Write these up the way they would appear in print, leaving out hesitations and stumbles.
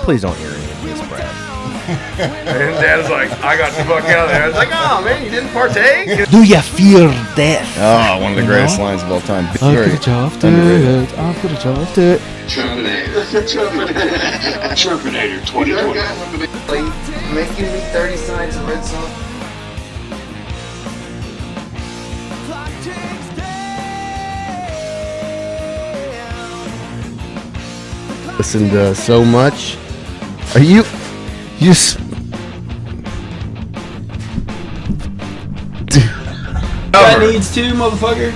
please don't hear any of this, Brad. And Dad's like, I got the fuck out of there. I was like, oh man, you didn't partake? Do you fear death? Oh, one of the greatest lines of all time. I could have chopped it. I could have chopped it. Trumpinator 2020. Making me 30 sides of red sauce. Listened to so much. Are you That needs to, motherfucker.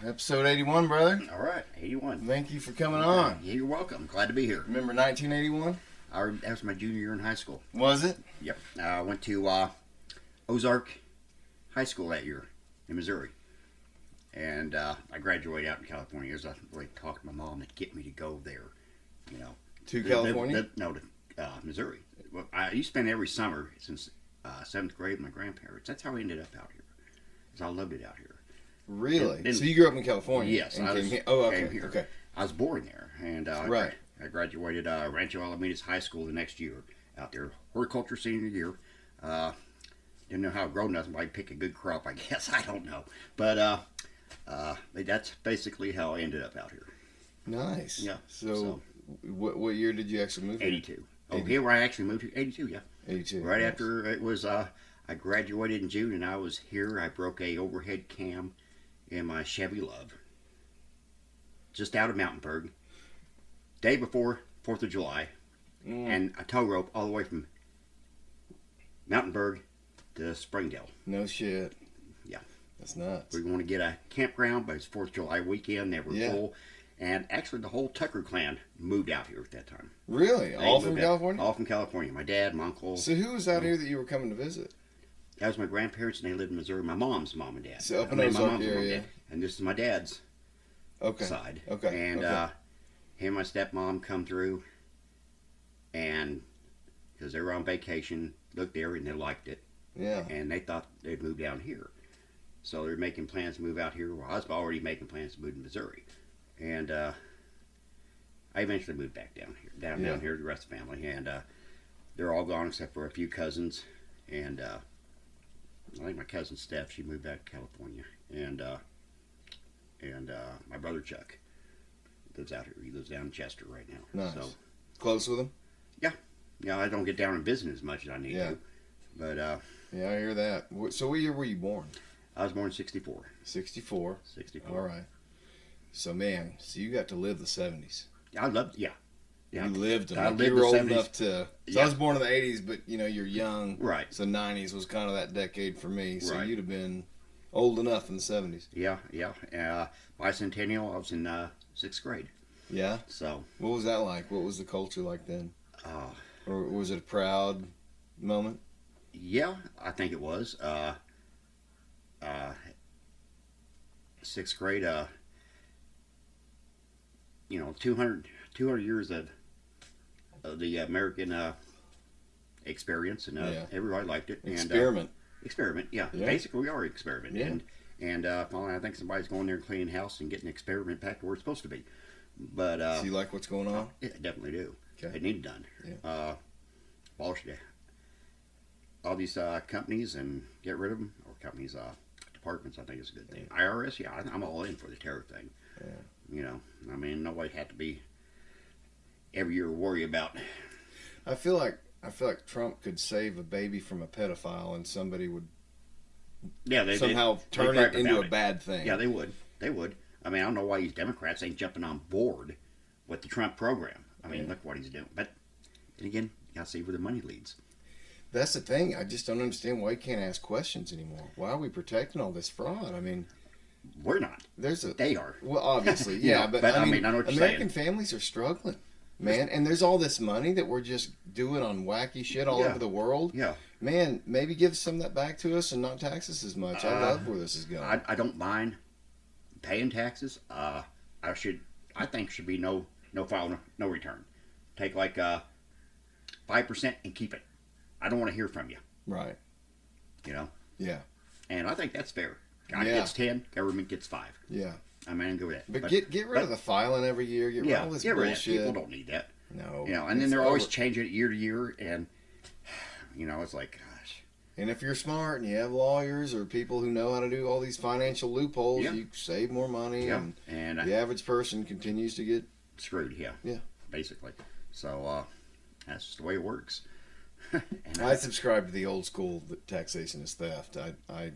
Episode 81, brother. All right, 81. Thank you for coming on. Yeah, you're welcome. Glad to be here. Remember 1981? That was my junior year in high school. Was it? Yep. I went to Ozark High School that year in Missouri. And I graduated out in California. I really talked to my mom to get me to go there, you know. To California? To Missouri. Well, I used to spend every summer since 7th grade with my grandparents. That's how I ended up out here. Because I loved it out here. Really? So you grew up in California? Yes. And Came here. Okay. I was born there. And right. I graduated Rancho Alamitos High School the next year out there. Horticulture senior year. Didn't know how to grow nothing, but I pick a good crop, I guess. I don't know. But that's basically how I ended up out here. Nice. Yeah. So what year did you actually move here? 82. Oh, here where I actually moved here? 82, yeah. 82. Right after it was, I graduated in June and I was here. I broke a overhead cam in my Chevy Love. Just out of Mountainburg. Day before 4th of July. And a tow rope all the way from Mountainburg to Springdale. No shit. Yeah. That's nuts. We were going to get a campground, but it's 4th of July weekend. They were full. And actually, the whole Tucker clan moved out here at that time. Really? All from California? All from California. My dad, my uncle. So who was out here that you were coming to visit? That was my grandparents, and they lived in Missouri. My mom's mom and dad. So up in Ozark area. And this is my dad's side. Okay. And him and my stepmom come through, and because they were on vacation, looked there, and they liked it. Yeah. And they thought they'd move down here. So they were making plans to move out here. Well, I was already making plans to move to Missouri. And I eventually moved back down here, down here with the rest of the family. And they're all gone except for a few cousins. And I think my cousin Steph, she moved back to California. And my brother Chuck lives out here. He lives down in Chester right now. Nice. So, close with him? Yeah. Yeah, I don't get down and visit as much as I need to. But yeah, I hear that. So what year were you born? I was born in 64. 64? 64. All right. So, man, you got to live the 70s. I loved, You lived them. I lived you were the old 70s. enough to... So I was born in the 80s, but, you're young. Right. So 90s was kind of that decade for me. So Right. you'd have been old enough in the 70s. Yeah. Bicentennial, I was in 6th grade. Yeah? So. What was that like? What was the culture like then? Or was it a proud moment? Yeah, I think it was. 6th grade, 200 years of the American experience, and everybody liked it. Experiment. Experiment, yeah. Basically, we are experimenting. And finally, I think somebody's going there and cleaning the house and getting the experiment back to where it's supposed to be. But so you like what's going on? Yeah, I definitely do. Okay. It needed done. Yeah. Abolish all these companies and get rid of them, or companies, departments. I think is a good thing. IRS, I'm all in for the terror thing. Yeah. Nobody had to be every year worry about. I feel like Trump could save a baby from a pedophile, and somebody would somehow turn it into a bad thing. Yeah, they would. They would. I don't know why these Democrats ain't jumping on board with the Trump program. Look what he's doing. But then again, you gotta see where the money leads. That's the thing. I just don't understand why you can't ask questions anymore. Why are we protecting all this fraud? We're not. They are. Well, obviously, yeah. But I know what you're American saying. families are struggling, man. And there's all this money that we're just doing on wacky shit all over the world. Yeah. Man, maybe give some of that back to us and not tax us as much. I love where this is going. I don't mind paying taxes. I think should be no file, no return. Take like 5% and keep it. I don't want to hear from you. Right. Yeah. And I think that's fair. God gets 10, government gets 5. Yeah. I go with that. But get rid of the filing every year. Get rid of all this get rid of bullshit. that. People don't need that. No. You know, and then they're always changing it year to year, and you know, it's like, gosh. And if you're smart and you have lawyers or people who know how to do all these financial loopholes, you save more money, and the average person continues to get screwed. Yeah. Basically. So that's just the way it works. I subscribe to the old school that taxation is theft. I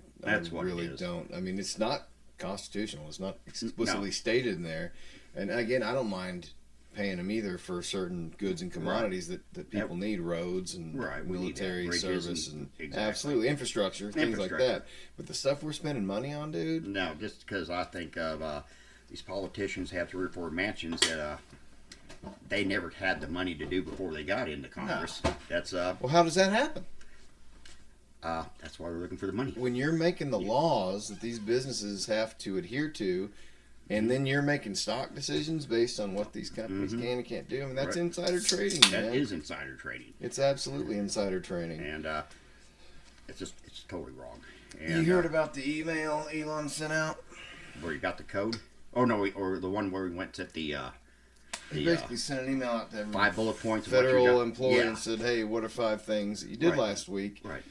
really don't. I mean, it's not constitutional. It's not explicitly stated in there. And again, I don't mind paying them either for certain goods and commodities that people need, roads and military service and absolutely infrastructure, things like that. But the stuff we're spending money on, dude. No, just because I think of these politicians have 3 or 4 mansions that they never had the money to do before they got into Congress. No. That's well, how does that happen? That's why we're looking for the money. When you're making the laws that these businesses have to adhere to, and then you're making stock decisions based on what these companies can and can't do. I mean, that's insider trading. That is insider trading. It's absolutely insider trading, and it's totally wrong. And, you heard about the email Elon sent out where you got the code? Oh no, or the one where we went to the. He basically sent an email out to every 5 bullet points federal employee and said, "Hey, what are 5 things that you did last week?" Right.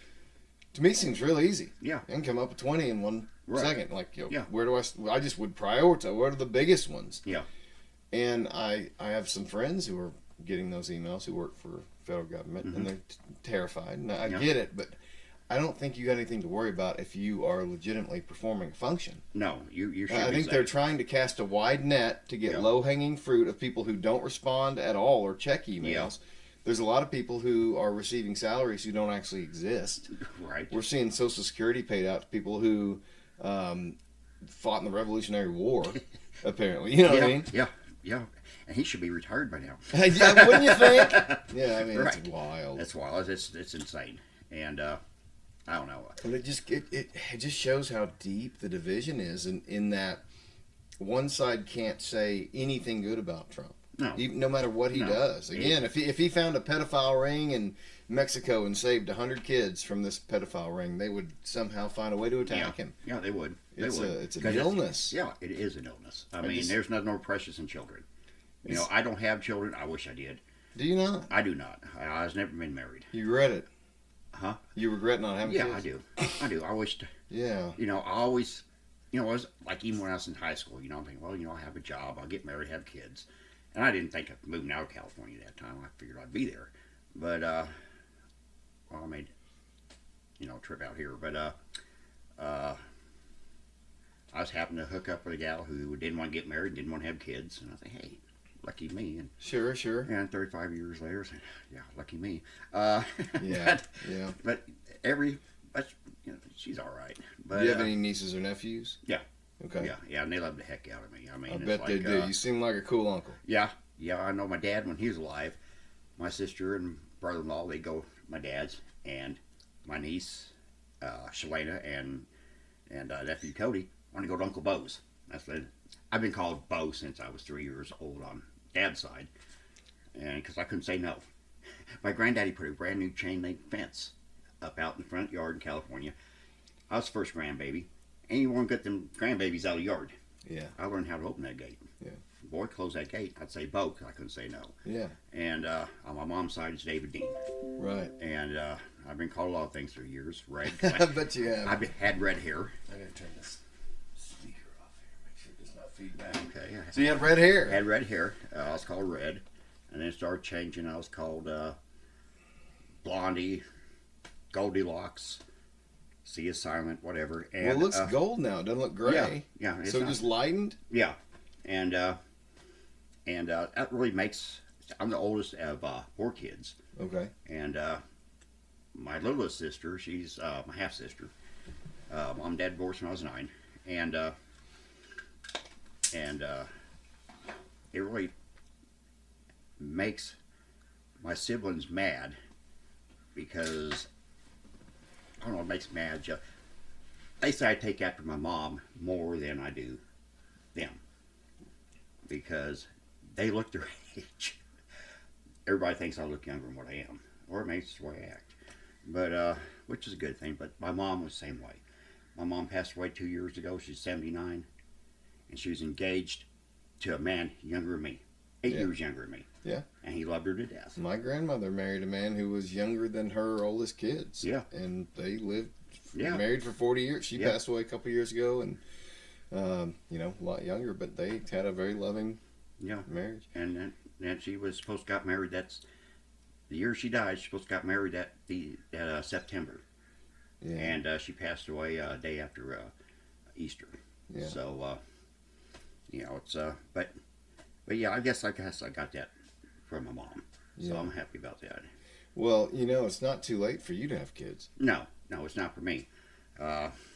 To me, it seems real easy. Yeah. I can come up with 20 in 1 second. Like, where do I just would prioritize. What are the biggest ones? Yeah. And I have some friends who are getting those emails who work for federal government, and they're terrified. And I get it, but I don't think you got anything to worry about if you are legitimately performing a function. No, you should. I think they're trying to cast a wide net to get low-hanging fruit of people who don't respond at all or check emails. Yeah. There's a lot of people who are receiving salaries who don't actually exist. Right. We're seeing Social Security paid out to people who fought in the Revolutionary War, apparently. You know what I mean? Yeah. And he should be retired by now. Yeah, wouldn't you think? Yeah, I mean, it's wild. It's wild. It's insane. And I don't know. But it just shows how deep the division is in that one side can't say anything good about Trump. No. No matter what he does. Again, if he found a pedophile ring in Mexico and saved 100 kids from this pedophile ring, they would somehow find a way to attack him. Yeah, they would. It's an illness. It is an illness. I mean, there's nothing more precious than children. You know, I don't have children. I wish I did. Do you not? I do not. I've never been married. You regret it? Huh? You regret not having kids? Yeah, I do. I wish. Yeah. You know, I always, it was like even when I was in high school, I'm thinking, well, I'll have a job, I'll get married, have kids. And I didn't think of moving out of California at that time. I figured I'd be there. But, I made, a trip out here. But, I was happening to hook up with a gal who didn't want to get married, didn't want to have kids. And I said, hey, lucky me. And Sure. And 35 years later, I said, yeah, lucky me. But she's all right. But, do you have any nieces or nephews? Yeah. Okay. Yeah, and they love the heck out of me. I mean, I bet they do. You seem like a cool uncle. Yeah. I know my dad when he was alive. My sister and brother-in-law, they go my dad's, and my niece, Shalana, and nephew Cody want to go to Uncle Bo's. I've been called Bo since I was 3 years old on Dad's side, and because I couldn't say no. My granddaddy put a brand new chain link fence up out in the front yard in California. I was the first grandbaby. And you want to get them grandbabies out of the yard. Yeah. I learned how to open that gate. Yeah. Boy, close that gate. I'd say Bo, because I couldn't say no. Yeah. And on my mom's side, it's David Dean. Right. And I've been called a lot of things through the years. Red. I bet you have. I've had red hair. I gotta turn this speaker off here. Make sure it does not feed back. Okay. So you had red hair. Had red hair. I was called Red. And then it started changing. I was called Blondie, Goldilocks. C is silent, whatever. And, well, it looks gold now. It doesn't look gray. Yeah. So it just lightened? Yeah. And that really makes... I'm the oldest of 4 kids. Okay. And my littlest sister, she's my half-sister. Mom and Dad divorced when I was 9. And it really makes my siblings mad because... I don't know, it makes me mad. They say I take after my mom more than I do them. Because they look their age. Everybody thinks I look younger than what I am. Or maybe it's the way I act. But, which is a good thing. But my mom was the same way. My mom passed away 2 years ago. She's 79. And she was engaged to a man younger than me. 8 years younger than me. Yeah. And he loved her to death. My grandmother married a man who was younger than her oldest kids. Yeah. And they lived Yeah. married for 40 years. She passed away a couple years ago, and you know, a lot younger, but they had a very loving marriage. And then she was supposed to got married. That's the year she died. She supposed to got married that September. Yeah. And she passed away a day after Easter. Yeah. So you know, it's but yeah, I guess I got that from my mom. So I'm happy about that. Well, you know, it's not too late for you to have kids. No, it's not for me. You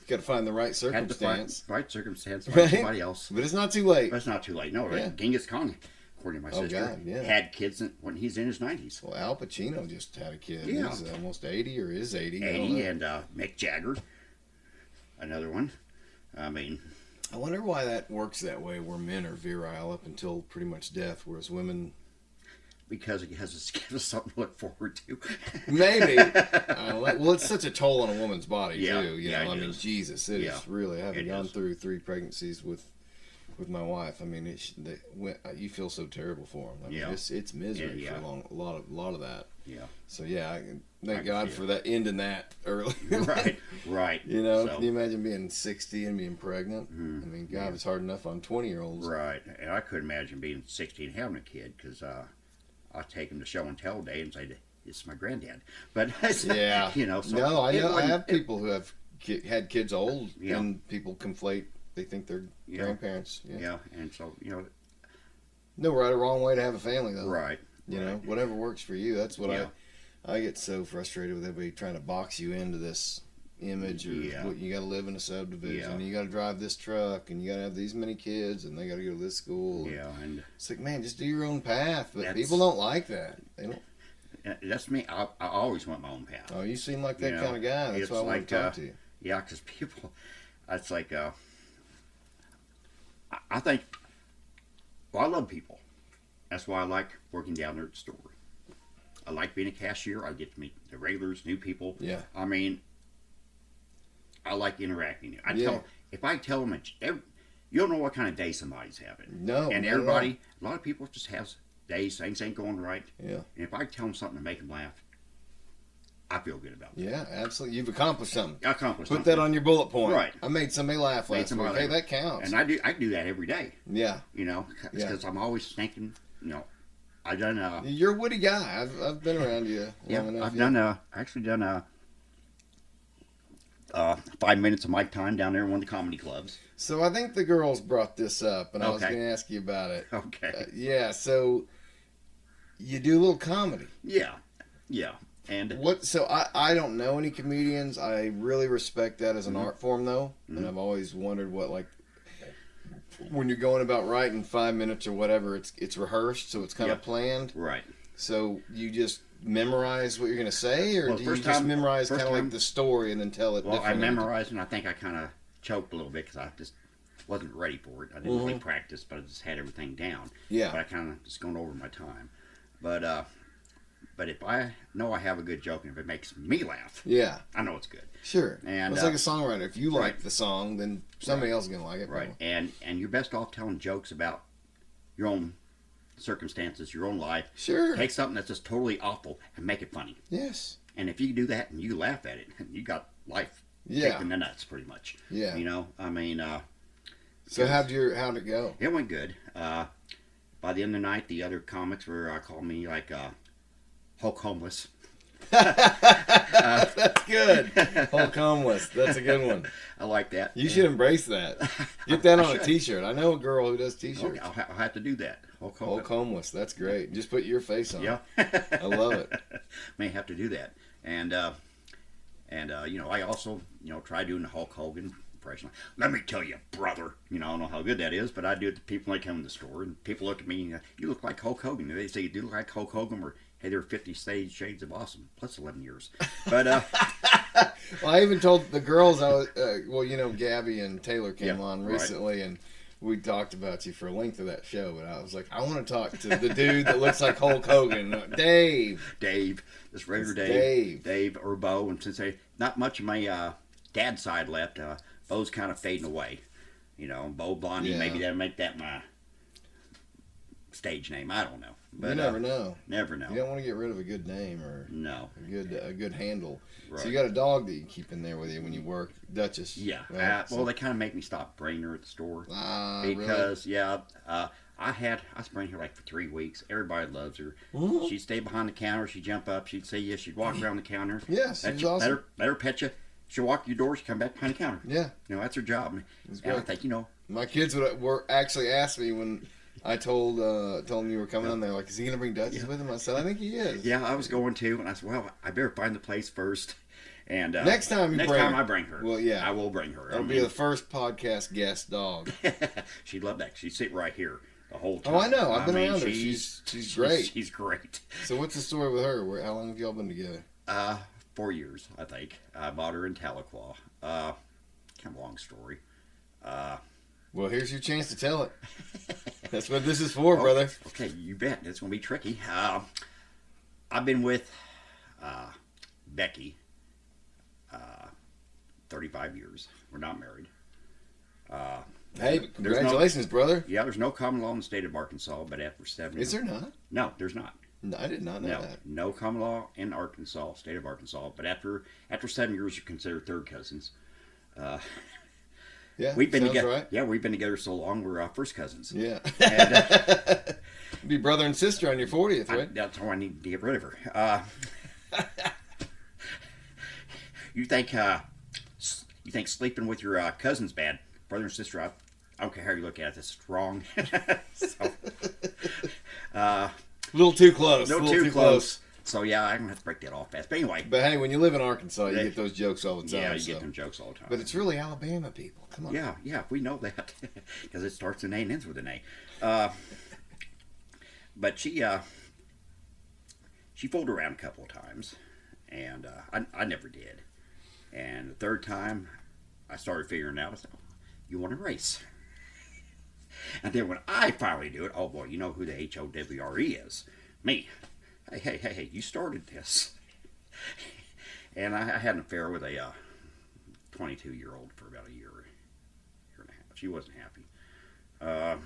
got to find the right circumstance. Right circumstance, Right? somebody else. But it's not too late. But it's not too late. No, Yeah. Genghis Khan, according to my sister, God, yeah. had kids when he's in his 90s. Well, Al Pacino just had a kid. Yeah. He's almost 80 or is 80. 80, and Mick Jagger, another one. I mean, I wonder why that works that way, where men are virile up until pretty much death, whereas women... because it gives us something to look forward to. Maybe. Well, it's such a toll on a woman's body, Yeah, too. You yeah, know, it I mean, is. Jesus, it is really... Having It gone is. through 3 pregnancies with my wife, I mean, you feel so terrible for them. I mean, Yeah. it's misery Yeah, yeah. for a lot of that. Yeah. So yeah, thank can God see for it. that ending that early. Right. You know, So, can you imagine being 60 and being pregnant? I mean, God, Yeah. it's hard enough on 20-year-olds. right. And I couldn't imagine being 60 and having a kid because I'd take him to show and tell day and say, "This is my granddad." But Yeah. you know, so No, I it know. I wasn't- have people who have had kids old, Yeah. and people conflate. They think they're Yeah. grandparents. Yeah. Yeah, and so No right or wrong way to have a family, though. right. You know, whatever works for you. That's what Yeah. I get so frustrated with everybody trying to box you into this image, or what you got to live in a subdivision, and you got to drive this truck, and you got to have these many kids, and they got to go to this school. Yeah, and It's like, man, just do your own path. But That's- people don't like that. They don't. that's me. I always want my own path. Oh, you seem like that You know, kind of guy. That's it's why I want like, to talk to you. Yeah, because people, it's like, I think, well, I love people. That's why I like working down there at the store. I like being a cashier. I get to meet the regulars, new people. Yeah. I mean, I like interacting. Yeah. If I tell them, you don't know what kind of day somebody's having. No. And not at everybody, a lot of people just have days, things ain't going right. all. Yeah. And if I tell them something to make them laugh, I feel good about that. Yeah, absolutely. You've accomplished something. I accomplished Put something. that on your bullet point. Right. I made somebody laugh Made last somebody week. Hey, laugh. that counts. And I do that every day. Yeah. You know, Yeah. because I'm always thinking, you know, I done You're a witty guy. I've been around you long enough. I've done actually done 5 minutes of my time down there in one of the comedy clubs. So I think the girls brought this up, and I was Okay. going to ask you about it. Okay. Yeah. So you do a little comedy. Yeah. And What? So I don't know any comedians. I really respect that as an art form, though, and Mhm. I've always wondered what, like, when you're going about writing 5 minutes or whatever, it's rehearsed, so it's kind of Yeah. planned. right. So you just memorize what you're going to say, or Well, do you first just time- memorize first kind of like time- the story and then tell it Well, I differently? memorized and I think I kind of choked a little bit because I just wasn't ready for it. I didn't really practice, but I just had everything down. Yeah. But I kind of just going over my time. But if I know I have a good joke and if it makes me laugh, Yeah. I know it's good. Sure. And, it's like a songwriter. If you like right. the song, then somebody else is going to like it. Right. probably. And you're best off telling jokes about your own circumstances, your own life. Sure. Take something that's just totally awful and make it funny. Yes. And if you do that and you laugh at it, you got life Yeah. kicked in the nuts pretty much. Yeah. You know, I mean, So how'd it go? it went good. By the end of the night, the other comics were calling me like Hulk homeless. That's good. Hulk homeless. That's a good one. I like that. You should embrace that. Get that I on a should. T-shirt. I know a girl who does T-shirts. Okay, I'll have to do that. Hulk homeless. Hulk homeless. That's great. Just put your face on. Yeah. it. I love it. May have to do that. And you know, I also, you know, try doing the Hulk Hogan impression. Let me tell you, brother. You know, I don't know how good that is, but I do it to people when they come in the store, and people look at me and you look like Hulk Hogan. They say, "Do you look like Hulk Hogan?" Or, "Hey, there are 50 shades of awesome plus 11 years." But Well, I even told the girls I was. Well, you know, Gabby and Taylor came Yeah, on right. recently, and we talked about you for a length of that show. But I was like, I want to talk to the dude that looks like Hulk Hogan, Dave. this regular It's Dave, Dave. or Bo, and since not much of my dad's side left, Bo's kind of fading away. You know, Bo Blondie, Yeah. maybe that'll make that my stage name. I don't know. But, you never know. Never know. You don't want to get rid of a good name or no a good handle. Right. So you got a dog that you keep in there with you when you work, Duchess. Yeah. Right? Well, they kind of make me stop bringing her at the store because really? I sprained her like for 3 weeks. Everybody loves her. Mm-hmm. She'd stay behind the counter. She'd jump up. She'd say yes. She'd walk around the counter. Yes, she's awesome. Let her pet you. She'll walk your door. She'll come back behind the counter. Yeah. That's her job. And I think, my kids were actually asked me when I told them you were coming on there, like, is he going to bring Duchess with him? I said, I think he is. Yeah, I was going to. And I said, well, I better find the place first. And next time I bring her. Well, yeah. I will bring her. That'll be the first podcast guest dog. She'd love that. She'd sit right here the whole time. Oh, I know. I've been around her. She's great. She's great. So what's the story with her? How long have y'all been together? 4 years, I think. I bought her in Tahlequah. Kind of a long story. Well, here's your chance to tell it. That's what this is for, brother. Okay, you bet. It's going to be tricky. I've been with Becky 35 years. We're not married. Hey, congratulations, brother. Yeah, there's no common law in the state of Arkansas, but after 7 years... Is there not? No, there's not. No, I did not know that. No common law in Arkansas, state of Arkansas, but after 7 years, you're considered third cousins. Yeah, we've been sounds together. right. Yeah, we've been together so long. We're first cousins. Yeah, and, be brother and sister on your 40th, right? That's how I need to get rid of her. You think sleeping with your cousin's bad, brother and sister? I don't care how you look at it. It's wrong. A little too close. A little too close. So yeah, I'm gonna have to break that off fast. But anyway. But hey, when you live in Arkansas, you get those jokes all the time. Yeah, you get them jokes all the time. But it's really Alabama people. Come on. Yeah, we know that because it starts with an A and ends with an A. But she fooled around a couple of times, and I never did. And the third time, I started figuring out, I said, you want to race? And then when I finally do it, oh boy, you know who the HOWRE is. Me. Hey, you started this. And I had an affair with a 22-year-old for about a year and a half. She wasn't happy. I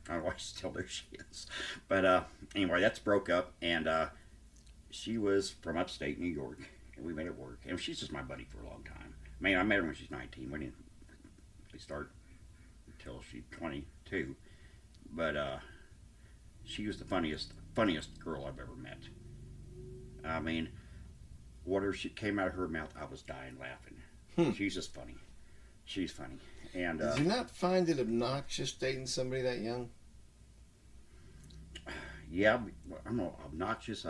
don't know why she's still there. She is. But anyway, that's broke up, and she was from upstate New York, and we met at work. And she's just my buddy for a long time. I mean, I met her when she's 19. We didn't really start until she's 22. But she was the funniest girl I've ever met. I mean, whatever she came out of her mouth, I was dying laughing. She's just funny. She's funny. And did you not find it obnoxious dating somebody that young? Yeah, I'm not obnoxious.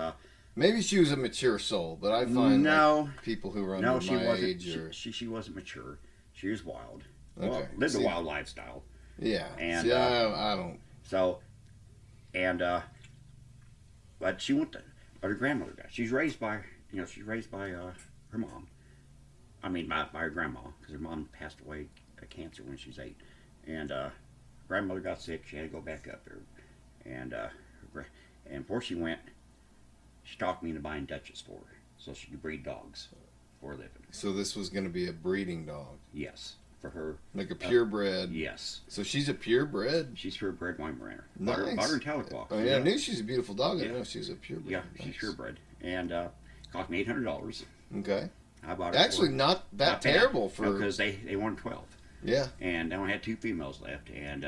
Maybe she was a mature soul, but I find like people who are under my age she wasn't mature. She was wild. Okay. Well, lived a wild lifestyle. Yeah. And see, I don't. So, and but she went to, but her grandmother died. She's raised by her mom. I mean, by her grandma, because her mom passed away of cancer when she was 8, and grandmother got sick. She had to go back up there, and before she went, she talked me into buying Duchess for her, so she could breed dogs for a living. So this was going to be a breeding dog. Yes, for her. Like a purebred. Yes. So she's a purebred. She's purebred Weimaraner. Nice. Bought her in Tahlequah. I mean, I knew she's a beautiful dog. I didn't know she was a purebred. Yeah, nice. she's purebred, and cost me $800. Okay. I bought her. Actually, not that terrible for. Because they wanted 12. Yeah. And they only had 2 females left, and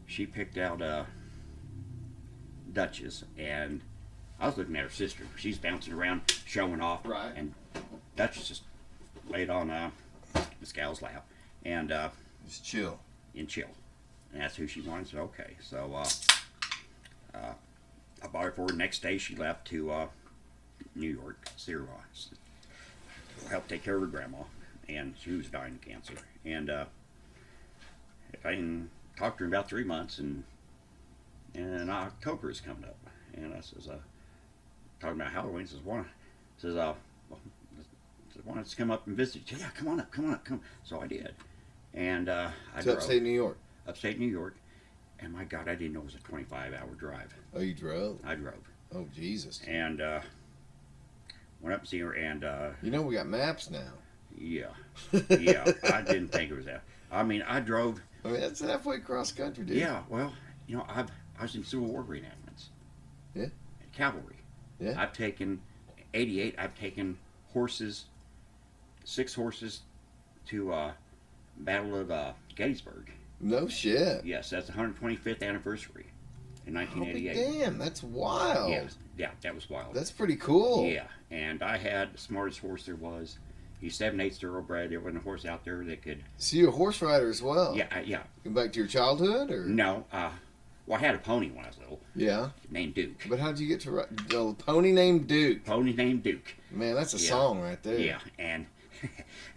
she picked out Duchess, and I was looking at her sister. She's bouncing around, showing off, right? And Duchess just laid on Miss Gal's lap, and just chill. And that's who she wanted. So okay, so I bought her for her. Next day, she left to New York, see her, help take care of her grandma, and she was dying of cancer. And I didn't talk to her in about 3 months, and October is coming up, and I says, talking about Halloween, says, why don't you come up and visit? Said, yeah, come on up. So I did, and I drove. Upstate New York. Upstate New York, and my God, I didn't know it was a 25-hour drive. Oh, you drove? I drove. Oh, Jesus. And went up and see her, and you know we got maps now. Yeah, I didn't think it was that. I mean, I drove. I mean, that's halfway across country, dude. Yeah, well, I was in Civil War reenactments. Yeah. And cavalry. Yeah. I've taken 88. I've taken horses, 6 horses to Battle of Gettysburg. No shit. Yes, that's the 125th anniversary in 1988. Damn, that's wild. Yeah, that was wild. That's pretty cool. Yeah, and I had the smartest horse there was. He's 7/8 thoroughbred. There wasn't a horse out there that could. So you're a horse rider as well. Yeah, yeah. Go back to your childhood, or No, well, I had a pony when I was little. Yeah. Named Duke. But how'd you get to ride? A pony named Duke. Pony named Duke. Man, that's a song right there. Yeah, and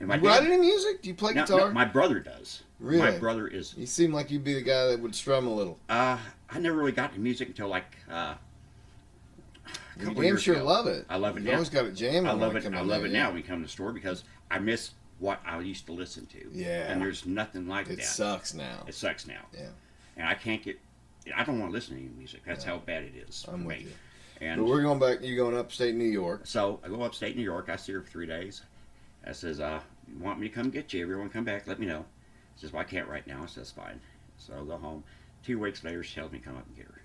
You write any music? Do you play guitar? No, my brother does. Really? My brother is. You seem like you'd be the guy that would strum a little. I never really got to music until like. You damn sure love it. I love it You now. always got it jamming. I love when it. come I in love there, it now when we come to the store because I miss what I used to listen to. Yeah. And there's nothing like It that. sucks now. It sucks now. Yeah. And I can't get. I don't want to listen to any music. That's how bad it is I'm for with me. you. And But we're going back. You're going upstate New York. so I go upstate New York. I see her for 3 days. I says, "You want me to come get you? Everyone come back. Let me know." She says, "Well, I can't right now." I says, "Fine." So I go home. 2 weeks later, she tells me to come up and get her.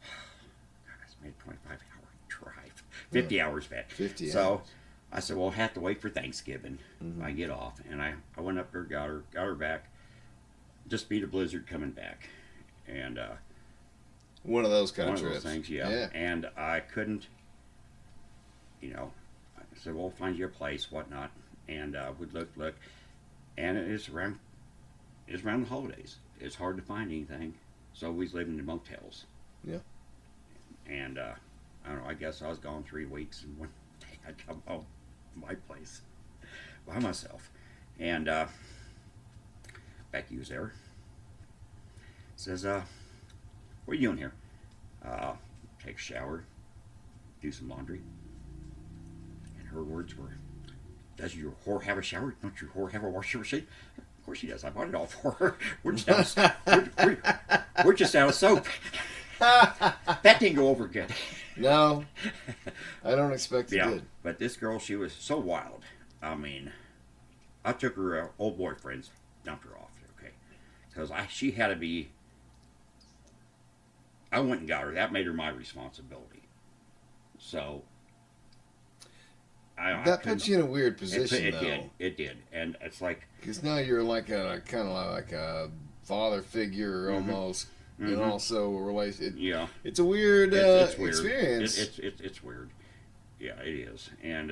God, it's made a 25-hour drive. 50 hours back. 50 So hours. I said, "Well, I'll have to wait for Thanksgiving. Mm-hmm. I get off." And I went up there, got her back. Just beat a blizzard coming back. And One of those kind one of of trips. those things, yeah. And I couldn't, I said, "Well, find you a place, whatnot." And we'd look. And it's around the holidays. It's hard to find anything. So we was living in motels. Yeah. And I don't know, I guess I was gone 3 weeks. And one day I'd come home to my place by myself. And Becky was there. Says, "What are you doing here?" "Take a shower, do some laundry." And her words were, "Does your whore have a shower? Don't your whore have a washing machine?" Of course she does. I bought it all for her. We're just out of soap. That didn't go over good. No, I don't expect it Yeah, did. but this girl, she was so wild. I mean, I took her old boyfriends, dumped her off, okay? Because she had to be. I went and got her. That made her my responsibility. So. That puts you in a weird position, it though. did. It did. And it's like. Because now you're like a kind of like a father figure almost, and Mhm. also a relation. Yeah. It's a weird, It's weird. experience. It's weird. Yeah, it is. And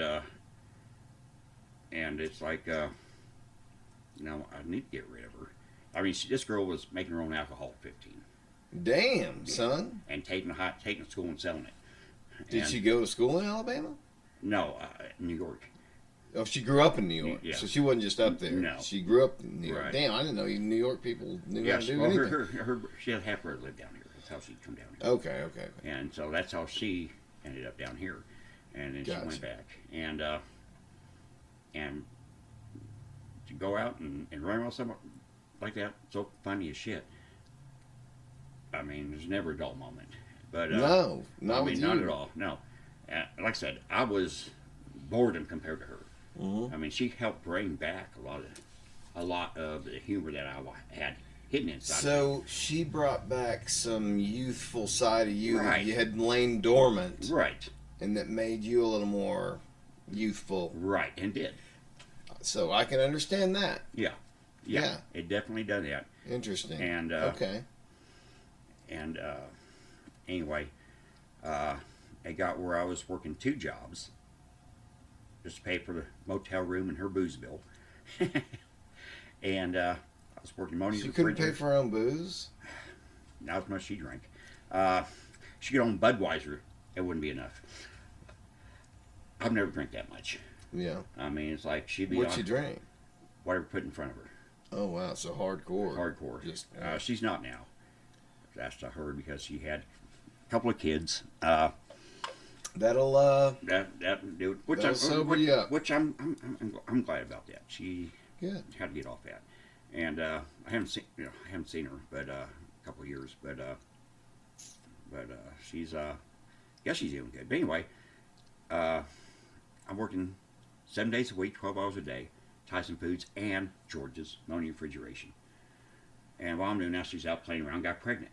it's like, I need to get rid of her. I mean, this girl was making her own alcohol at 15. Damn, son. And taking to school and selling it. Did And- she go to school in Alabama? No, New York. Oh, she grew up in New York, Yeah. so she wasn't just up there. No. She grew up in New York. Right. Damn, I didn't know New York people knew how to Yes, do well, anything. she had half brother lived down here. That's how she come down here. Okay. And so that's how she ended up down here. And then Gotcha. she went back. And to go out and run around something like that, so funny as shit. I mean, there's never a dull moment. But No, not I with mean, you. not at all. No. Like I said, I was boredom compared to her. Mhm. I mean, she helped bring back a lot of the humor that I had hidden inside. me. So she brought back some youthful side of you that Right. you had lain dormant, Right, and that made you a little more youthful. right, and did. So I can understand that. Yeah, Yeah. it definitely done that. Interesting. And okay. And anyway, it got where I was working 2 jobs just to pay for the motel room and her booze bill. And I was working Moni's She couldn't pay refrigerator. for her own booze. Not as much she drank. She could own Budweiser. It wouldn't be enough. I've never drank that much. Yeah. I mean, it's like she'd be What on she drank? whatever put in front of her. Oh wow, so hardcore. Hardcore. Just She's not now. That's to her because she had a couple of kids. that'll That dude, which That'll sober you up. Which I'm glad about that. She good. had to get off that, and I haven't seen her, but a couple of years, but she's she's doing good. But anyway, I'm working 7 days a week, 12 hours a day, Tyson Foods and George's Moni Refrigeration. And while I'm doing that, she's out playing around, got pregnant.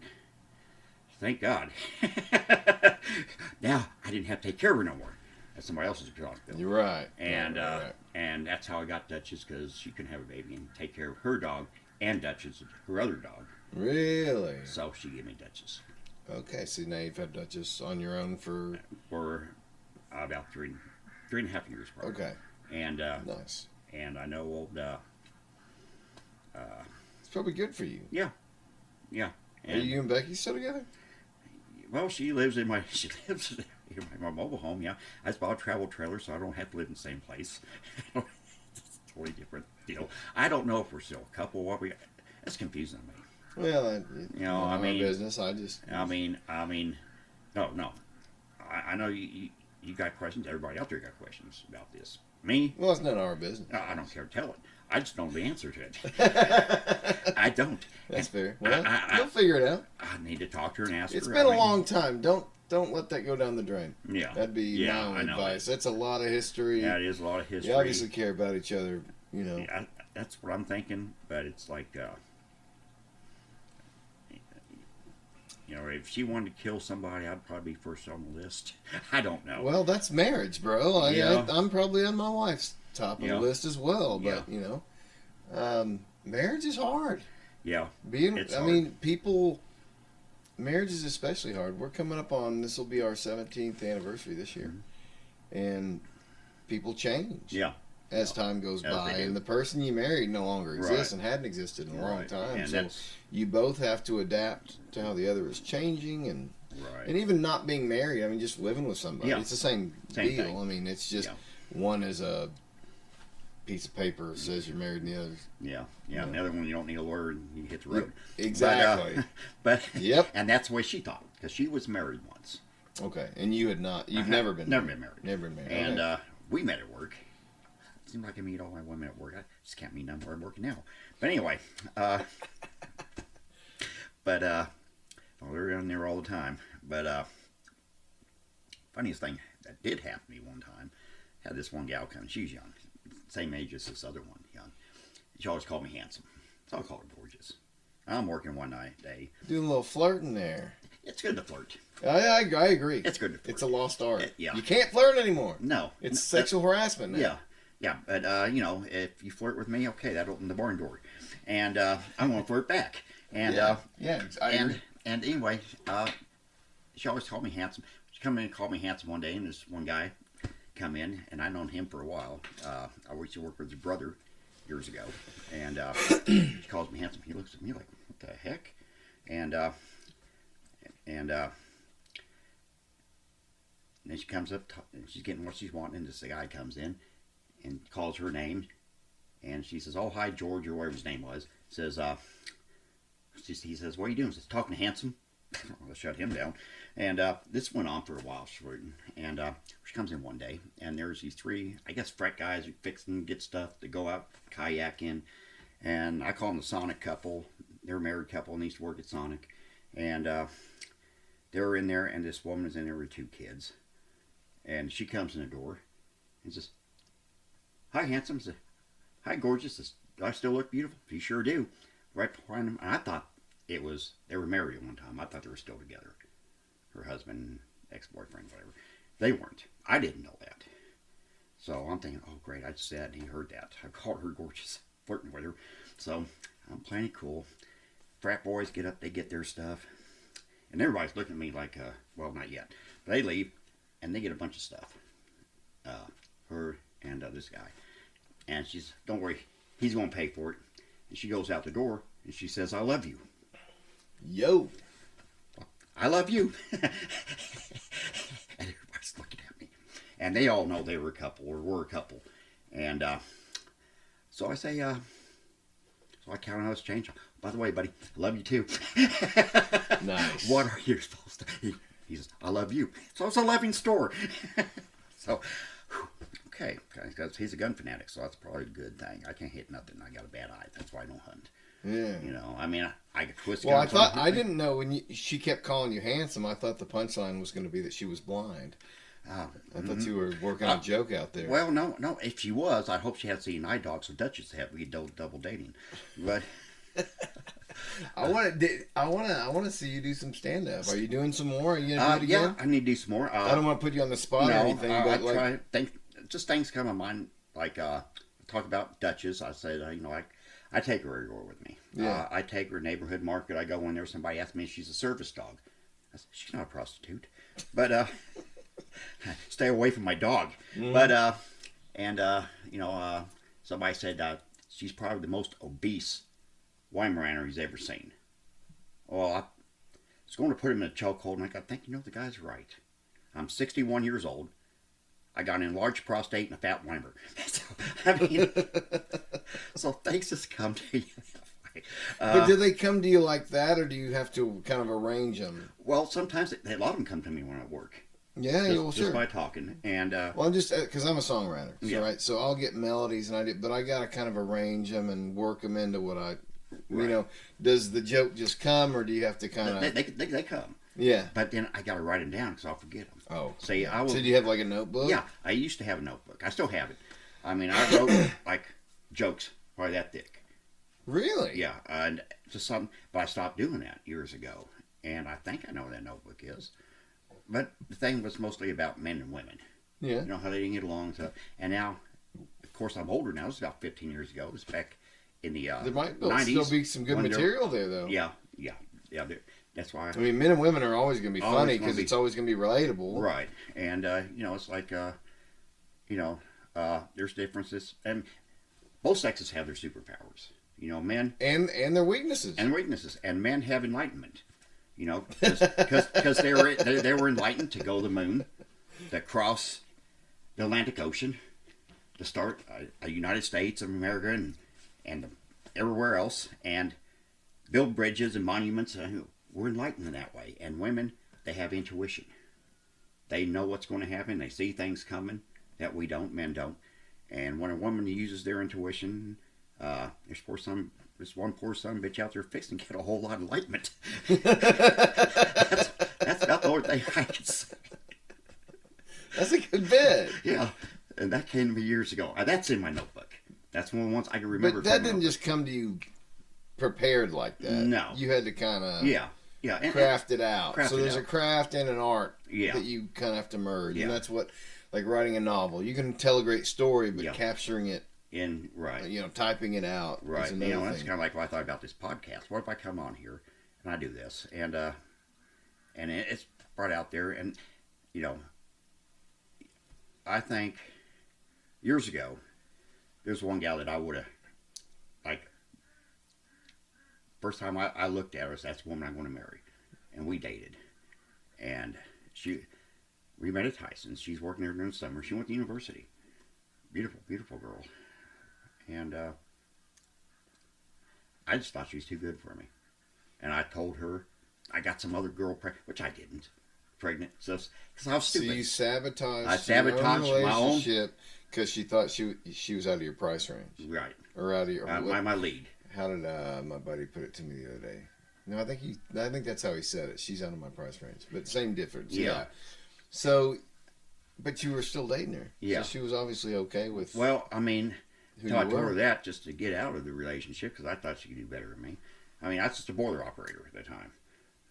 thank God. Now I didn't have to take care of her no more. That's somebody else's responsibility. You're right. And right. and that's how I got Duchess, because she couldn't have a baby and take care of her dog and Duchess, her other dog. Really? So she gave me Duchess. Okay, so now you've had Duchess on your own for about three and a half years, probably. Okay. And nice. And I know old. It's probably good for you. Yeah. And, are you and Becky still together? Well, she lives in my my mobile home. Yeah, I just bought a travel trailer, so I don't have to live in the same place. It's a totally different deal. I don't know if we're still a couple. What we? That's confusing to me. Well, I mean, business. I mean, no. I know you got questions. Everybody out there got questions about this. Me? Well, it's none of our business. No, I don't care. Tell it. I just don't know the answer to it. I don't. That's fair. Well, you'll figure it out. I need to talk to her and ask her. It's been a long time. Don't let that go down the drain. Yeah. That'd be my only advice. That's a lot of history. Yeah, it is a lot of history. You obviously care about each other, Yeah, that's what I'm thinking, but it's like, if she wanted to kill somebody, I'd probably be first on the list. I don't know. Well, that's marriage, bro. I'm probably on my wife's top of the list as well, but marriage is hard. Yeah, it's hard. Marriage is especially hard. We're coming up on, this will be our 17th anniversary this year, and people change. Yeah. As time goes by, and the person you married no longer exists and hadn't existed in a long time. And so you both have to adapt to how the other is changing, and even not being married. I mean, just living with somebody. Yeah. It's the same deal. Thing. I mean, it's just one is a piece of paper that says you're married, and the other. Yeah. And the other one, you don't need a lawyer, and you hit the road. Exactly. But and that's the way she thought, because she was married once. Okay, and you had not. You've never been. Never been married. Never been married. And we met at work. Seems like I meet all my women at work. I just can't meet them where I'm working now. But anyway, we're in there all the time. But funniest thing that did happen to me one time, had this one gal come. She's young, same age as this other one, young. She always called me handsome, so I called her gorgeous. I'm working one day. Doing a little flirting there. It's good to flirt. I agree. It's good to flirt. It's a lost art. Yeah. You can't flirt anymore. No. It's sexual harassment now. Yeah, but if you flirt with me, okay, that opened the barn door, and I'm gonna flirt back. And I agree. And anyway, she always called me handsome. She come in and called me handsome one day, and this one guy come in, and I've known him for a while. I used to work with his brother years ago, and she calls me handsome. He looks at me like, what the heck? And then she comes up, and she's getting what she's wanting, and this guy comes in and calls her name, and she says, "Oh, hi, George," or whatever his name was. Says, he says, "What are you doing?" Says, "Talking to handsome." I'll shut him down. And this went on for a while, and she comes in one day, and there's these three, I guess, frat guys who fixing to get stuff to go out kayaking, and I call them the Sonic couple. They're a married couple and they used to work at Sonic, and they were in there, and this woman is in there with 2 kids, and she comes in the door and says, "Hi, handsome." Says, "Hi, gorgeous." Says, "Do I still look beautiful?" "You sure do." Right behind them, and I thought they were married at one time. I thought they were still together. Her husband, ex-boyfriend, whatever. They weren't. I didn't know that. So I'm thinking, oh great, I just said, and he heard that. I called her gorgeous, flirting with her. So I'm playing it cool. Frat boys get up, they get their stuff, and everybody's looking at me like, well, not yet. But they leave, and they get a bunch of stuff. Her and this guy. And she's, "Don't worry, he's going to pay for it." And she goes out the door, and she says, "I love you." Yo. I love you. And everybody's looking at me. And they all know they were a couple, or were a couple. And so I say, so I count on us change. "By the way, buddy, I love you too." Nice. What are you supposed to? He says, "I love you." So it's a loving store. So, okay, because he's a gun fanatic, so that's probably a good thing. I can't hit nothing. I got a bad eye. That's why I don't hunt. Yeah. I mean, I get twisted. Well, I didn't know when she kept calling you handsome. I thought the punchline was going to be that she was blind. I thought you were working a joke out there. Well, no. If she was, I hope she had seeing eye dogs. So Duchess had we double dating, but I want to see you do some stand up. Are you doing some more? Are you gonna do it Yeah, again? I need to do some more. I don't want to put you on the spot or anything, but I try. Just things come to mind. Like talk about Duchess. I said, I take her everywhere with me. Yeah. I take her neighborhood market. I go in there. Somebody asks me if she's a service dog. I said, she's not a prostitute, but stay away from my dog. Mm. But somebody said she's probably the most obese Weimaraner he's ever seen. Well, I was going to put him in a chokehold, and I think the guy's right. I'm 61 years old. I got an enlarged prostate and a fat Weimer. So things just come to you. But do they come to you like that, or do you have to kind of arrange them? Well, sometimes a lot of them come to me when I work. Yeah, Just, well, sure. Just by talking, and well, I'm just because I'm a songwriter, so, Yeah. right? So I'll get melodies, but I gotta kind of arrange them and work them into what I, Right. Does the joke just come, or do you have to kind of? They come. Yeah. But then I got to write them down because I'll forget them. Oh. See, I will. So do you have like a notebook? Yeah, I used to have a notebook. I still have it. I mean, I wrote like jokes probably that thick. Really? Yeah, and just something. But I stopped doing that years ago, and I think I know what that notebook is. But the thing was mostly about men and women. Yeah. You know how they didn't get along. So, and now, of course, I'm older now. This is about 15 years ago. It was back in the There might 90s. still be some good when material there, though. Yeah. That's why. I mean, men and women are always going to be Always funny gonna because be- it's always going to be relatable. Right, and it's like there's differences, and both sexes have their superpowers. Men And their weaknesses. and weaknesses, and men have enlightenment. Because they were enlightened to go to the moon, to cross the Atlantic Ocean, to start a United States of America and everywhere else, and build bridges and monuments. We're enlightened in that way. And women, they have intuition. They know what's going to happen. They see things coming that we don't. Men don't. And when a woman uses their intuition, this one poor son bitch out there fixing to get a whole lot of enlightenment. that's about the only thing I can say. That's a good bit. Yeah, and that came to me years ago. That's in my notebook. That's one of the ones I can remember. But that didn't just come to you prepared like that. No. You had to kind of Yeah. craft it out. Craft So it there's out. a craft and an art Yeah. that you kind of have to merge. Yeah. And that's what, like writing a novel. You can tell a great story, but Yeah. capturing it, Right. typing it out Right. is another That's thing. kind of like what I thought about this podcast. What if I come on here and I do this and it's brought out there and I think years ago there's one gal that I would have first time I looked at her, that's the woman I'm going to marry, and we dated, and we met at Tyson's. She's working there during the summer. She went to university. Beautiful girl, and I just thought she was too good for me, and I told her I got some other girl which I didn't, pregnant, so because I was So stupid. you sabotaged, I sabotaged your own my own- relationship because she thought she was out of your price range Right, or out of your. my lead. How did my buddy put it to me the other day? No, I think that's how he said it. She's out of my price range, but same difference. Yeah. So, but you were still dating her. Yeah. So she was obviously okay with. Well, I mean, Who until I you told her were. that just to get out of the relationship because I thought she could do better than me. I mean, I was just a boiler operator at the time.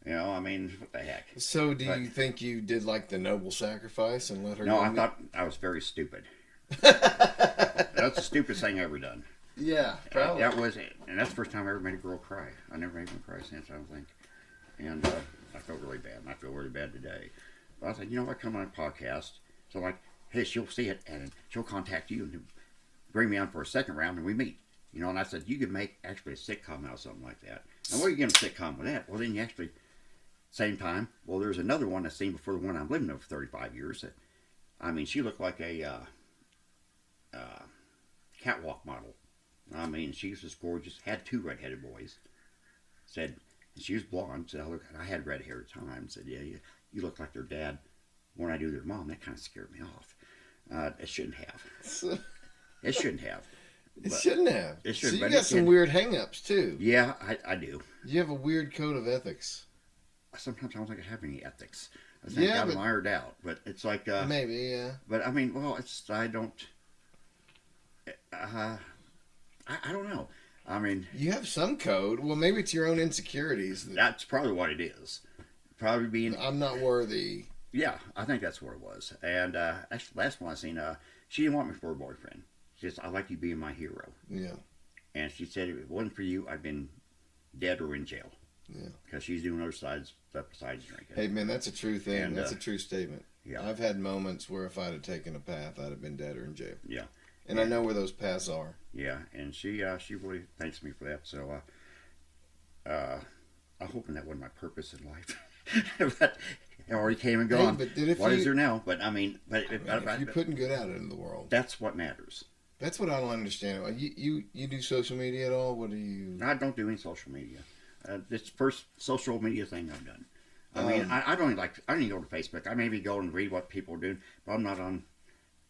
I mean, what the heck? So, do But- you think you did like the noble sacrifice and let her? No, go I meet- thought I was very stupid. That's the stupidest thing I ever done. Yeah, probably. That was it. And that's the first time I ever made a girl cry. I never made one cry since, I don't think. And I felt really bad, and I feel really bad today. But I said, I come on a podcast. So I'm like, hey, she'll see it, and she'll contact you and bring me on for a second round, and we meet. And I said, you could make actually a sitcom out of something like that. And what are you going to sitcom with that? Well, then you actually, same time, well, there's another one I've seen before the one I'm living with for 35 years. That, I mean, she looked like a catwalk model. I mean, she was just gorgeous. Had two redheaded boys. Said, and she was blonde. Said, I had red hair at the time. Said, yeah, you look like their dad. When I do their mom, that kind of scared me off. It shouldn't have. It shouldn't have. It But- shouldn't have. It shouldn't, So you but got it some can. weird hang-ups too. Yeah, I do. You have a weird code of ethics. Sometimes I don't think I have any ethics. I think Yeah, I'm but- ironed out. But it's like, Maybe, yeah. but I mean, well, I don't. I don't know. I mean, you have some code. Well, maybe it's your own insecurities. That's probably what it is. Probably being. I'm not worthy. Yeah, I think that's what it was. And actually, last one I seen, she didn't want me for a boyfriend. She says, "I like you being my hero." Yeah. And she said, "If it wasn't for you, I'd been dead or in jail." Yeah. Because she's doing other stuff besides drinking. Hey man, that's a true thing. And, that's a true statement. Yeah. I've had moments where if I'd have taken a path, I'd have been dead or in jail. Yeah. And I know where those paths are. Yeah, and she really thanks me for that. So I'm hoping that wasn't my purpose in life. But it already came and gone. Hey, but if What is there now? But I mean, if you're putting good out into the world, that's what matters. that's what I don't understand. You do social media at all? What do you? I don't do any social media. It's the first social media thing I've done. I mean, I don't even go to Facebook. I maybe go and read what people are doing, but I'm not on.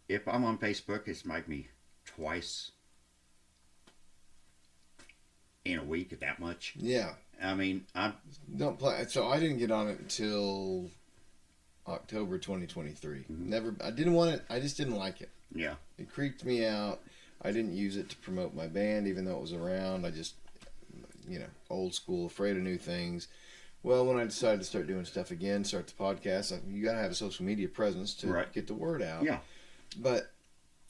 If I'm on Facebook, it's like me twice in a week, that much. Yeah. I mean, I Don't play. So I didn't get on it until October 2023. Never. I didn't want it. I just didn't like it. Yeah. It creeped me out. I didn't use it to promote my band, even though it was around. I just, old school, afraid of new things. Well, when I decided to start doing stuff again, start the podcast, you got to have a social media presence to get the word out. Yeah. But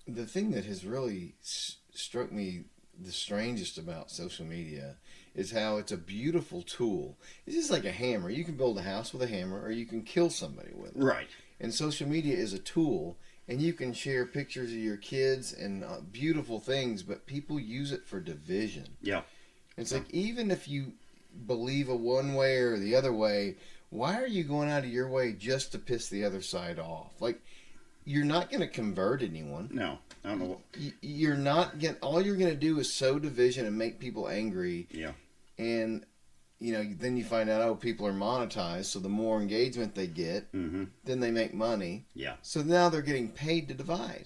the thing that has really struck me the strangest about social media is how it's a beautiful tool. It's just like a hammer. You can build a house with a hammer, or you can kill somebody with it. Right. And social media is a tool, and you can share pictures of your kids and beautiful things, but people use it for division. Yeah. It's like, even if you believe a one way or the other way, why are you going out of your way just to piss the other side off? Like, you're not going to convert anyone. No, I don't know. What... You're not going. All you're going to do is sow division and make people angry. Yeah. And then you find out, people are monetized, so the more engagement they get, then they make money. Yeah. So now they're getting paid to divide.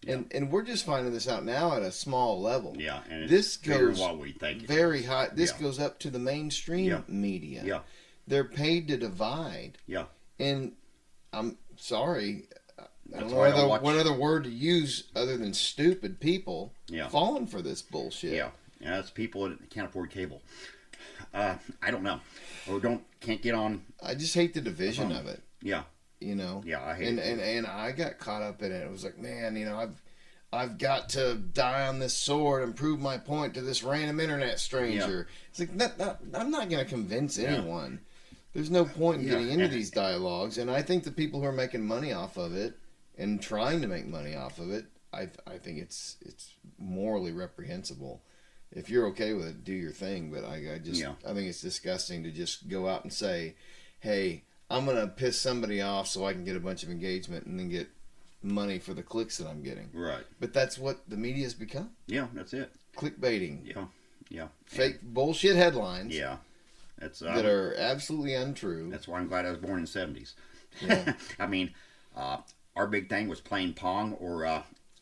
Yeah. And we're just finding this out now at a small level. Yeah, and it's this bigger goes than what we think. Very high. This goes up to the mainstream media. Yeah. They're paid to divide. Yeah. And I'm sorry, I don't That's know why what other word to use other than stupid people falling for this bullshit. Yeah. Yeah, it's people that can't afford cable. I don't know. Or can't get on. I just hate the division of it. Yeah. Yeah, I hate it. And I got caught up in it. It was like, man, I've got to die on this sword and prove my point to this random internet stranger. It's like, I'm not going to convince anyone. There's no point in getting into these dialogues. And I think the people who are making money off of it and trying to make money off of it, I think it's morally reprehensible. If you're okay with it, do your thing. But I think it's disgusting to just go out and say, hey, I'm going to piss somebody off so I can get a bunch of engagement and then get money for the clicks that I'm getting. Right. But that's what the media's become. Yeah, that's it. Clickbaiting. Yeah. Yeah. Fake bullshit headlines. Yeah. That's that are absolutely untrue. That's why I'm glad I was born in the 70s. Yeah. I mean, our big thing was playing Pong,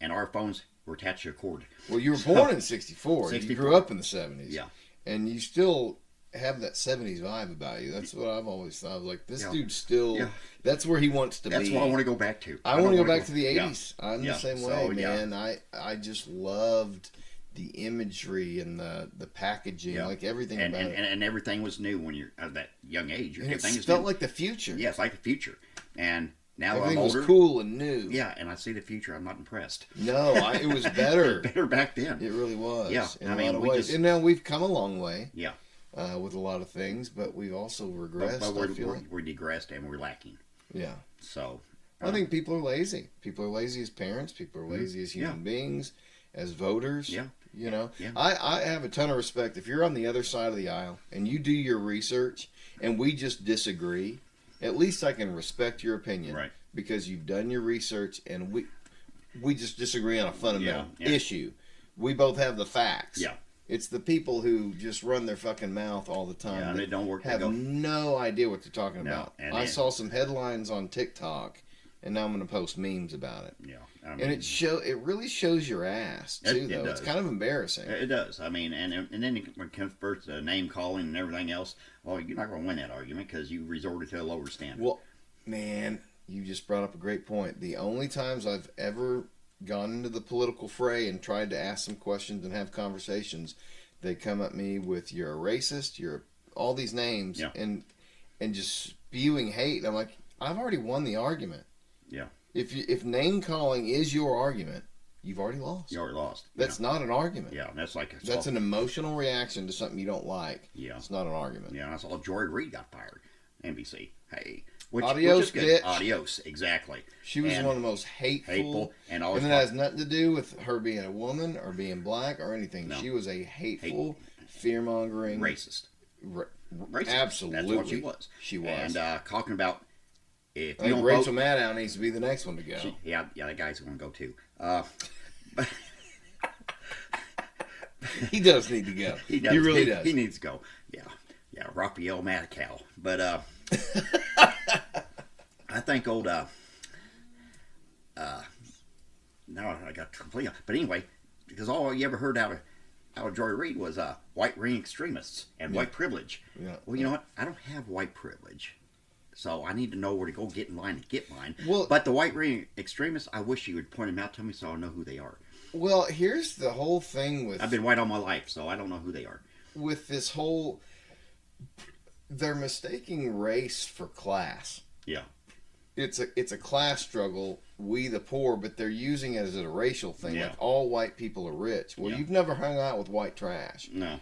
and our phones were attached to a cord. Well, you were born in 64. You grew up in the 70s. Yeah. And you still have that 70s vibe about you. That's what I've always thought. I was like, this dude's still, that's where he wants to be. That's what I want to go back to. I want to go back to the 80s. Yeah. I'm the same way, so, man. I just loved the imagery and the packaging, like everything about it. And everything was new when you're at that young age. And it felt like the future. Yeah, it's like the future. And now everything I'm older. Was cool and new. Yeah, and I see the future. I'm not impressed. No, it was better. Better back then. It really was. Yeah, in a lot of ways. And now we've come a long way. Yeah. With a lot of things, but we've also regressed. But we're digressed and we're lacking. Yeah. So. I think people are lazy. People are lazy as parents. People are lazy as human beings, as voters. Yeah. Yeah. I have a ton of respect. If you're on the other side of the aisle and you do your research and we just disagree, at least I can respect your opinion. Right. Because you've done your research and we just disagree on a fundamental issue. We both have the facts. Yeah. It's the people who just run their fucking mouth all the time. Yeah, they don't work. Have no idea what they're talking about. And I saw some headlines on TikTok, and now I'm going to post memes about it. Yeah, and it really shows your ass too. Though it's kind of embarrassing. It does. I mean, and then when it comes first to name calling and everything else, well, you're not going to win that argument because you resorted to a lower standard. Well, man, you just brought up a great point. The only times I've ever gone into the political fray and tried to ask some questions and have conversations, they come at me with "you're a racist," "you're all these names," and just spewing hate. I'm like, I've already won the argument. Yeah. If name calling is your argument, you've already lost. You already lost. That's not an argument. Yeah, that's like that's an emotional reaction to something you don't like. Yeah, it's not an argument. Yeah, I saw Joy Reid got fired. NBC. Hey, adios, which is bitch. Adios, exactly. She was one of the most hateful and it has nothing to do with her being a woman or being black or anything. No. She was a hateful, fear-mongering racist. Racist. Absolutely, that's what she was. She was. And talking about if I think Rachel Maddow needs to be the next one to go. Yeah, that guy's going to go too. He does need to go. He does. He really does. He needs to go. Yeah, Raphael Madcow. But I think old now I got completely. But anyway, because all you ever heard out of Joy Reid was white ring extremists and white privilege. Yeah. Well, you know what? I don't have white privilege. So I need to know where to go get in line to get mine. Well, but the white ring extremists, I wish you would point them out to me so I'll know who they are. Well, here's the whole thing with... I've been white all my life, so I don't know who they are. With this whole... They're mistaking race for class. Yeah. It's a class struggle, we the poor, but they're using it as a racial thing. Yeah. Like, all white people are rich. Well, you've never hung out with white trash. No.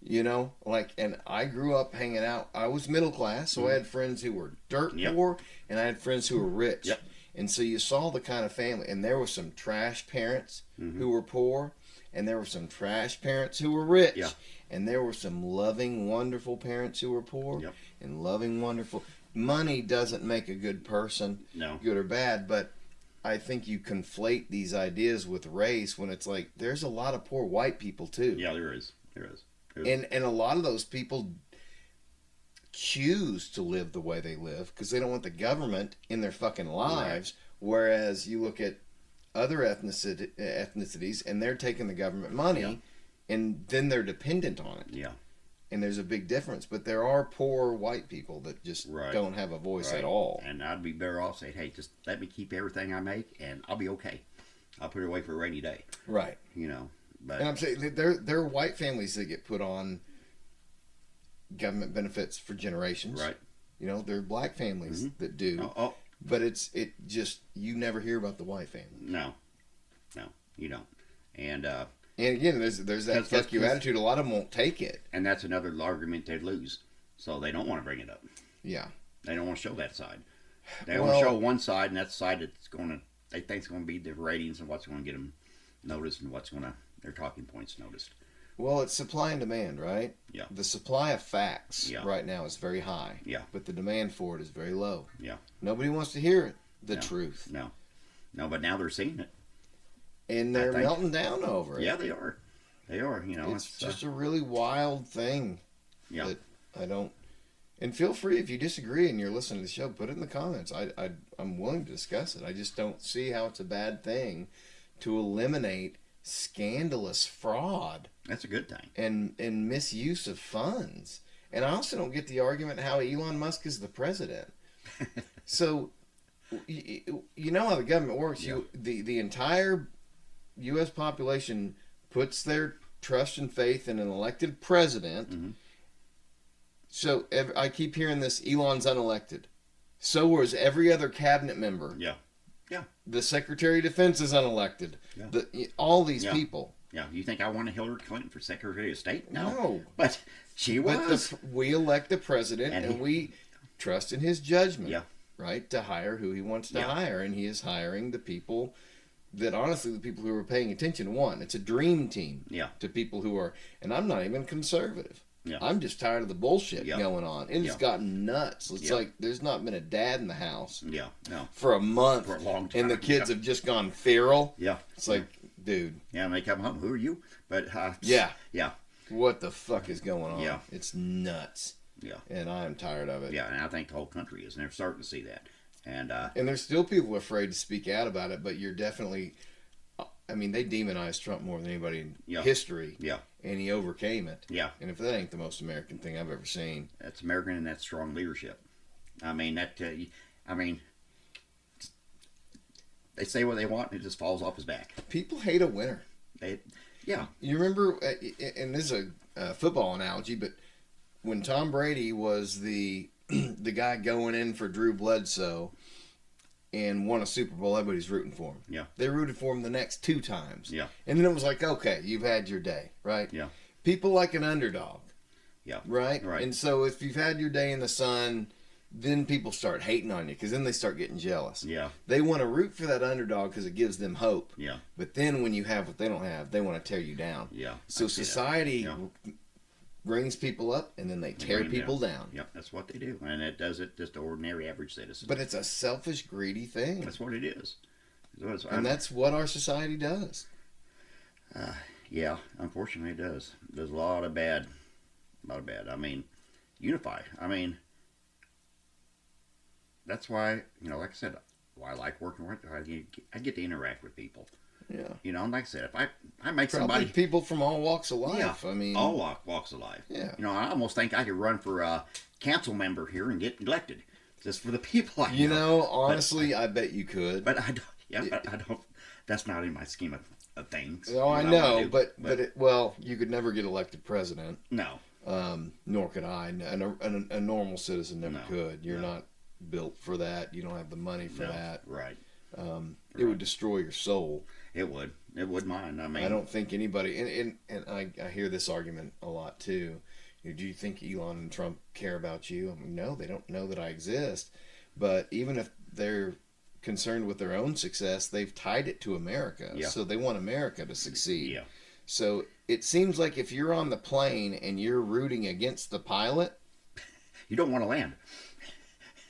You know? Like, and I grew up hanging out... I was middle class, so I had friends who were dirt poor, and I had friends who were rich. Yep. And so you saw the kind of family, and there were some trash parents who were poor, and there were some trash parents who were rich, and there were some loving, wonderful parents who were poor, and loving, wonderful. Money doesn't make a good person, good or bad, but I think you conflate these ideas with race when it's like there's a lot of poor white people too. Yeah, there is. And a lot of those people choose to live the way they live because they don't want the government in their fucking lives. Right. Whereas you look at other ethnicities and they're taking the government money and then they're dependent on it. Yeah. And there's a big difference. But there are poor white people that just don't have a voice at all. And I'd be better off saying, hey, just let me keep everything I make and I'll be okay. I'll put it away for a rainy day. Right. You know. But, and I'm saying there are white families that get put on government benefits for generations. Right. You know, there are black families that do. But it just, you never hear about the white family. No, you don't. And again, there's that fuck you attitude. A lot of them won't take it. And that's another argument they'd lose. So they don't want to bring it up. Yeah. They don't want to show that side. They want to show one side, and that side that's they think it's going to be the ratings and what's going to get them noticed and what's going to, their talking points noticed. Well, it's supply and demand, right? Yeah. The supply of facts right now is very high. Yeah. But the demand for it is very low. Yeah. Nobody wants to hear the truth. No, but now they're seeing it. And they're melting down over it. Yeah, they are. They are, you know. It's just a really wild thing. Yeah. That I don't... And feel free, if you disagree and you're listening to the show, put it in the comments. I'm willing to discuss it. I just don't see how it's a bad thing to eliminate scandalous fraud. That's a good thing. And misuse of funds. And I also don't get the argument how Elon Musk is the president. So, you know how the government works. Yeah. The entire U.S. population puts their trust and faith in an elected president. Mm-hmm. So I keep hearing this, Elon's unelected. So was every other cabinet member. Yeah. Yeah. The Secretary of Defense is unelected. Yeah. All these people. Yeah. You think I wanted Hillary Clinton for Secretary of State? No. But she was. But we elect the president and we trust in his judgment. Yeah. Right? To hire who he wants to hire. And he is hiring the people that, honestly, the people who are paying attention want. It's a dream team. Yeah. To people who are, and I'm not even conservative. Yeah. I'm just tired of the bullshit going on. It's gotten nuts. It's like there's not been a dad in the house for a month. For a long time. And the kids have just gone feral. Yeah. It's like, dude. Yeah, and they come home, who are you? But, yeah. Yeah. What the fuck is going on? Yeah. It's nuts. Yeah. And I'm tired of it. Yeah, and I think the whole country is, and they're starting to see that. And there's still people afraid to speak out about it, but you're definitely... I mean, they demonized Trump more than anybody in history. Yeah. And he overcame it. Yeah. And if that ain't the most American thing I've ever seen. That's American, and that's strong leadership. I mean, that's they say what they want, and it just falls off his back. People hate a winner. Yeah. You remember, and this is a football analogy, but when Tom Brady was the the guy going in for Drew Bledsoe and won a Super Bowl, everybody's rooting for him. Yeah. They rooted for him the next 2 times. Yeah. And then it was like, okay, you've had your day, right? Yeah. People like an underdog. Yeah. Right? Right. And so if you've had your day in the sun, then people start hating on you because then they start getting jealous. Yeah. They want to root for that underdog because it gives them hope. Yeah. But then when you have what they don't have, they want to tear you down. Yeah. So society Yeah. brings people up and then they tear people down. Yep, that's what they do. And it does it just ordinary average citizen. But it's a selfish, greedy thing. That's what it is. And that's what our society does. Yeah, unfortunately it does. There's a lot of bad. I mean, unify. I mean, that's why, like I said, why I like working with, I get to interact with people. Yeah. And like I said, if I make Probably somebody. people from all walks of life. Yeah, I mean, all walks of life. Yeah. I almost think I could run for a council member here and get elected just for the people I know. Honestly, I bet you could. But I don't. Yeah, but I don't. That's not in my scheme of things. Oh, I know, but you could never get elected president. No. Nor could I. A normal citizen never could. You're not built for that. You don't have the money for that. Right. It would destroy your soul. It would. It would mine. I mean, I don't think anybody. And I hear this argument a lot too. Do you think Elon and Trump care about you? I mean, no, they don't know that I exist. But even if they're concerned with their own success, they've tied it to America. Yeah. So they want America to succeed. Yeah. So it seems like if you're on the plane and you're rooting against the pilot, you don't want to land.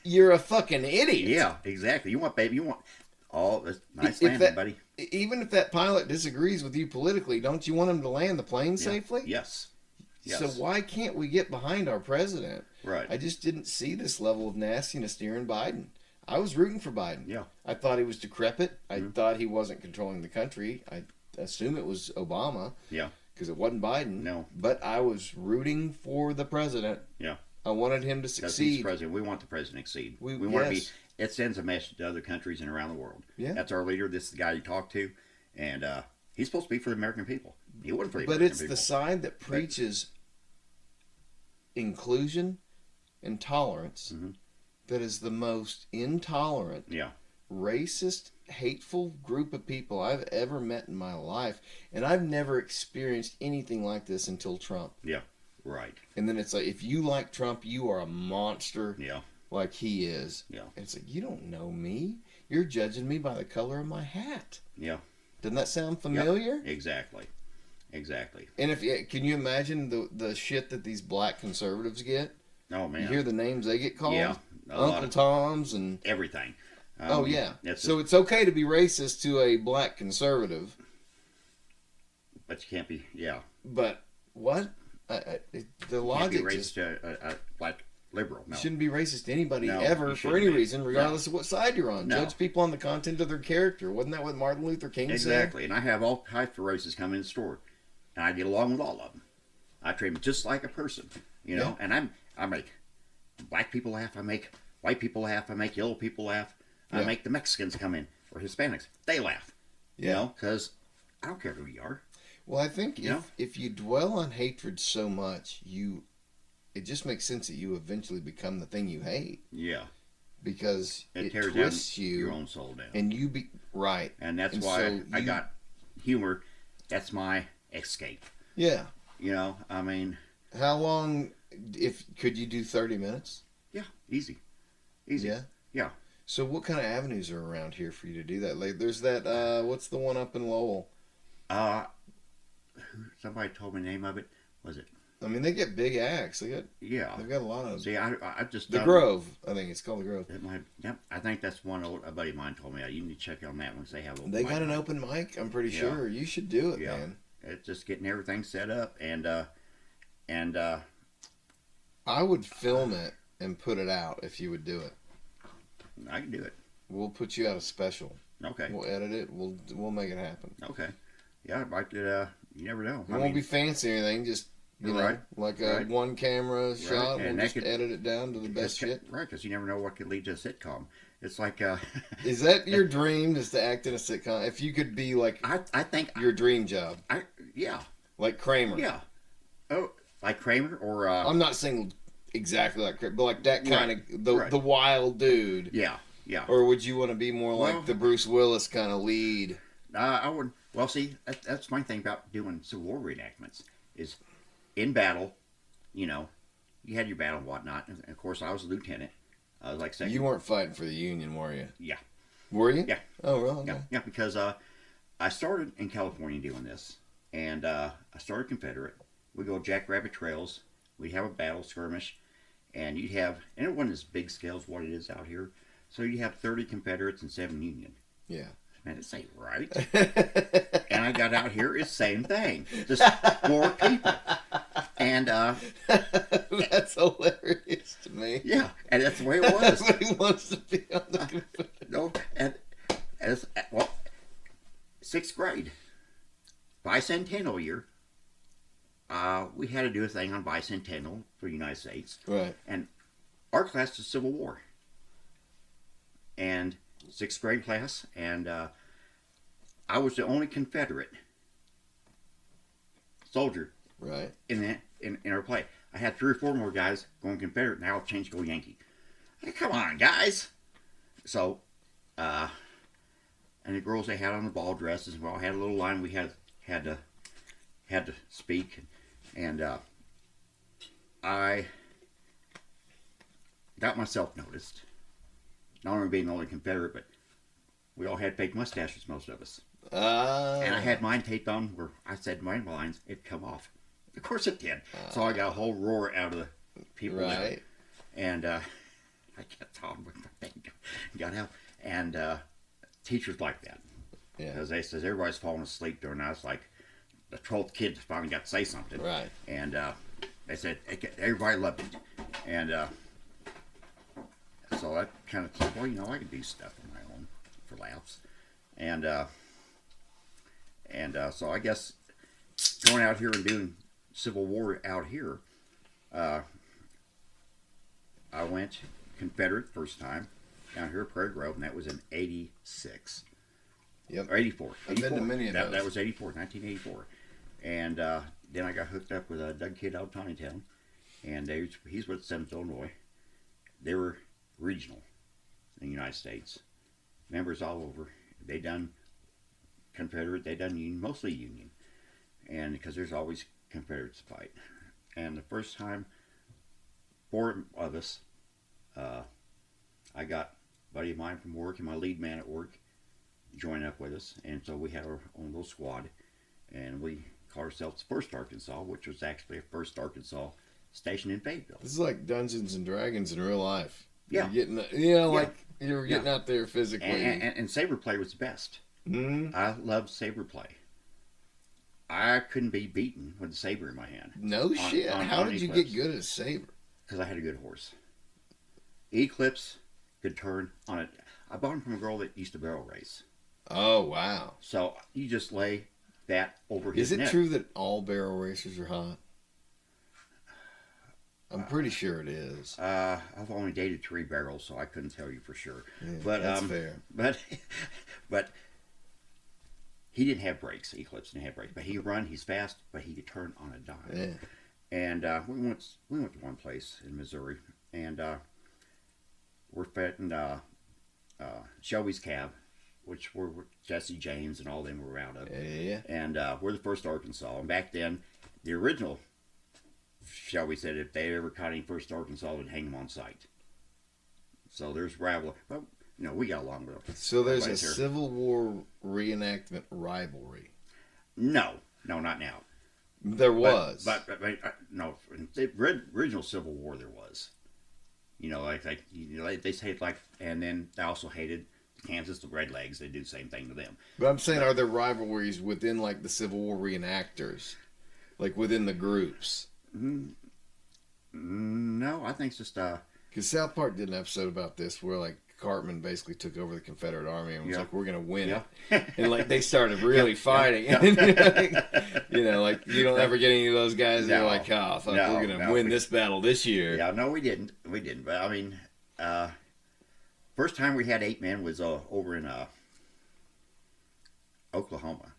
You're a fucking idiot. Yeah, exactly. You want all this nice landing, buddy. Even if that pilot disagrees with you politically, don't you want him to land the plane safely? Yes. So why can't we get behind our president? Right. I just didn't see this level of nastiness during Biden. I was rooting for Biden. Yeah. I thought he was decrepit. I thought he wasn't controlling the country. I assume it was Obama. Yeah. Because it wasn't Biden. No. But I was rooting for the president. Yeah. I wanted him to succeed. He's president. We want the president to succeed. We yes. want to be. It sends a message to other countries and around the world. Yeah. That's our leader. This is the guy you talk to, and he's supposed to be for the American people. He wasn't for the American people. But it's the side that preaches inclusion and tolerance that is the most intolerant, racist, hateful group of people I've ever met in my life. And I've never experienced anything like this until Trump. Yeah, right. And then it's like, if you like Trump, you are a monster like he is. Yeah. And it's like, you don't know me. You're judging me by the color of my hat. Yeah. Doesn't that sound familiar? Yep. Exactly. And can you imagine the shit that these black conservatives get? Oh man! You hear the names they get called? Yeah, Uncle Toms and everything. Oh yeah. So it's okay to be racist to a black conservative, but you can't be. Yeah. But what? The logic can't be racist just to a black liberal. No. You shouldn't be racist to anybody No, ever you for any shouldn't be. reason, regardless of what side you're on. No. Judge people on the content of their character. Wasn't that what Martin Luther King said? Exactly. And I have all types of races come in the store, and I get along with all of them. I treat them just like a person, And I make black people laugh. I make white people laugh. I make yellow people laugh. I make the Mexicans come in or Hispanics. They laugh. Because I don't care who you are. Well, I think if you dwell on hatred so much, it just makes sense that you eventually become the thing you hate. Yeah. Because it tears twists down you, your own soul down. And you be right. And that's why I got humor. That's my escape. Yeah. I mean, how long? Could you do 30 minutes? Yeah, easy. Yeah. So what kind of avenues are around here for you to do that? Like, there's that. What's the one up in Lowell? Somebody told me the name of it. Was it? I mean, they get big acts. They've got a lot of. See, I just the Grove. I think it's called the Grove. I think that's one a buddy of mine told me. You need to check on that once they have. They got an open mic. I'm pretty sure you should do it, man. It's just getting everything set up and I would film it and put it out if you would do it. I can do it. We'll put you out a special. Okay. We'll edit it. We'll make it happen. Okay. Yeah, I'd like to. You never know. It won't be fancy or anything. Just like a one camera shot. We'll just edit it down to the best shit. Right, because you never know what could lead to a sitcom. It's like Is that your dream? Is to act in a sitcom? If you could be like, I think your dream job, yeah, like Kramer. yeah. Oh, like Kramer or I'm not saying exactly like Kramer, but like that kind of the wild dude. Yeah, yeah. Or would you want to be more like the Bruce Willis kind of lead? I would. Well, see, that's my thing about doing Civil War reenactments is in battle. You know, you had your battle and whatnot. And of course, I was a lieutenant. I was like second. You weren't fighting for the Union, were you? Yeah. Were you? Yeah. Oh, really? Yeah, yeah. Because I started in California doing this, and I started Confederate. We go Jackrabbit Trails. We'd have a battle skirmish, and you'd have, and it wasn't as big scale as what it is out here. So you'd have 30 Confederates and 7 Union. Yeah. Man, this ain't right. And I got out here, it's the same thing. Just more people. And that's hilarious to me. Yeah, and that's the way it was. Everybody wants to be on the Confederate. No, and well, 6th grade, bicentennial year. We had to do a thing on bicentennial for the United States. Right. And our class was Civil War. And 6th grade class, and I was the only Confederate soldier. Right. In our play. I had 3 or 4 more guys going Confederate, now I'll change to go Yankee. Hey, come on, guys. So, and the girls, they had on the ball dresses. We all had a little line we had to speak, and I got myself noticed. Not only being the only Confederate, but we all had fake mustaches, most of us. And I had mine taped on where I said my lines, it'd come off. Of course it did. So I got a whole roar out of the people. Right. There. And I kept on with my thing, got out. And teachers like that. Yeah. Because they says everybody's falling asleep during that. It's like the 12th kid finally got to say something. Right. And they said everybody loved it. And so I kind of thought, well, you know, I can do stuff on my own for laughs. And so I guess going out here and doing Civil War out here, I went Confederate first time down here at Prairie Grove, and that was in 86. Yep. Or 84. I've been to many of those. That was 1984. And then I got hooked up with Doug Kidd out of Tawnytown, and he's with 7th Illinois. They were regional in the United States. Members all over. They done Confederate, they done Union, mostly Union. And because there's always Confederates to fight. And the first time, 4 of us, I got a buddy of mine from work and my lead man at work join up with us. And so we had our own little squad. And we called ourselves 1st Arkansas, which was actually a 1st Arkansas station in Fayetteville. This is like Dungeons and Dragons in real life. Yeah. You're getting, like you're getting out there physically. And saber play was the best. Mm-hmm. I loved saber play. I couldn't be beaten with a saber in my hand. No shit. How did you get good at a saber? Because I had a good horse. Eclipse could turn on it. I bought him from a girl that used to barrel race. Oh, wow. So you just lay that over his neck. Is it true that all barrel racers are hot? I'm pretty sure it is. I've only dated 3 barrels, so I couldn't tell you for sure. Yeah, but that's fair. But he didn't have brakes. Eclipse didn't have brakes, but he could run. He's fast, but he could turn on a dime. Yeah. And we went to one place in Missouri, and we're fetting Shelby's Cab, which were Jesse James and all them were out of. Yeah. And we're the 1st Arkansas. And back then, the original Shelby said if they ever caught any 1st Arkansas, they'd hang them on sight. So there's rivalry. Well, you know, we got along with them. So there's a Civil War reenactment rivalry. No, not now. There was, but no. In the original Civil War, there was. You know, they say it like, and then they also hated Kansas, the Redlegs. They do the same thing to them. But I'm saying, are there rivalries within like the Civil War reenactors, like within the groups? No, I think it's just because South Park did an episode about this where like Cartman basically took over the Confederate Army and was like, "We're gonna win it," and like they started really fighting. You know, like you don't ever get any of those guys that are like, "Oh, fuck, we're gonna win this battle this year." Yeah, no, we didn't. But I mean, First time we had 8 men was over in Oklahoma.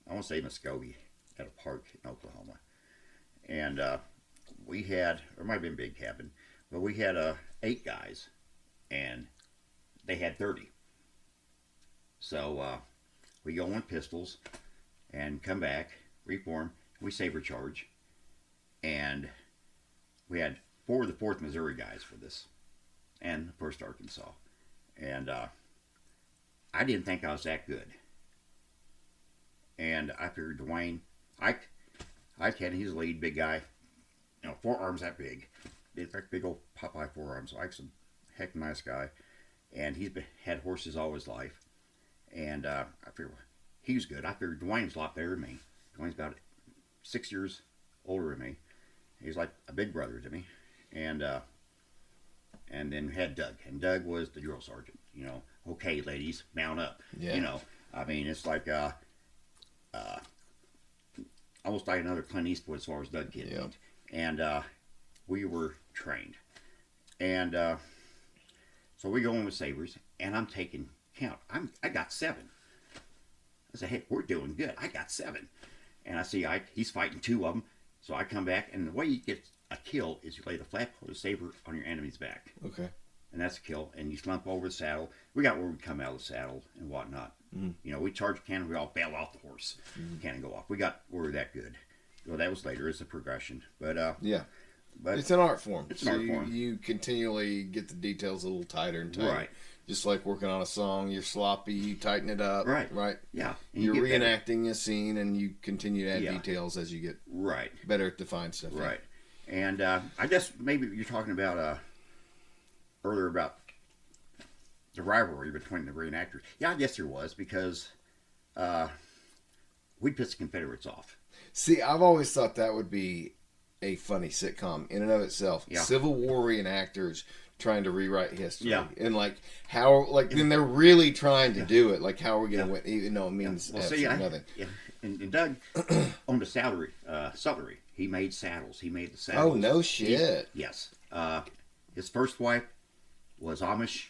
I want to say Muskogee at a park in Oklahoma. And we had, or it might have been Big Cabin, but we had 8 guys, and they had 30. So we go on pistols and come back, reform, we saber charge, and we had 4 of the 4th Missouri guys for this, and the 1st Arkansas. And I didn't think I was that good. And I figured Dwayne, I can, he's a lead, big guy, 4 arms that big. Big old Popeye 4 arms. Ike's a heck of a nice guy. And he's had horses all his life. And I figured he was good. I figured Dwayne's a lot better than me. Dwayne's about 6 years older than me. He's like a big brother to me. And then we had Doug. And Doug was the drill sergeant. Okay, ladies, mount up. Yeah. I mean, it's like almost like another Clint Eastwood as far as Doug Kid. Yeah. And we were trained. And so we go in with sabers, and I'm taking count. I got 7. I said, hey, we're doing good. I got 7. And I see Ike, he's fighting 2 of them. So I come back, and the way you get a kill is you lay the flat part of the saber on your enemy's back. Okay. And that's a kill. And you slump over the saddle. We got where we come out of the saddle and whatnot. Mm-hmm. We charge a cannon, we all bail off the horse. Cannon go off. We were that good. Well, that was later. It's a progression. But yeah. But it's an art form. It's an art form. You continually get the details a little tighter and tighter. Right. Just like working on a song, you're sloppy, you tighten it up. Right. Right. Yeah. And You're you get reenacting a scene, and you continue to add Yeah. details as you get right. better at defining stuff. Right. And I guess maybe you're talking about earlier about the rivalry between the reenactors. Yeah, I guess there was, because we'd piss the Confederates off. See, I've always thought that would be a funny sitcom in and of itself. Yeah. Civil War reenactors trying to rewrite history. Yeah. And then they're really trying to do it. Like, how are we going to win? Even though it means absolutely nothing. Yeah. And Doug owned a sutlery. He made saddles. He made the saddles. Oh, no shit. Yes. His first wife was Amish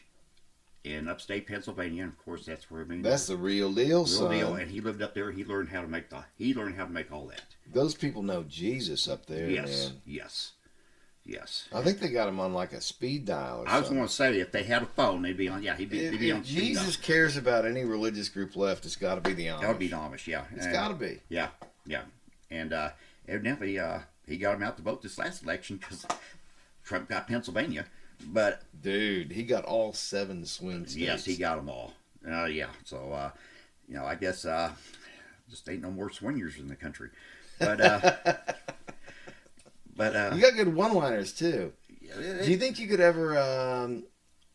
in upstate Pennsylvania, and of course that's where That's the real deal, son. real deal. And he lived up there. He learned how to make all that. Those people know Jesus up there, Yes, man. yes. I think they got him on like a speed dial or I was something. going to say, if they had a phone, they'd be on. Yeah, he'd be on If speed Jesus dial. cares about any religious group left, it's got to be the Amish. That would be the Amish. Yeah, It's got to be. Yeah. And evidently, he got him out to vote this last election because Trump got Pennsylvania. But Dude, he got all 7 swing states. yes, he got them all. Yeah. So, I guess just ain't no more swingers in the country. But You got good one-liners too. yeah, Do you think you could ever?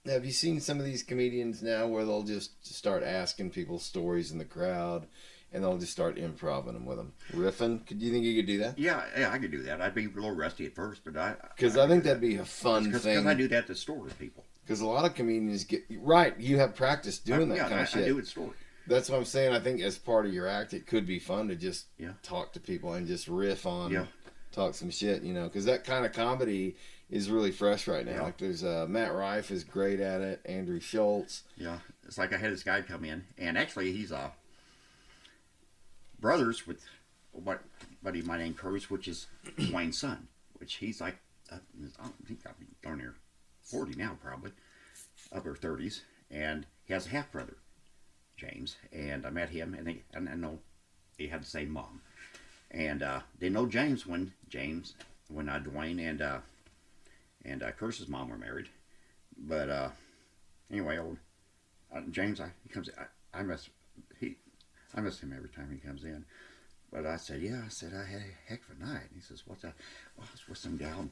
Have you seen some of these comedians now where they'll just start asking people stories in the crowd, and they'll just start improvising them with them, riffing? Do you think you could do that? yeah, I could do that. I'd be a little rusty at first, but Because I think that'd be a fun because thing. I do that to store with people. Because a lot of comedians get right. You have practice doing that kind of shit. I do it store. That's what I'm saying. I think as part of your act, it could be fun to just Yeah. talk to people and just riff on, Yeah. talk some shit, because that kind of comedy is really fresh right now. Yeah. Like there's Matt Rife is great at it. Andrew Schultz. Yeah, it's like I had this guy come in, and actually he's brothers with what buddy of mine named Curtis, which is Dwayne's son, which he's like, I think I'll be darn near 40 now, probably, upper 30s, and he has a half brother, James, and I met him, and I know they had the same mom, and they know James when Dwayne and Curtis's mom were married, but anyway, James, he comes. I miss him every time he comes in. But I said, yeah. I said, I had a heck of a night. And he says, what's that? Well, I was with some gal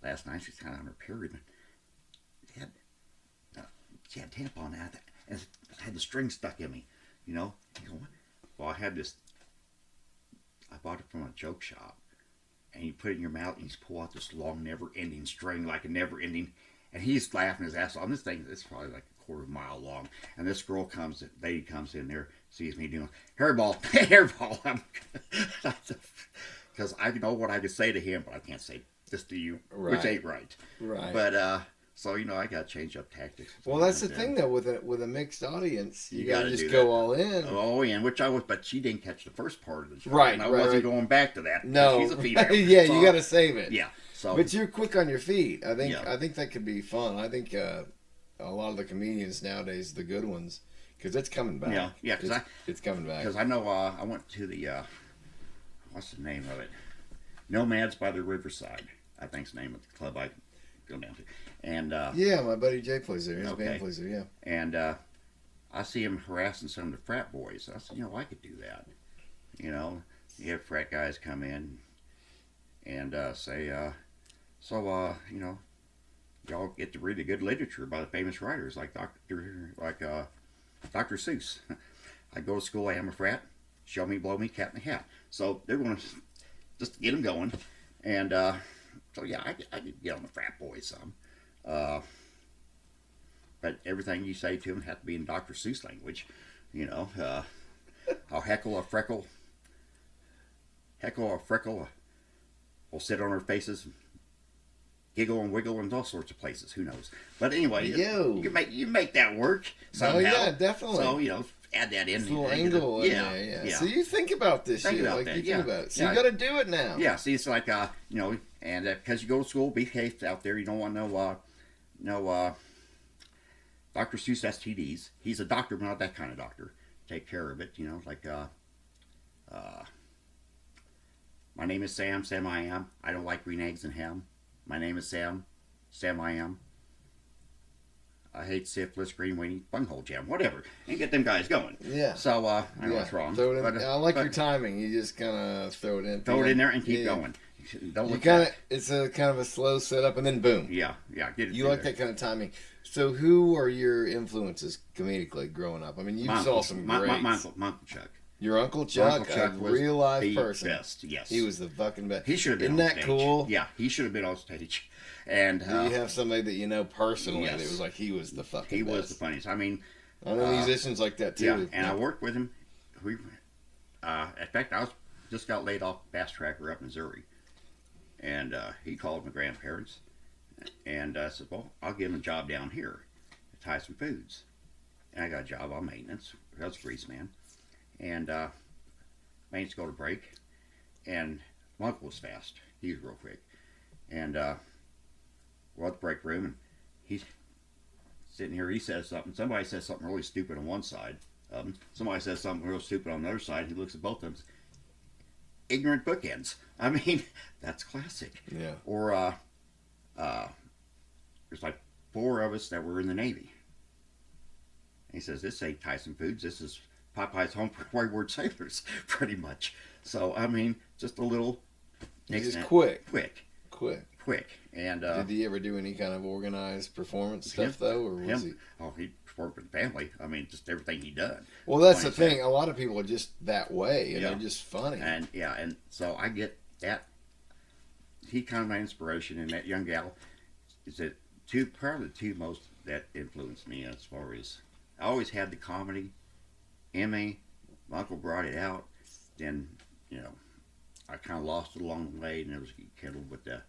last night. She's kind of on her period. She had a tampon out, and it had the string stuck in me. You know. Well, I had this. I bought it from a joke shop, and you put it in your mouth, and you just pull out this long, never-ending string, like a never-ending. And he's laughing his ass off. This thing is probably like a quarter of a mile long. And this lady comes in there, sees me doing hairball, because I know what I could say to him, but I can't say this to you, which Right. ain't right. Right. But So I got to change up tactics. Well, that's the thing though with a mixed audience, you got to just do go that. all in. Oh, yeah, which I was, but she didn't catch the first part of the show. Right, and I right, wasn't right. going back to that. No, She's a female. yeah, So, you got to save it. Yeah. So, But you're quick on your feet. I think Yeah. I think that could be fun. I think a lot of the comedians nowadays, the good ones, because it's coming back. yeah, because it's coming back. I know I went to the what's the name of it? Nomads by the Riverside, I think's the name of the club I go down to, and yeah, my buddy Jay plays there. His Okay. band plays there. Yeah. and I see him harassing some of the frat boys. I said, I could do that. You have frat guys come in and say, y'all get to read the good literature by the famous writers like Dr. Seuss. I go to school, I am a frat. Show me, blow me, cat in the hat. So they're going to just get them going, and so yeah, I could get on the frat boys some. But everything you say to them has to be in Dr. Seuss language. I'll heckle a freckle will sit on our faces, giggle and wiggle in all sorts of places. Who knows? But anyway, you make that work somehow. Oh yeah, definitely. So add that in. It's a little angle in there. Yeah. So you think about this shit. Think about it. So you got to do it now. Yeah. See, it's like and because you go to school, be safe out there. You don't want no Dr. Seuss STDs. He's a doctor, but not that kind of doctor. Take care of it. My name is Sam. Sam I am. I don't like green eggs and ham. My name is Sam. Sam I am. I hate syphilis, green weenie, bunghole jam, whatever, and get them guys going. Yeah. So I know it's wrong. Throw it in. I like your timing. You just kind of throw it in. Throw it in there and keep going. Don't look back. It's a kind of a slow setup and then boom. Yeah. Get it. You like that kind of timing. So who are your influences comedically growing up? I mean, you saw some greats. My Uncle Chuck. Your Uncle Chuck, a real life person. Best, yes. He was the fucking best. He should have been Isn't on that stage. cool? Yeah, he should have been on stage. And do you have somebody that you know personally yes. that was like he was the fucking He best? was the funniest. I mean, I know musicians like that too. Yeah, and I worked with him. In fact, I just got laid off Bass Tracker up in Missouri, and he called my grandparents, and I said, "Well, I'll give him a job down here at Tyson Foods," and I got a job on maintenance. I was a grease man, and maintenance go to break, and my uncle was fast. He was real quick, and we're at the break room, and he's sitting here. He says something. Somebody says something really stupid on one side of him. Somebody says something real stupid on the other side. He looks at both of them. Ignorant bookends. I mean, that's classic. Yeah. Or there's like 4 of us that were in the Navy. And he says, "This ain't Tyson Foods. This is Popeye's Home for Wayward Sailors," pretty much. So I mean, just a little. Just quick. And did he ever do any kind of organized performance stuff though, or was he? Oh, he performed with the family. I mean, just everything he done. Well, that's the thing. A lot of people are just that way, and Yeah. they're just funny. And so I get that. He kind of my inspiration, and that young gal is that probably the two most that influenced me as far as I always had the comedy. Emmy, my uncle brought it out. Then I kind of lost it along the way, and it was kindled with the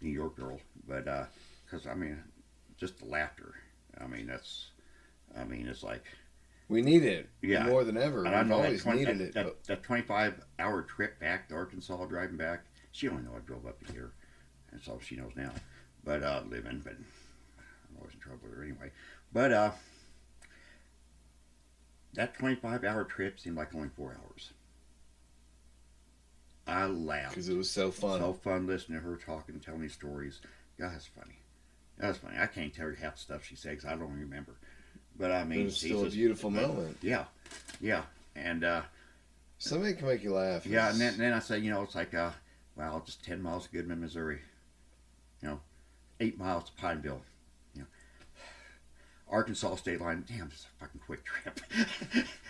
New York girl. But because I mean, just the laughter. I mean, it's like we need it more than ever. And I know always needed it. That 25-hour trip back to Arkansas, driving back. She only know I drove up to here, and so she knows now. But living, but I'm always in trouble with her anyway. But that 25-hour trip seemed like only 4 hours. I laughed because it was so fun. So fun listening to her talking, telling me stories. God, that's funny. That's funny. I can't tell you half the stuff she said because I don't remember. But I mean, it was still a beautiful moment. Yeah, and somebody can make you laugh. Yeah, and then I say, it's like, wow, just 10 miles to Goodman, Missouri. 8 miles to Pineville. Arkansas state line. Damn, it's a fucking quick trip.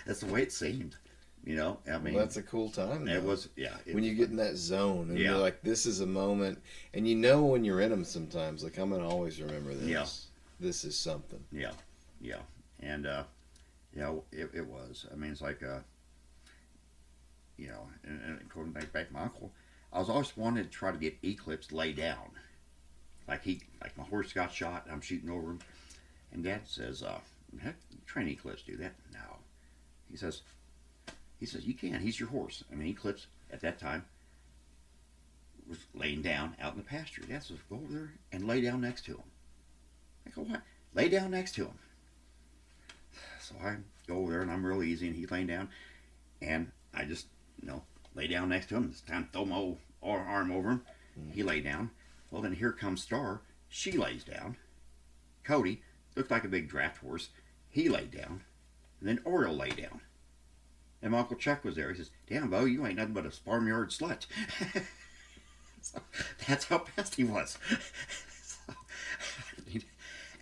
That's the way it seemed. I mean, that's a cool time. It was, when you get in that zone and you're like, this is a moment, and when you're in them sometimes, like I'm gonna always remember this. Yeah. This is something. Yeah, and it was. I mean, it's like, and according back to my uncle, I was always wanted to try to get Eclipse lay down, like my horse got shot, and I'm shooting over him, and Dad says, heck, training clips do that? No. He says, you can. He's your horse. I mean, Eclipse at that time was laying down out in the pasture. Dad says, go over there and lay down next to him. I go, what? Lay down next to him. So I go over there and I'm real easy, and he's laying down, and I just, lay down next to him. This time, throw my old arm over him. He lay down. Well, then here comes Star. She lays down. Cody looked like a big draft horse. He laid down. And then Oriole lay down. And my Uncle Chuck was there. He says, damn, Bo, you ain't nothing but a farmyard slut. So that's how fast he was. So,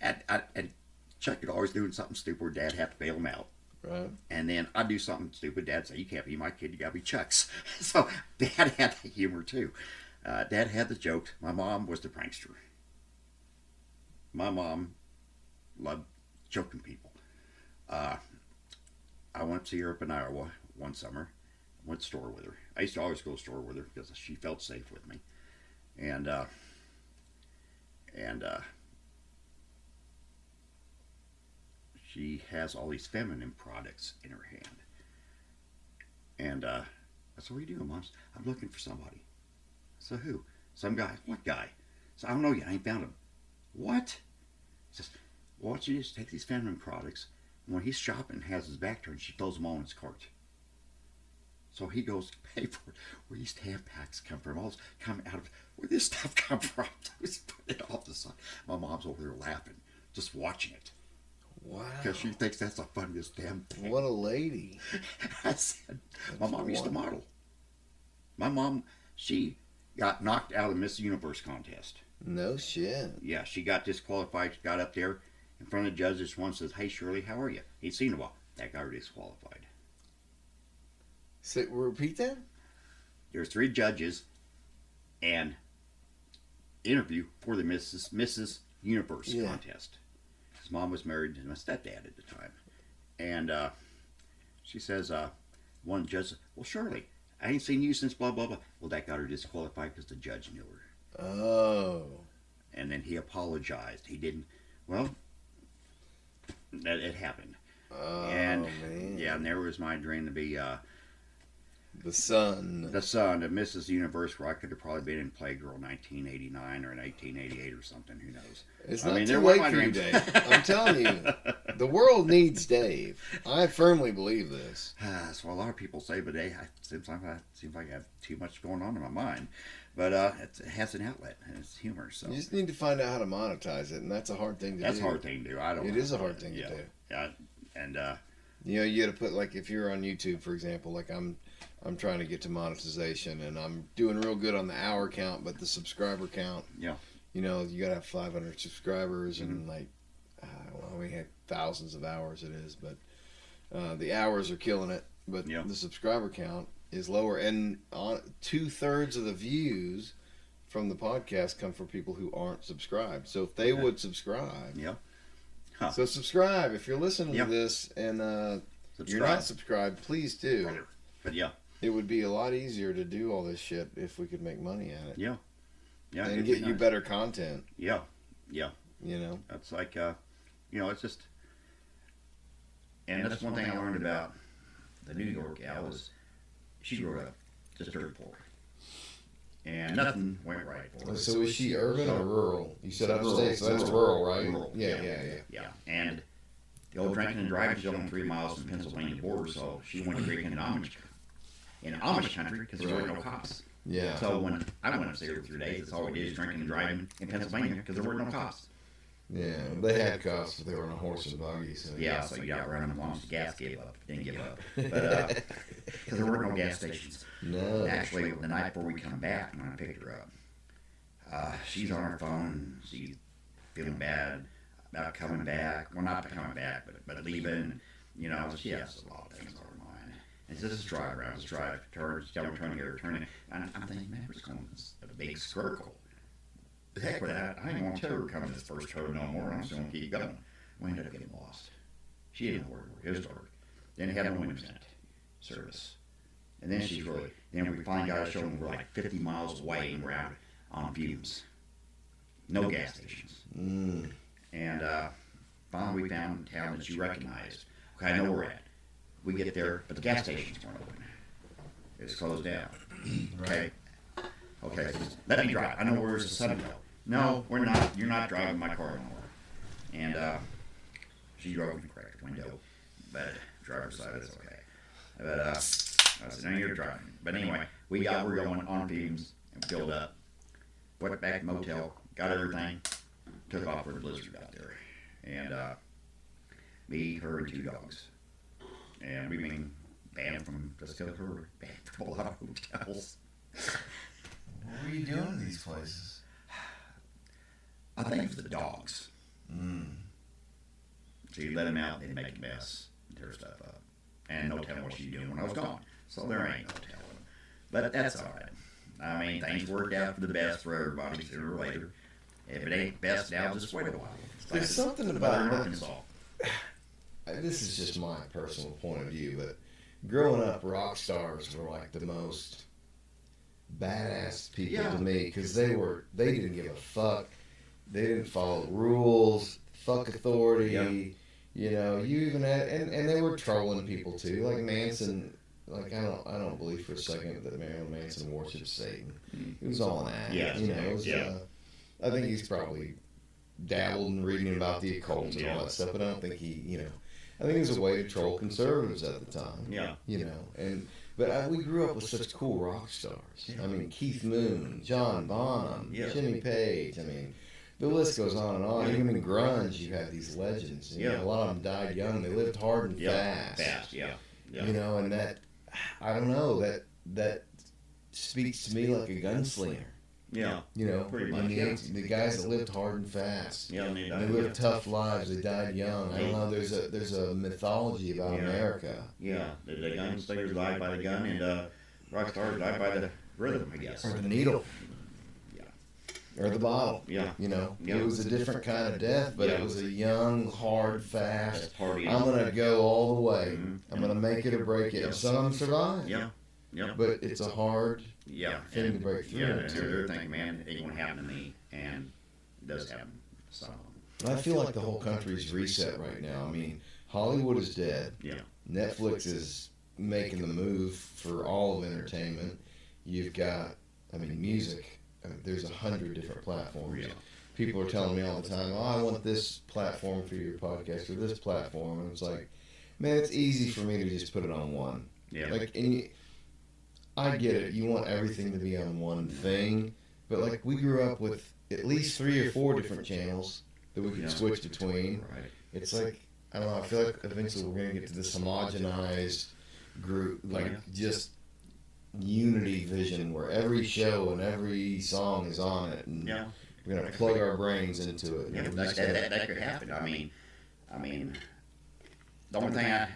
and Chuck was always doing something stupid where Dad had to bail him out. Right. And then I'd do something stupid. Dad'd say, you can't be my kid, you gotta be Chuck's. So Dad had the humor too. Dad had the jokes. My mom was the prankster. My mom loved joking people. I went to see her up in Iowa one summer. Went to the store with her. I used to always go to the store with her because she felt safe with me. And she has all these feminine products in her hand. And I said, what are you doing, Mom? I'm looking for somebody. So who? Some guy. What guy? So I don't know yet. I ain't found him. What? He says, well, why don't you just take these feminine products, and when he's shopping and has his back turned, she throws them all in his cart. So he goes to pay for it. Where these Tampax come from? All this come out of, where this stuff come from? Just put it off the side. My mom's over there laughing, just watching it. Wow. Because she thinks that's the funniest damn thing. What a lady. I said, my mom used to model. My mom, she got knocked out of the Miss Universe contest. No shit. Yeah, she got disqualified. She got up there in front of the judges. One says, hey, Shirley, how are you? He'd seen her a while. That got her disqualified. Say, repeat that? There's 3 judges and interview for the Mrs. Universe contest. His mom was married to my stepdad at the time. And she says, one judge said, well, Shirley, I ain't seen you since blah, blah, blah. Well, that got her disqualified because the judge knew her. Oh. And then he apologized. He didn't, well, that it happened. Oh, and, man. Yeah, and there was my dream to be the son of Mrs. Universe, where I could have probably been in Playgirl 1989 or 1988 or something. Who knows? It's not too late for you, Dave. I'm telling you, the world needs Dave. I firmly believe this. That's what a lot of people say, but it seems like I have too much going on in my mind. But it has an outlet, and it's humor. So you just need to find out how to monetize it, and that's a hard thing to do. That's a hard thing to do. I don't. It is a hard thing to do. Yeah, and you got to put, like, if you're on YouTube, for example, like I'm trying to get to monetization, and I'm doing real good on the hour count, but the subscriber count. Yeah. You got to have 500 subscribers, and we have thousands of hours. It is, but the hours are killing it. But the subscriber count is lower, and 2/3 of the views from the podcast come from people who aren't subscribed. So if they would subscribe, so subscribe if you're listening to this, and you're not subscribed, please do. But it would be a lot easier to do all this shit if we could make money at it. Yeah, and get you better content. Yeah. That's like it's just, and that's one thing I learned about the New York gal is she grew up just dirt poor, and nothing went right for her. So is she urban or rural? You said upstate, so that's rural, right? Rural. Yeah. And the old drinking and driving is only 3 miles from Pennsylvania border, so she went to drinking in Amish country because there were no cops. Yeah. So when I went up there for 3 days, that's all we did is drinking and driving in Pennsylvania because there were no cops. Yeah, they had cops, but they were on a horse and buggy. So so you got around as long as the gas gave up. Didn't give up. But because there were no gas stations. No. Actually, the night before we come back, when I picked her up, she's on her phone. She's feeling bad about coming back. Well, not coming back, but leaving. She has a lot of things on her mind. And this is drive around, this drive, turn, trying to get her turning. And I'm thinking, man, we're going in a big circle. The heck with that, I ain't going to tell her to come to this first turn no more. I'm just going to keep going. We ended up getting lost. She didn't know where it was dark. Then it had no internet service. And then then we finally got to show them we're like 50 miles away and we're out on fumes. no gas stations. Mm. And finally we found a town that you recognized. Okay, I know where we're at. We get there, but the gas stations weren't open. It's closed down. Okay. Okay, so let me drive. I know where's the sun go. No, we're not. You're not driving my car anymore. And she drove in the correct window, but driver's side is okay. But I said, no, you're driving. But anyway, we're going on fumes and filled up. Went back to the motel, got everything, took off for the blizzard out there. And me, her, and 2 dogs. And we've been banned from just her, banned from a lot of hotels. What were you doing in these places? I think it was the dogs. Mm. So you let them out, they'd make a mess, tear stuff up. And no telling what she's doing when I was gone. So there ain't no telling. But that's all right. I mean, things worked out for the best for everybody sooner or later. If it ain't best now, just wait a while. There's something about Arkansas. This is just my personal point of view, but growing up, rock stars were like the most badass people to me because they didn't give a fuck. They didn't follow rules. Fuck authority. Yep. You know, you even had, and they were trolling people too, like Manson. Like I don't believe for a second that Marilyn Manson worships Satan. It was all an act. Yeah. You know, it was, I think he's probably dabbled in reading about the occult and all that stuff, but I don't think I think it was a way to troll conservatives at the time. Yeah. You know, but we grew up with such cool rock stars. I mean, Keith Moon, John Bonham, Jimmy Page. I mean, the list goes on and on. Even in grunge, you had these legends. You know, a lot of them died young. They lived hard and fast. Yeah. You know, and that, I don't know, that speaks to me like a gunslinger. Yeah. You know, pretty much. The guys that lived hard and fast. Yeah, they lived tough lives. They died young. I don't know. There's a mythology about America. Yeah, the gunslingers died by the gun, and rock stars died by the rhythm, I guess. Or the needle. Yeah. Or the bottle. Yeah. You know, Yeah. it was a different kind of death, but it was a young, hard, fast. Party. I'm gonna go all the way. I'm gonna make it or break it. And some of them survive. Yeah. Yeah. But it's a hard thing to break through. Yeah, and they're thinking, man, it ain't gonna happen to me, and it does happen. So I feel like the whole country's reset right now. I mean, Hollywood is dead. Yeah. Netflix is making the move for all of entertainment. You've got, music. There's 100 different platforms. Yeah. People are telling me all the time, "Oh, I want this platform for your podcast or this platform," and it's like, man, it's easy for me to just put it on one. Yeah. I get it. You want everything to be on one thing, but like we grew up with at least 3 or 4 different channels that we could switch between. Right. It's like, I don't know. I feel like eventually we're gonna get to this homogenized group, just unity vision where every show and every song is on it, and we're gonna plug our brains into it. Yeah, that could happen. I mean, the only thing I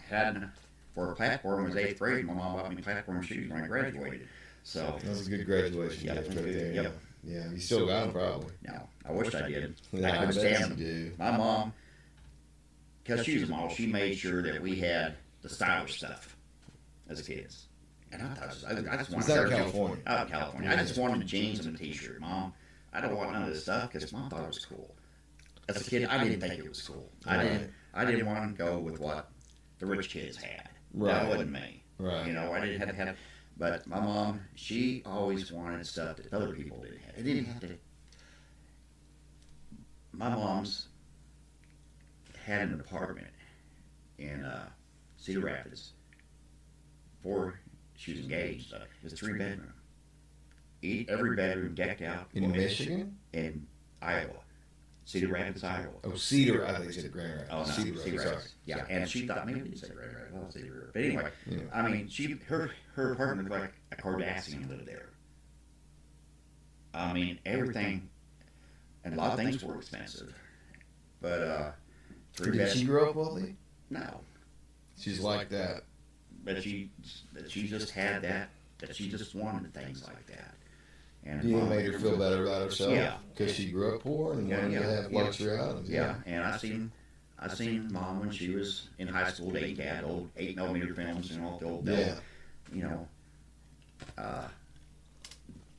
had for a platform was 8th grade. My mom bought me platform shoes when I graduated. So that was a good graduation gift right there. Yep. Yeah, you still got them probably. No, I wish I did. Yeah, I couldn't bet stand you them. do. My mom, because she was a model, she made sure that we had the stylish stuff as kids. And I thought, I just wanted. Was that California? Out of California. I just wanted jeans and a t-shirt. Mom, I don't want none of this stuff because Mom thought it was cool. As a kid, I didn't think it was cool. Right. I didn't want to go with what the rich kids had. Right. That wasn't me. Right. You know, I didn't have to have. But my mom, she always wanted stuff that other people didn't have. It didn't have to. My mom's had an apartment in Cedar Rapids. Before she was engaged, it was 3-bedroom. Every bedroom decked out. In Michigan? In Iowa. Cedar Rapids, Iowa. Oh, Cedar. I think you said Grand Rapids. Oh, no, Cedar Rapids. Yeah, and she thought maybe it said Grand Rapids. Well, Cedar Rapids. But anyway, I mean, her apartment looked like a Kardashian lived there. I mean, everything, and a lot of things were expensive. But, Did she grow up wealthy? No. She's like that. But she just had that she just wanted things like that. And you made her feel better about herself? Yeah. Because she grew up poor and wanted to have luxury items. Yeah, and I seen Mom when she was in high school. They had old 8mm films and all the old,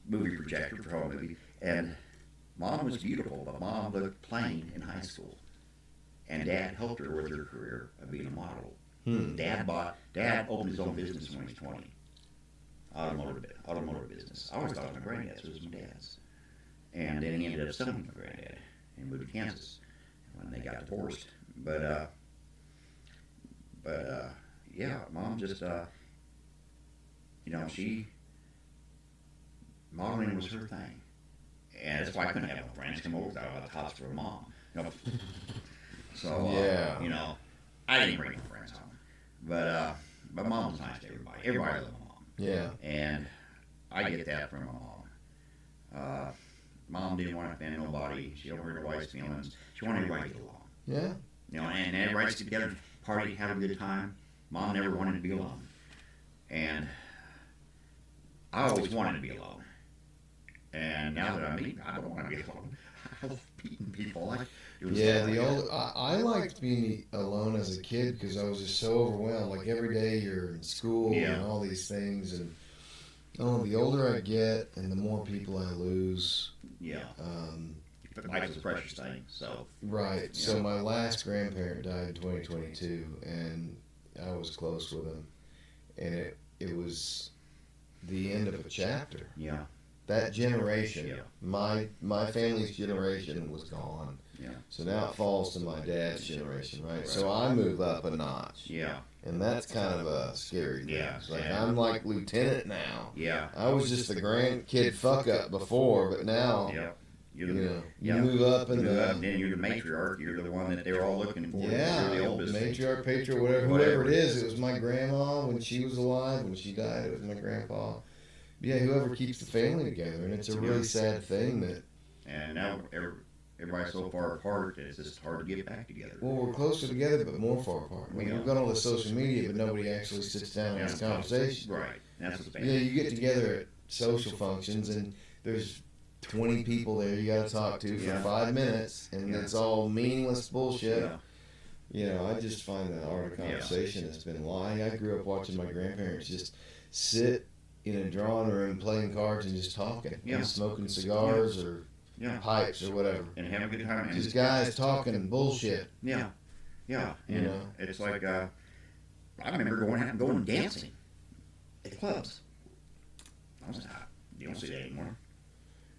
movie projector for home movie. And Mom was beautiful, but Mom looked plain in high school. And Dad helped her with her career of being a model. Dad opened his own business when he was 20. Automotive business. I always thought my granddad's was my dad's. And then he ended up selling my granddad and moved to Kansas when they got divorced. But yeah, Mom just, modeling was her thing. And that's why I couldn't have no friends come over without the house for a mom. So, I didn't bring no friends home. But Mom was nice to everybody. Everybody loved my mom. Yeah. And I get that from my mom. Mom didn't want to offend nobody. She don't hurt her wife's feelings. She wanted everybody to get along. Yeah. And everybody sit together, party, have a good time. Mom never wanted to be alone. And I always wanted to be alone. And now that I'm eating, I don't want to be alone. I love beating people. I liked being alone as a kid because I was just so overwhelmed. Like every day you're in school and all these things, and the older I get and the more people I lose. Yeah. Life is a precious thing. So. Right. So my last grandparent died in 2022, and I was close with him, and it was the end of a chapter. Yeah. That generation, my family's generation was gone. Yeah. So now it falls to my dad's generation, right? So I move up a notch. Yeah. And that's kind of a scary thing. Yeah. It's like I'm like lieutenant now. Yeah. I was just the grandkid fuck up before, but now you move up and then you're the matriarch. You're the one that they're all looking for. Yeah, you're the oldest. matriarch, patriarch, whoever it is. It was my grandma when she was alive. When she died, it was my grandpa. Yeah, whoever keeps the family together, and it's a really sad thing that. And now everybody's so far apart that it's just hard to get back together. Well, we're closer together, but more far apart. We've got all the social media, but nobody actually sits down and has a conversation. Right. That's what's bad. Yeah, you get together at social functions, and there's 20 people there you got to talk to for 5 minutes, and it's all meaningless bullshit. I just find that art of conversation has been lying. I grew up watching my grandparents just sit in a drawing room playing cards and just talking, and smoking cigars or pipes or whatever, and having a good time. Just guys talking bullshit. Yeah. And it's like I remember going dancing at clubs. You don't see that anymore.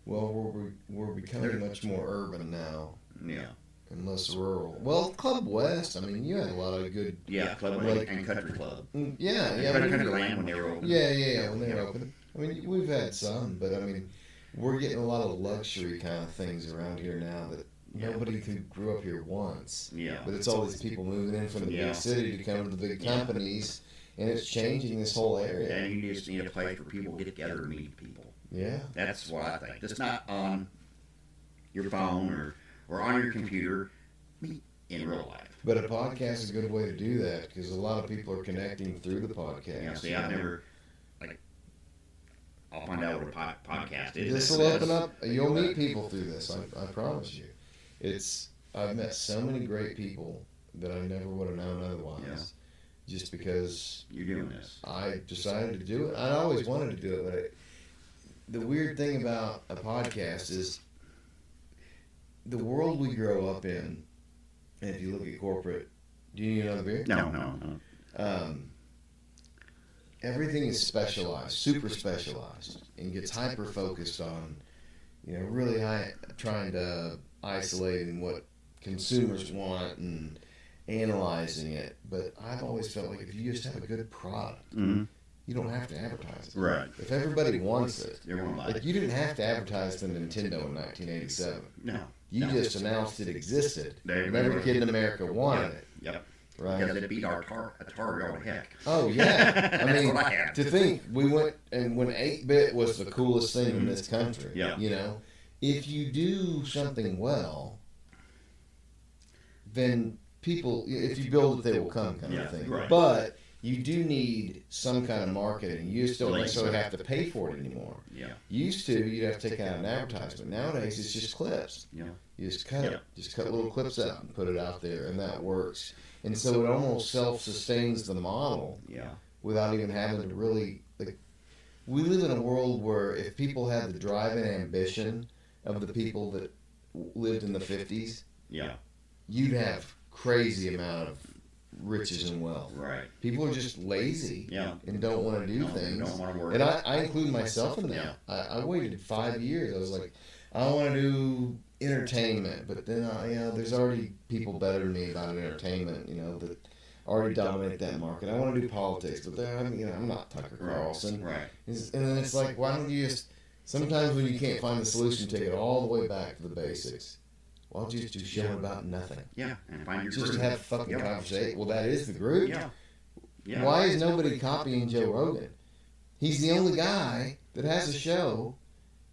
Well, we're becoming much more urban now. Yeah. And less rural. Well, Club West, I mean, you had a lot of good... Yeah, Club West and Country Club. Yeah. Country Land when they were open. Yeah, when they were open. I mean, we've had some, but I mean, we're getting a lot of luxury kind of things around here now that nobody who grew up here once. Yeah. But it's all these people moving in from the big city to come to the big companies, and it's changing this whole area. And you just need a place for people to get together and meet people. Yeah. That's what I think. It's not on your phone or on your computer. Meet in real life. But a podcast is a good way to do that because a lot of people are connecting through the podcast. Yeah, see, I've never, I'll find out what a podcast is. This will open up. You'll meet people through this. I promise you. I've met so many great people that I never would have known otherwise. Just because you're doing this. I decided to do it. I always wanted to do it, but the weird thing about a podcast is the world we grow up in, and if you look at corporate, do you need another beer? No. Everything is specialized, super specialized, and gets hyper focused on, really trying to isolate in what consumers want and analyzing it. But I've always felt like if you just have a good product, you don't have to advertise it. Right. If everybody wants it, like you didn't have to advertise the Nintendo in 1987. No. You just announced it existed. And every kid in America wanted it. Yep. Right. Because it beat our Atari all to heck. Oh, yeah. I mean, what I had. to think, we went, and when 8-bit was the coolest thing in this country, if you do something well, then people, if you build it, they will come kind of thing. Right. But you do need some kind of marketing. You just don't necessarily have to pay for it anymore. Yeah. Used to, you'd have to take out an advertisement. Nowadays, it's just clips. Yeah. You just cut it. Just cut little clips out and put it out there, and that works. And so it almost self-sustains the model without even having to really... we live in a world where if people have the drive and ambition of the people that lived in the 50s, Yeah. you'd have crazy amount of riches and wealth. Right. People are just lazy and don't want to do things. Don't want to work. And I include myself in that. I waited 5 years. I was like, I want to do entertainment, but then there's already people better than me about entertainment. That already dominate that market. I want to do politics, but I'm not Tucker Carlson. Right. And then it's like, why don't you just? Sometimes when you can't find the solution, take it all the way back to the basics. Why don't you just do a show about nothing? Yeah, and find your Just group. have fucking conversation. Well, that is the group. Yeah. Why is nobody copying Joe Rogan? He's the only guy that has a show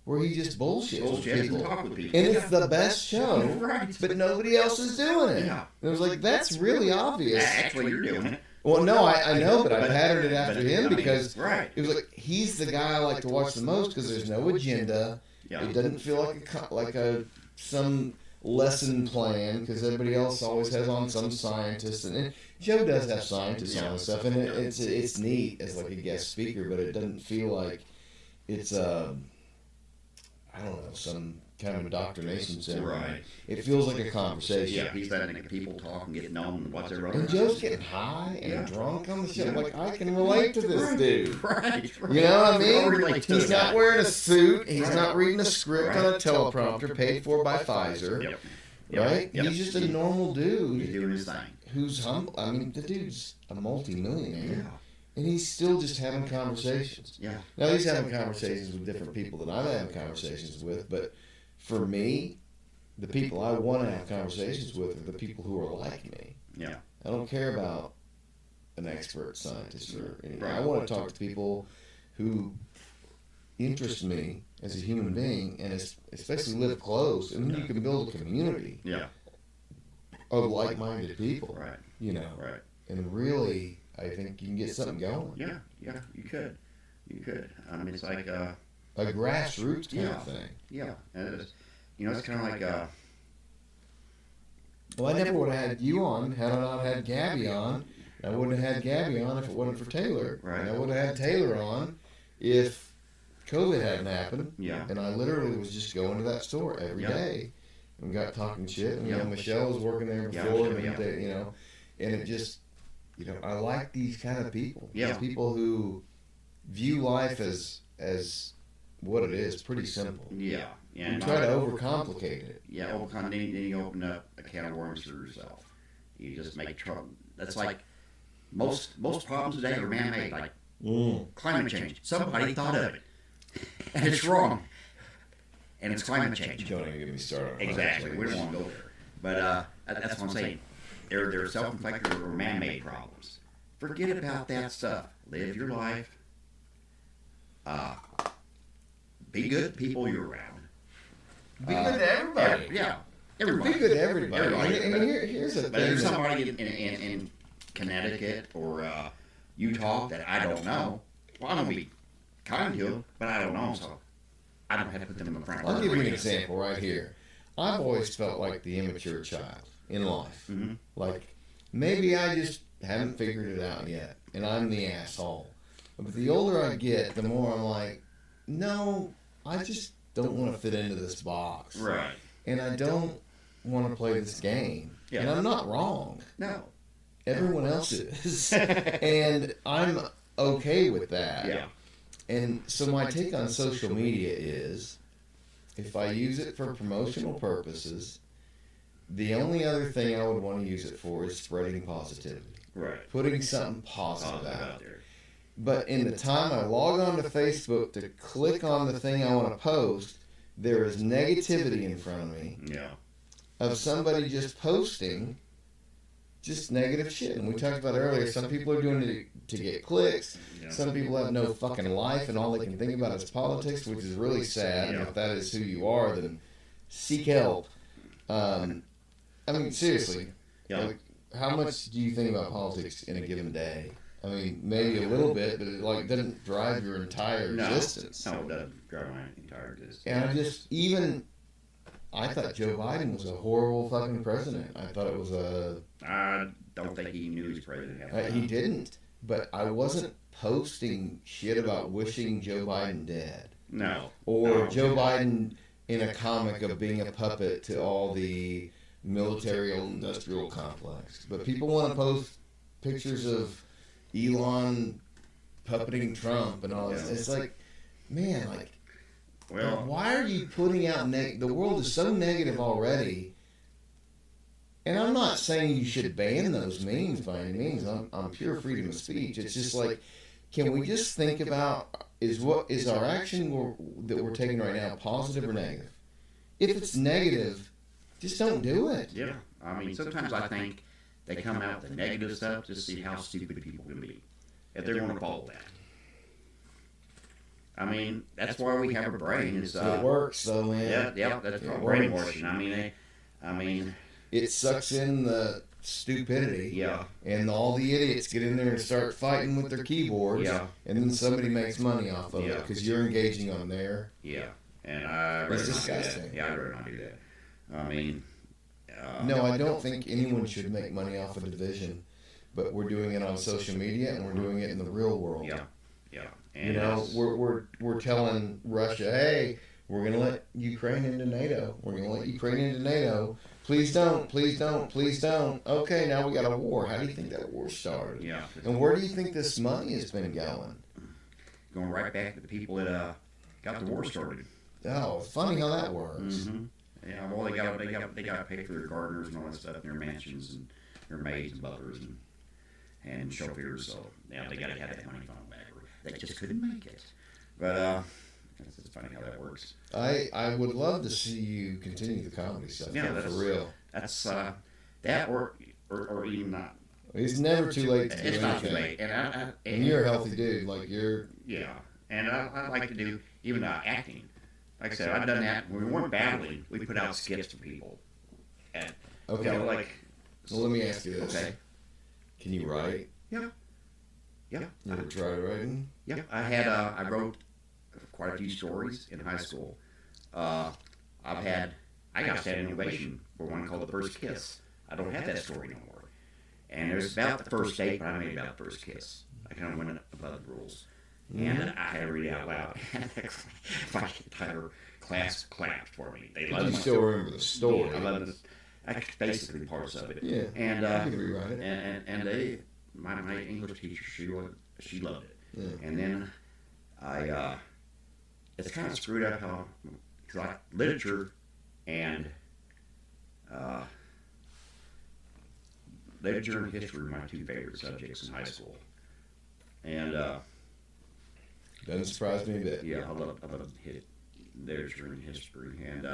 where he just bullshits with people. and talk with people. And it's the best show, Right. but nobody else is doing it. Yeah. And it was like, that's really obvious. Actually, you're doing it. Well, no, I know, but I patterned it after him because right. it was like, he's the guy I like to watch the most because there's no agenda. Yeah. It doesn't feel like some lesson plan because everybody else always has on some scientist, and Joe does have scientists on and stuff, and it's neat as like a guest speaker, but it doesn't feel like it's I don't know, some kind of indoctrination center. Right. It feels like a conversation. Yeah, he's letting people talk and get known and what's their And Joe's getting high and drunk on the show. Like, I can relate to this dude. Right. You know what I mean? Relate to He's the not guy. wearing a suit. He's Right. not reading a script on a teleprompter paid for by Pfizer. Yep. Right? Yep. He's just a normal He's dude doing his thing. who's humble. I mean, the dude's a multi-millionaire. Yeah. And he's still just having conversations. Yeah. Now, he's having conversations with different people that I'm having conversations with, but for me, the people I want to have conversations with are the people who are like me. Yeah. I don't care about an expert scientist or anything. Right. I want to talk to people who interest me as a human being and especially live close. And then you can build a community Yeah. of like-minded people, Right. Right. And really, I think you can get something going. Yeah. Yeah. You could. You could. I mean, it's like A grassroots kind of thing. yeah. And it's, it's kind of like Well, I never would have had you on had I not had Gabby on. I wouldn't have had Gabby on if it wasn't for Taylor. Right. And I would have had Taylor on if COVID hadn't happened. Yeah. And I literally was just going to that store every day and got talking shit. And Michelle was working there before, and and it just, I like these kind of people. Yeah. These people who view life as what it is, pretty simple. Yeah. And try to overcomplicate it. Yeah, then you open up a can of worms for yourself. You just make trouble. That's like most problems today are man-made, like climate change. Somebody thought of it, and it's wrong. And it's climate change. Don't even get me started on Exactly. We don't want to go there. But that's what I'm saying. They're self-inflicted or man-made problems. Forget about that stuff. Live your life. Be good to people you're around. Be good to everybody. Everybody. Be good to everybody. Everybody. I mean, here's the But if thing. there's somebody in Connecticut or Utah that I don't know, well, I'm going to be kind to them, but I don't know them, so I don't have to put them in the front. I'll give you an example right here. I've always felt like the immature child in life. Mm-hmm. Like, maybe I just haven't figured it out yet, and I'm the asshole. But the older I get, the more I'm like, no, I just don't want to fit into this box. Right. And I don't want to play this game. Yeah. And I'm not wrong. No. Everyone else is. And I'm okay with that. Yeah. And so my take on social media is, if I use it for promotional purposes, the only other thing I would want to use it for is spreading positivity. Right. Putting something positive out. out there. But in the time I log on to Facebook to click on the thing I want to post, there is negativity in front of me Yeah. of somebody just posting just negative shit. And we talked about earlier, some people are doing it to get clicks. Yeah. Some people have no fucking life and all they can think about is politics, which is really sad. And if that is who you are, then seek help. I mean, seriously, like, how much do you think about politics in a given day? I mean, maybe a little bit, but it doesn't drive your entire existence. No, it doesn't drive my entire existence. And I thought Joe Biden was a horrible fucking president. I thought it was I don't think he knew he was president. he didn't. But I wasn't posting shit about wishing Joe Biden dead. No. Or Joe Biden in a comic of being a puppet to all the military-industrial complex. But people want to post pictures of Elon puppeting Trump and all this. It's like, man, like, Well, why are you putting out the world is so negative already? And I'm not saying you should ban those memes by any means. I'm pure freedom of speech. It's just like, can we just think about is our action that we're taking right now positive or negative? If it's negative, just don't do it. yeah. I mean, sometimes I think they come out with the negative stuff just to see how stupid people can be. If they're going to follow that. I mean, that's why we have a brain. Is It works though, man. Yeah, that's called works. brainwashing. I mean, It sucks in the stupidity. Yeah. And all the idiots get in there and start fighting with their keyboards. Yeah. And then somebody makes money off of it Yeah. because you're engaging on there. yeah. And I It's rather not do disgusting. that. Yeah, I'd rather not do that. I mean, No, I don't think anyone should make money off of division, but we're doing it on social media and we're doing it in the real world. yeah. And You know, we're telling Russia, hey, we're going to let Ukraine into NATO. We're going to let Ukraine into NATO. Please don't, please don't, please don't. Okay, now we got a war. How do you think that war started? Yeah. And where do you think this money has been going? Going right back to the people that got the war started. Oh, funny how that works. Mm-hmm. Yeah, well, they got to pay for their gardeners and all that stuff in their mansions and their maids and butlers and chauffeurs. So yeah, they got to have that money from back. They just couldn't make it. But it's funny how that works. I would love to see you continue the comedy stuff. Yeah, for that's real. That's that or even not. It's never too late to do It's not too anything. late. And you're a healthy dude. Like you're. Yeah, and I like to do even acting. Like I said, I've done that. When we weren't battling, we put out skits for people. And, Okay. You know, like, Well, let me ask you this. okay. Can you write? Yeah. You ever tried writing? Yeah. I wrote quite a few stories in high school. I got standing ovation for one called The First Kiss. I don't have that story no more. And it was about the first date, but I made it about the first kiss. I kind of went above the rules. And I had to read it out loud. My entire class clapped for me. They loved You my still remember the story? I love it. That's basically parts of it. Yeah. And I could rewrite it. and they, my English teacher, she loved it. Yeah. And then it's kind of screwed up how, because literature and history were my two favorite subjects in high school. And Doesn't surprise me a bit. yeah, I love literature and history and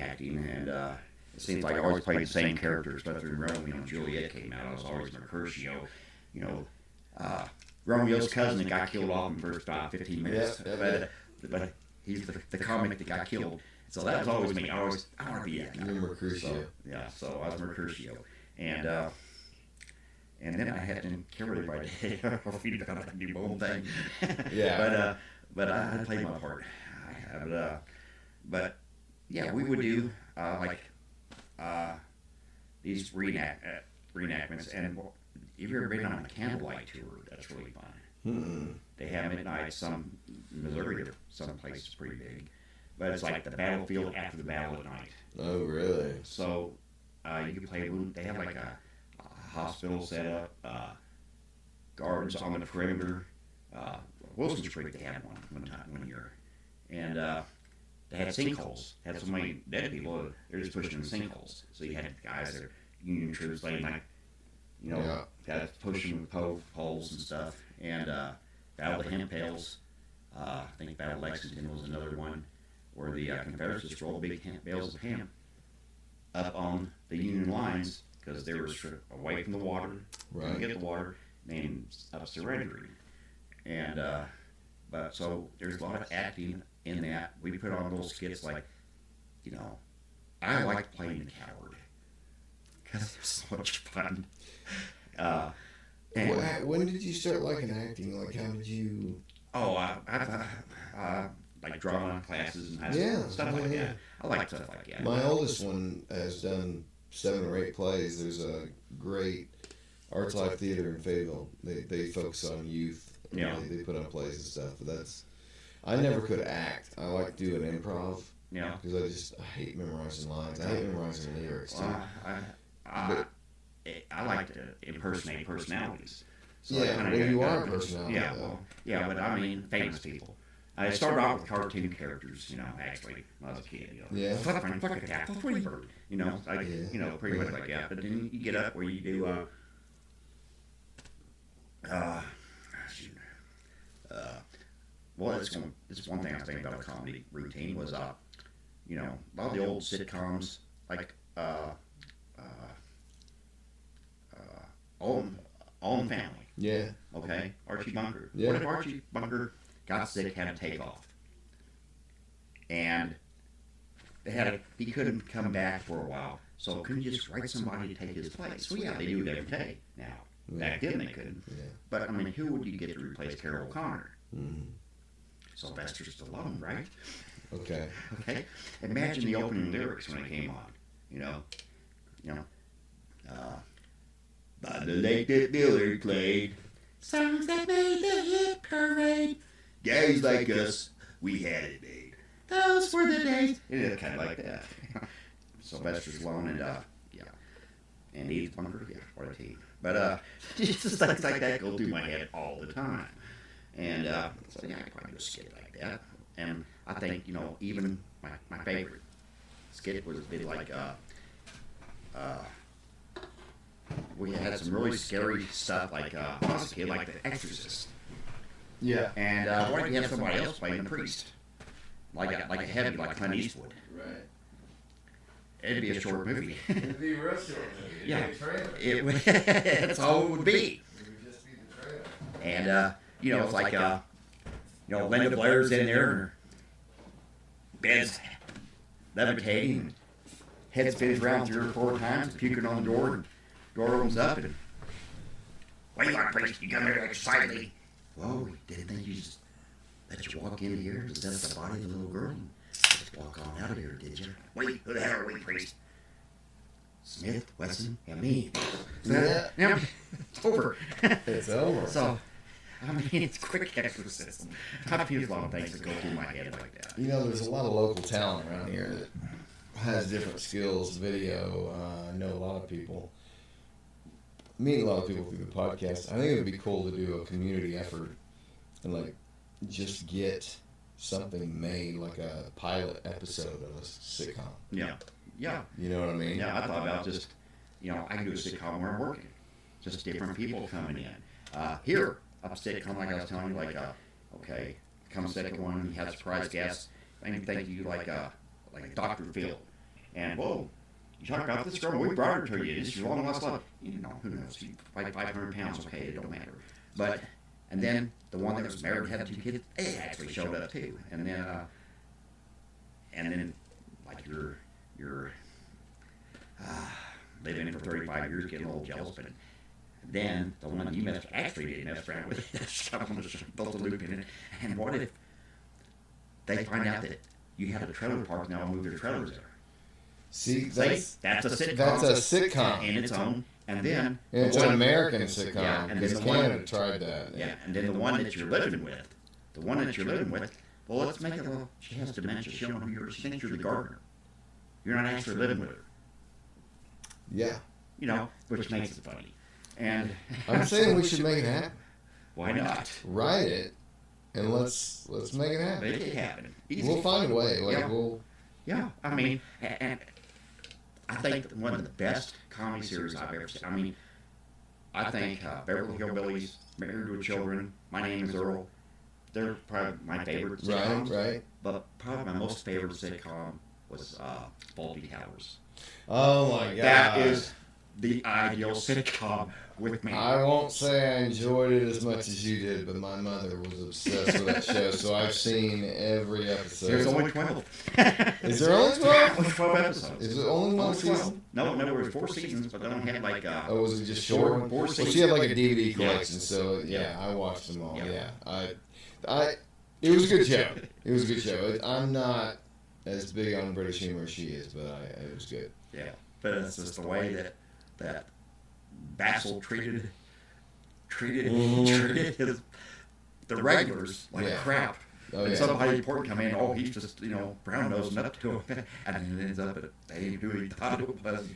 acting, and it seems like I always played the same characters. But when Romeo and Juliet came out, I was always Mercutio. You know, Romeo's cousin that got killed off in the first 15 minutes. Yeah. But he's the comic that got killed. So that was always me. I want to be that guy. You're Mercutio. So I was Mercutio, and then I had to kill everybody. I do my own thing. Yeah. But I played my part. But yeah, we would do these reenactments. And if you've ever been on a candlelight tour, that's really fun. Mm-mm. They have it at night. Some Missouri, some places pretty big, but it's like the battlefield after the battle at night. Oh, really? So you can play. They have like a hospital set up, guards on the perimeter. Wilson Street, they had one year, and they had sinkholes. Had so many dead people. They're just pushing in sinkholes. So you had guys that are Union troops laying guys pushing with poles and stuff. And Battle of the Hemp Bales. I think Battle of Lexington was another one where the Confederates just rolled big bales of hemp up on the Union lines because they were away from the water, couldn't get the water, and up surrendering. And but so there's a lot of acting in that. We put on little skits like, I like playing the coward because it was so much fun. When did you start liking acting? Like, how did you? Oh, I've like drama classes and high school, stuff like that. I like stuff like that. My oldest one has done 7 or 8 plays. There's a great Arts Life Theater in Fayetteville. They focus on youth. Yeah. They put on plays and stuff. But I never could act. I like doing improv. Because I hate memorizing lines. I hate memorizing lyrics too. I like to impersonate personalities. So you are a personality. But I mean, famous people. I started out with cartoon characters, actually, when I was a kid. Flutterfly, Fluttercat, Tweetbird, pretty much like that. But then you get up where you do, it's one thing I was thinking about a comedy routine was, a lot of the old sitcoms, like, All in the Family. Yeah. Okay? Archie Bunker. Yeah. What if Archie Bunker got sick, had to take off? And he couldn't come back for a while. So couldn't you just write somebody to take his place? Well, yeah, they do it every day now. Back then they couldn't. Yeah. But, I mean, who would you get to replace Carol O'Connor? Mm-hmm. Sylvester Stallone, right? Okay. Imagine the opening lyrics when it came on. By the lake that Miller played, songs that made the hit parade. Guys like us, we had it made. Those were the days. It's kind of like that. Sylvester Stallone and Edith Bunker, what a team. But just things like that go through my head all the time. And I could probably do a skit like that. And I think, even my favorite skit was a bit like, we had some really scary stuff like, when I was a kid, like The Exorcist. Yeah. And why don't you have somebody else playing the priest? Like a heavy, like Clint Eastwood. Right. It'd be a short movie. It'd be a real short movie. Yeah. That's all it would be. It would just be the trailer. And, it's like, Linda Blair's in there, and her bed's levitating, head spins around 3 or 4 times, puking on the door, and door opens up, and, what do you want, priest? You come here excitedly. Whoa, we didn't think you just let you walk in here, possess the body of the little girl, and just walk on out of here, did you? Wait, who the hell are we, priest? Smith, Wesson, and me. Yeah. It's over. It's over. So, I mean, it's quick exorcism. I feel a lot of things that go through my head like that. There's a lot of local talent around here that has different skills, video. I know a lot of people. Meet a lot of people through the podcast. I think it would be cool to do a community effort and just get something made, like a pilot episode of a sitcom. Yeah. You know what I mean? Yeah, I thought about just, I can do a sitcom where I'm working. Just different people coming in. Here, a sitcom, like I was telling you, okay, comes second one, he has surprise guests. I think you like Dr. Phil. And, whoa, you talk about this girl, we brought her to you. This is your long lost love. Who knows? She's like 500 pounds, okay, it don't matter. But, and then the one that was married, had 2 kids, they actually showed up too. And then, like you're living for 35 years, getting a little jealous, but then the one you actually didn't mess around with, that's built a loop in it. And what if they find out that you had a trailer park now and move your trailers there? See, that's a sitcom. That's a sitcom. In its own. And then... It's an American sitcom. Yeah, and then the Canada tried that. Yeah, and then the one that you're living with, well, let's make it she has dementia. She don't know who you are. She thinks you're the gardener. You're not actually living with her. Yeah. Which makes it funny. And I'm saying we should make it happen. Why not? Write it, and let's make it happen. Make it happen. Easy. We'll find a way. Yeah, I mean, and I think one of the best comedy series I've ever seen. I think Beverly Hillbillies, Married with Children, My Name is Earl, they're probably my favorite sitcoms. Right. But probably my most favorite sitcom was Fawlty Towers. Oh my God. That is the ideal sitcom with me. I won't say I enjoyed it as much as you did, but my mother was obsessed with that show, so I've seen every episode. There's only 12. Is there only 12? Only 12 episodes. Is it only one season? No, there was 4 seasons, but they don't have Oh, was it just short? 4 seasons. Well, she had like a DVD collection, so yeah, I watched them all. Yeah. It was a good show. It was a good show. I'm not as big on British humor as she is, but it was good. Yeah, but it's just the way that Basil treated the regulars like crap. Oh, and yeah. somebody important come in, oh, he's just, brown nosing up to him, and then it ends up that they ain't who he thought it was,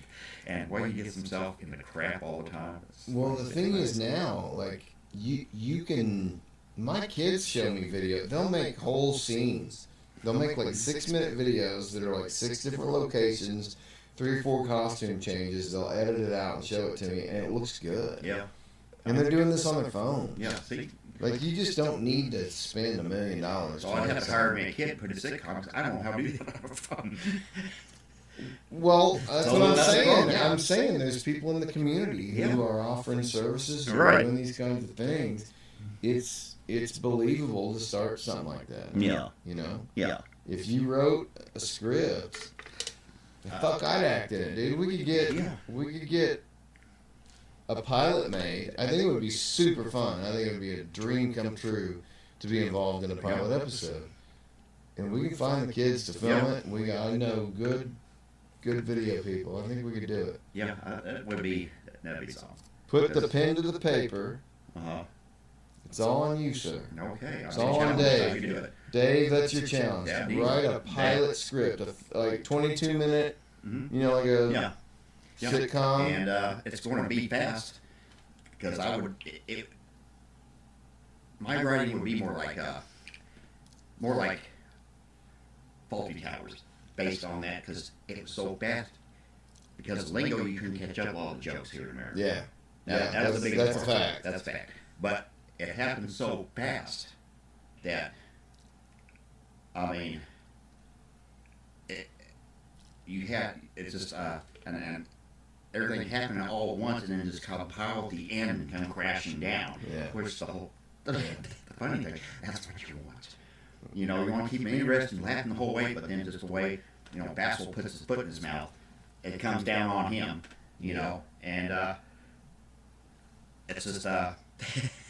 and why he gets himself in the crap all the time. Well, the thing is now, like, you can. My kids show me video. They'll make whole scenes. They'll make like 6-minute videos that are like 6 different locations, 3 or 4 costume changes. They'll edit it out and show it to me, and it looks good. Yeah. And they're doing this on their phone. Yeah, see? Like, you just don't need to spend $1 million. So I'd have to hire me a kid, put a sitcom, 'cause I don't know how to do that on a phone. Well, that's what I'm that's saying. wrong, yeah. I'm saying there's people in the community who are offering services, who are Right. doing these kinds of things. It's believable to start something like that. Yeah. You know? Yeah. If you wrote a script, fuck, I'd act in it, dude. We could get a pilot made. I think it would be super fun. I think it would be a dream come true to be involved in a pilot episode. And we can find the kids to film it. I know good video people. I think we could do it. Yeah, that'd be something. Put the pen to the paper. Uh-huh. It's all on you, sir. Okay. It's all on Dave. I can do it. Dave, that's your challenge. Yeah, Write a pilot script, like 22-minute, like a sitcom. And it's going to be fast, because my writing would be more like Faulty Towers, based on that, because it was so fast. Because of lingo, you couldn't catch up all the jokes here in America. Yeah. That's a big that's a part. fact. That's a fact. But it happened so fast that, I mean, it's just, and everything happened all at once, and then just compile at the end and come crashing down. Yeah. Which the funny thing, that's what you want. You want to keep them interested and laughing the whole way, but then just the way, Basil puts his foot in his mouth, it comes down on him, and it's just,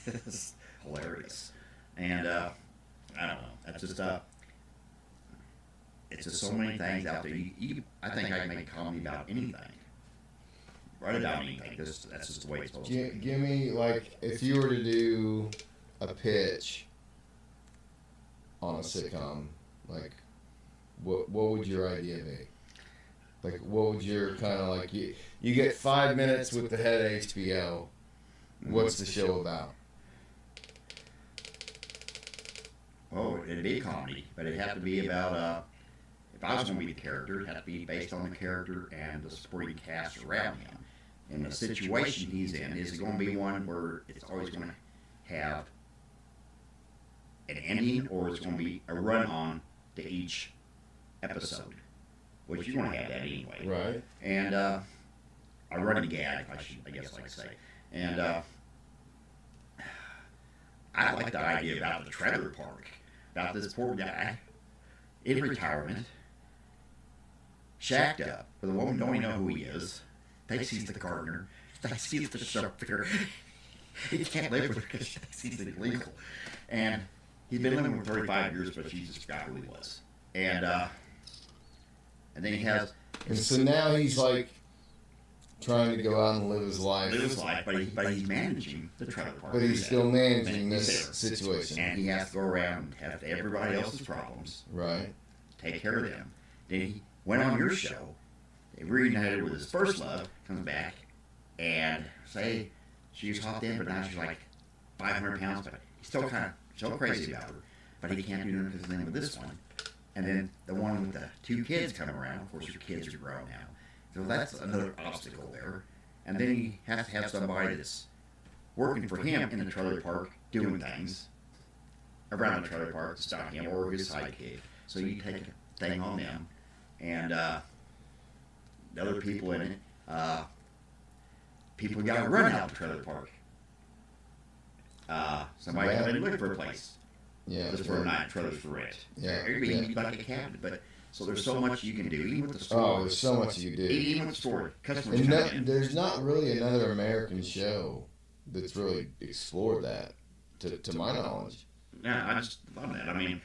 it's hilarious. And, I don't know, it's just so many things out there. I think I can make a comedy about anything. Write about anything. That's just the way it's supposed to be. Give me, like, if you were to do a pitch on a sitcom, like, what would your idea be? Like, what would your kind of, like, you get 5 minutes with the head of HBO. What's the show about? Oh, it'd be a comedy, but it'd have to be about, if I was going to be the character, it'd have to be based on the character and the supporting cast around him. And the situation he's in, is it going to be one where it's always going to have an ending, or it's going to be a run-on to each episode? Which you're going to have that anyway. Right. And I run a gag, I guess I say. And I like the idea about the trailer park, about this poor guy in retirement, shacked up with a woman don't even know who he is. Thinks he's the gardener. Thinks he's the chauffeur. He can't live with her because he's illegal. And he's been living with her 35 years, but she just forgot who he was. And then he has... And so now he's, like, trying to go out and live his life. But he's managing the trailer park. But he's still managing this situation. And he has to go around and have everybody else's problems. Right. Take care of them. Then he went on your show. They reunited with his first love, comes back, and say she was hot then, but now she's like 500 pounds, but he's still kind of so crazy about her. But he can't do nothing because then with this one. And then the one with the 2 kids come around. Of course, your kids are grown now. So that's another obstacle there. And then he has to have somebody that's working for him in the trailer park, doing things around the trailer park to stop him, or his sidekick. So you take a thing on them. And the other people in it, people got to run out of the trailer park. Somebody had to look for a place. Yeah. Just for a night, trailers for rent. Yeah. Airbnb like a cabin, but so there's so much you can do, even with the story. Oh, there's so much you do. Even with the story, customers And come in. there's not really another American show that's really explored that, to my knowledge. Yeah, I just love that. I mean,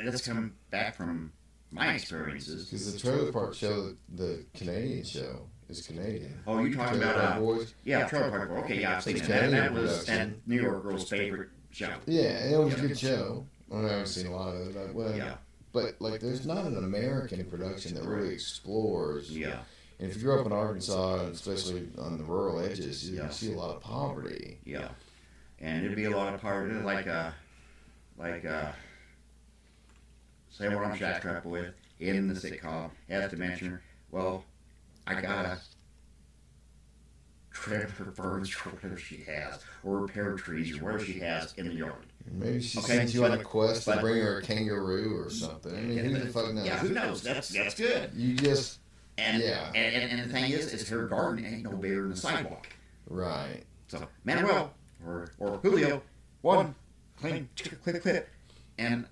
that's come back from my experiences. Because the trailer park show, the Canadian show, is Canadian. Oh, you talking Trailer about Park Boys? Yeah, Trailer Park. Okay, yeah, I've seen It's that. That Canadian was production. New York Girl's favorite show. Yeah, and it was a good show. I haven't seen a lot of it. Well, Yeah. but like, there's not an American production that really explores. Yeah. And if you grew up in Arkansas, and especially on the rural edges, you Yeah. see a lot of poverty. Yeah. And it'd be a lot of part of it, like say what I'm shack up with in the sitcom has to mention her. Well, I gotta trim her ferns or whatever she has, or repair trees or whatever she has in the yard. Maybe she Okay, sends you on a quest to but- bring her a kangaroo or something. I mean, who the fuck knows? Yeah, who knows? That's good. You just And, Yeah. and the thing is her garden ain't no bigger than the sidewalk. right. So Manuel or Julio, one, clean, click, and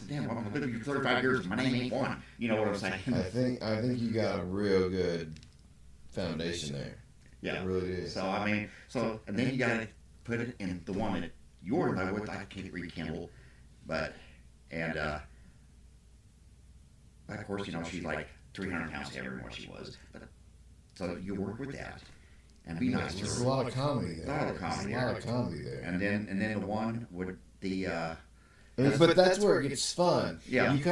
damn, I'm living here 35 years. My name ain't one. You know what I'm saying? I think you got a real good foundation there. Yeah. It really is. So I mean, and then you gotta put it in the one that you're in love with. I can't rekindle, but of course, you know, she's like 300 pounds heavier than what she was. But so you work with that and be nice to There's her. a lot of comedy there. A lot of comedy There's a lot there. of comedy there. And then the one with the But that's where it gets fun. Yeah. You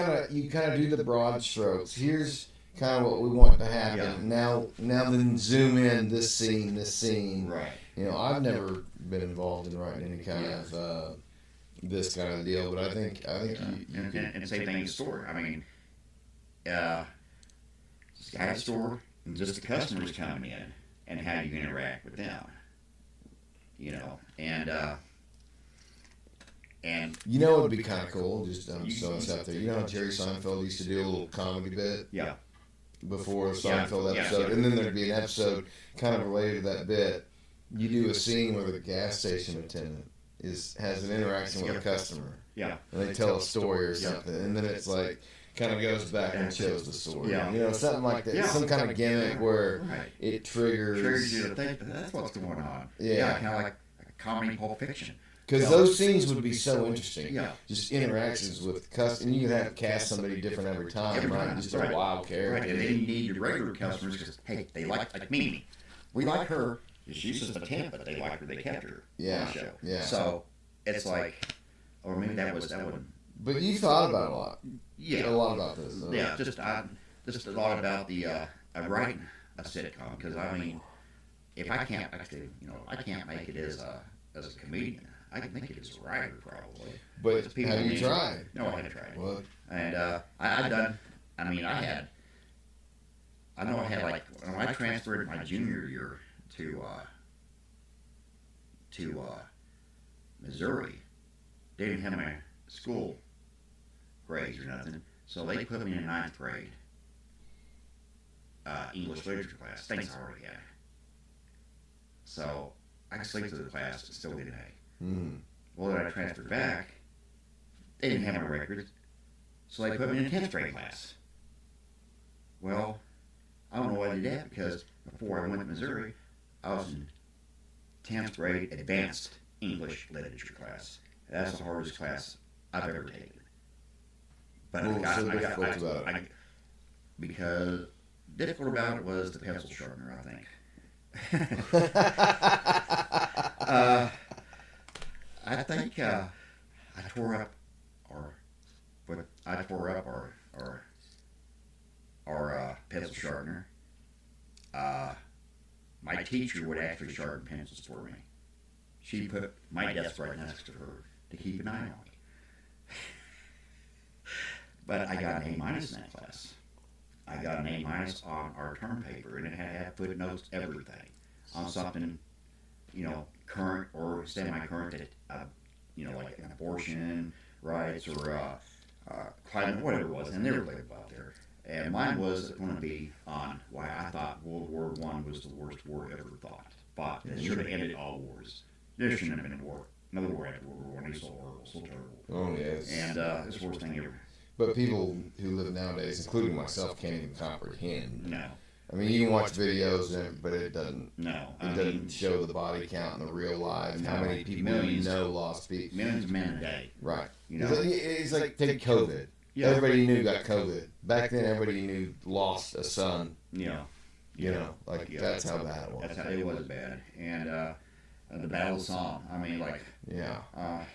kind of do the broad strokes. Here's kind of what we want to happen. Yeah. Now then zoom in this scene. right. You know, I've never been involved in writing any kind of this kind of deal, but I think you And same thing in the store. I mean, sky at the store, and just the customers coming in and how you interact with them. You know, and you know, it'd be kind of cool. Just just throwing this out there. You know how Jerry Seinfeld used to do a little comedy bit yeah, before the Yeah. Seinfeld Yeah. episode, and then there'd be an episode kind of related to that bit. You do a scene where the gas station attendant has an interaction with a customer, yeah, and they tell a story or something, and then it's like kind of goes back and shows the story. Yeah. You know, something like that. Yeah. Some kind of gimmick where right. it triggers. Triggers you to think that's what's going on. Yeah. kind of like a comedy Pulp Fiction. Because those scenes would be so interesting. Yeah. Just interactions with customers. And you could have cast somebody different every time, Every right? time, Just right. a wild character. Right, and then you need your regular customers because hey, they like Mimi. We like her. She's just a temp, but they like her. They kept her Yeah, on the show. yeah. So it's like, or maybe that one. But you thought about it a lot. Yeah, A lot about this. yeah. Just a lot about the writing a sitcom because I mean, if I can't actually, you know, I can't make it as a comedian. I can make it as a writer probably. But Because people have you need- tried? No, I haven't tried. Well, And I done. I mean, I know I had like when I transferred my junior year to Missouri. They didn't have my school grades or nothing, so they put me in ninth grade English literature class. Things I already had. So I could sleep through the class and still get an A. mm, Well, then I transferred back. They didn't have my records, so they put me in a 10th grade class. Well, I don't know why they did that because before I went to Missouri, I was in 10th grade advanced English literature class. That's the hardest class I've ever taken. But what was so difficult about it? because difficult about it was the pencil sharpener, I think. I think I tore up our pencil sharpener. My teacher would actually sharpen pencils for me. She'd put my desk right next to her to keep an eye on me. But I got an A minus in that class. I got an A minus on our term paper, and it had footnotes, everything on something, you know, current or semi-current that, you know, like an abortion rights or climate, whatever it was, and they were labeled out there. And mine was going to be on why I thought World War I was the worst war ever fought. It should have ended all wars. There shouldn't have been a war. Another war after World War I. It's so horrible, so terrible. oh yes. And it's the worst thing ever. But people who live nowadays, including myself, can't even comprehend. No. I mean, you can watch videos, but it doesn't. No. It doesn't show the body count in the real life. How many people Millions. you know lost people. Millions of men a day. Right. You know? It's like take COVID. Yeah. Everybody knew got COVID. Back then, everybody knew lost a son. Yeah. You know, like Yeah. that's how bad it was. That's how it was bad. And the Battle of the Somme. I mean, like, Yeah. I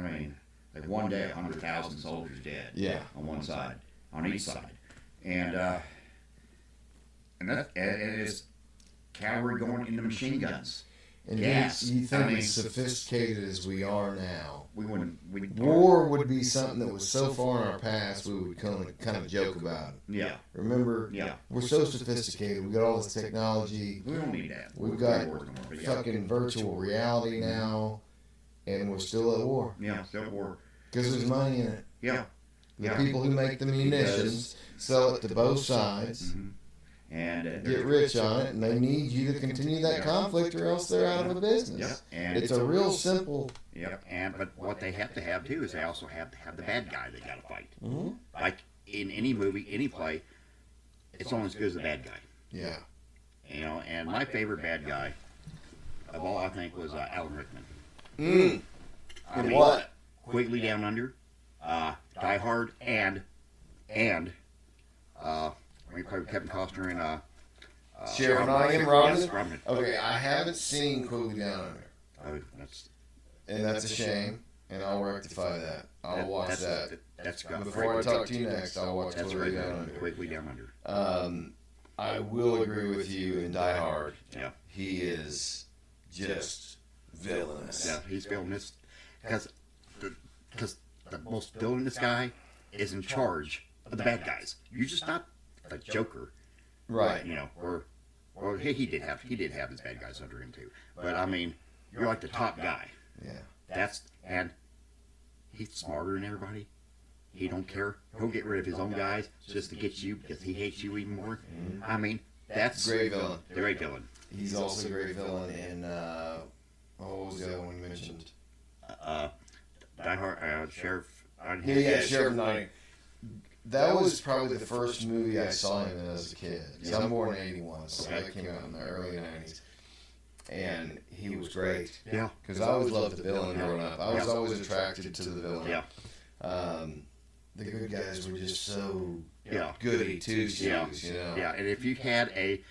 mean, like one day 100,000 soldiers dead. Yeah. On one side, on each side, and that it is cavalry going into machine guns. And Gas. you think I mean, as sophisticated as we are now, we wouldn't. war would be something that was so far in our past we would kind of joke about it. Yeah. Remember, Yeah. we're so sophisticated. We got all this technology. We don't need that. We've got wars no more, but yeah. fucking virtual reality now, and we're still at war Yeah, still war. because there's money in it. Yeah. The Yeah. people who make the munitions sell it to both sides, And get rich on it, and they need you to continue that conflict, or else they're out of a business. Yep. And It's a real simple. Yep. And but what they have to have too is they also have to have the bad guy they got to fight. Mhm. Like in any movie, any play, it's only as good as the bad guy. Yeah. You know. And my favorite bad guy of all, I think, was Alan Rickman. I mean, what? Quigley Down Under, Die Hard, and we played with Kevin Costner and Sheriff Nottingham, Yes, Robin? Robin. Okay, I haven't seen Quigley Down Under, Oh, that's and that's a shame, and I'll rectify that. I'll watch that. That's got Before I talk to you next, I'll watch That's Quigley right. Down Under. Quigley Down Under. I will agree with you in Die Hard. Yeah. He is just villainous. Yeah, he's villainous because the most villainous guy is in charge of the bad guys. You're just not the Joker, Right. you know. Or he did have his bad guys under him too. But I mean, you're like the top guy. Yeah. And he's smarter than everybody. He don't care. He'll get rid of his own guys just to get you because he hates you even more. I mean, that's Great villain. the great villain. He's also a great villain in, what was the other one you mentioned? Die Hard, Sheriff. Yeah, Sheriff Nottingham. That was probably the first movie I saw him in as a kid. 'Cause I'm born in 81, so that came out in the early 90s. And he was great. Yeah. Because I always loved the villain growing up. I was always attracted to the villain. Yeah. The good guys were just so Yeah. goody two shoes, Yeah. you know. Yeah, and if you had the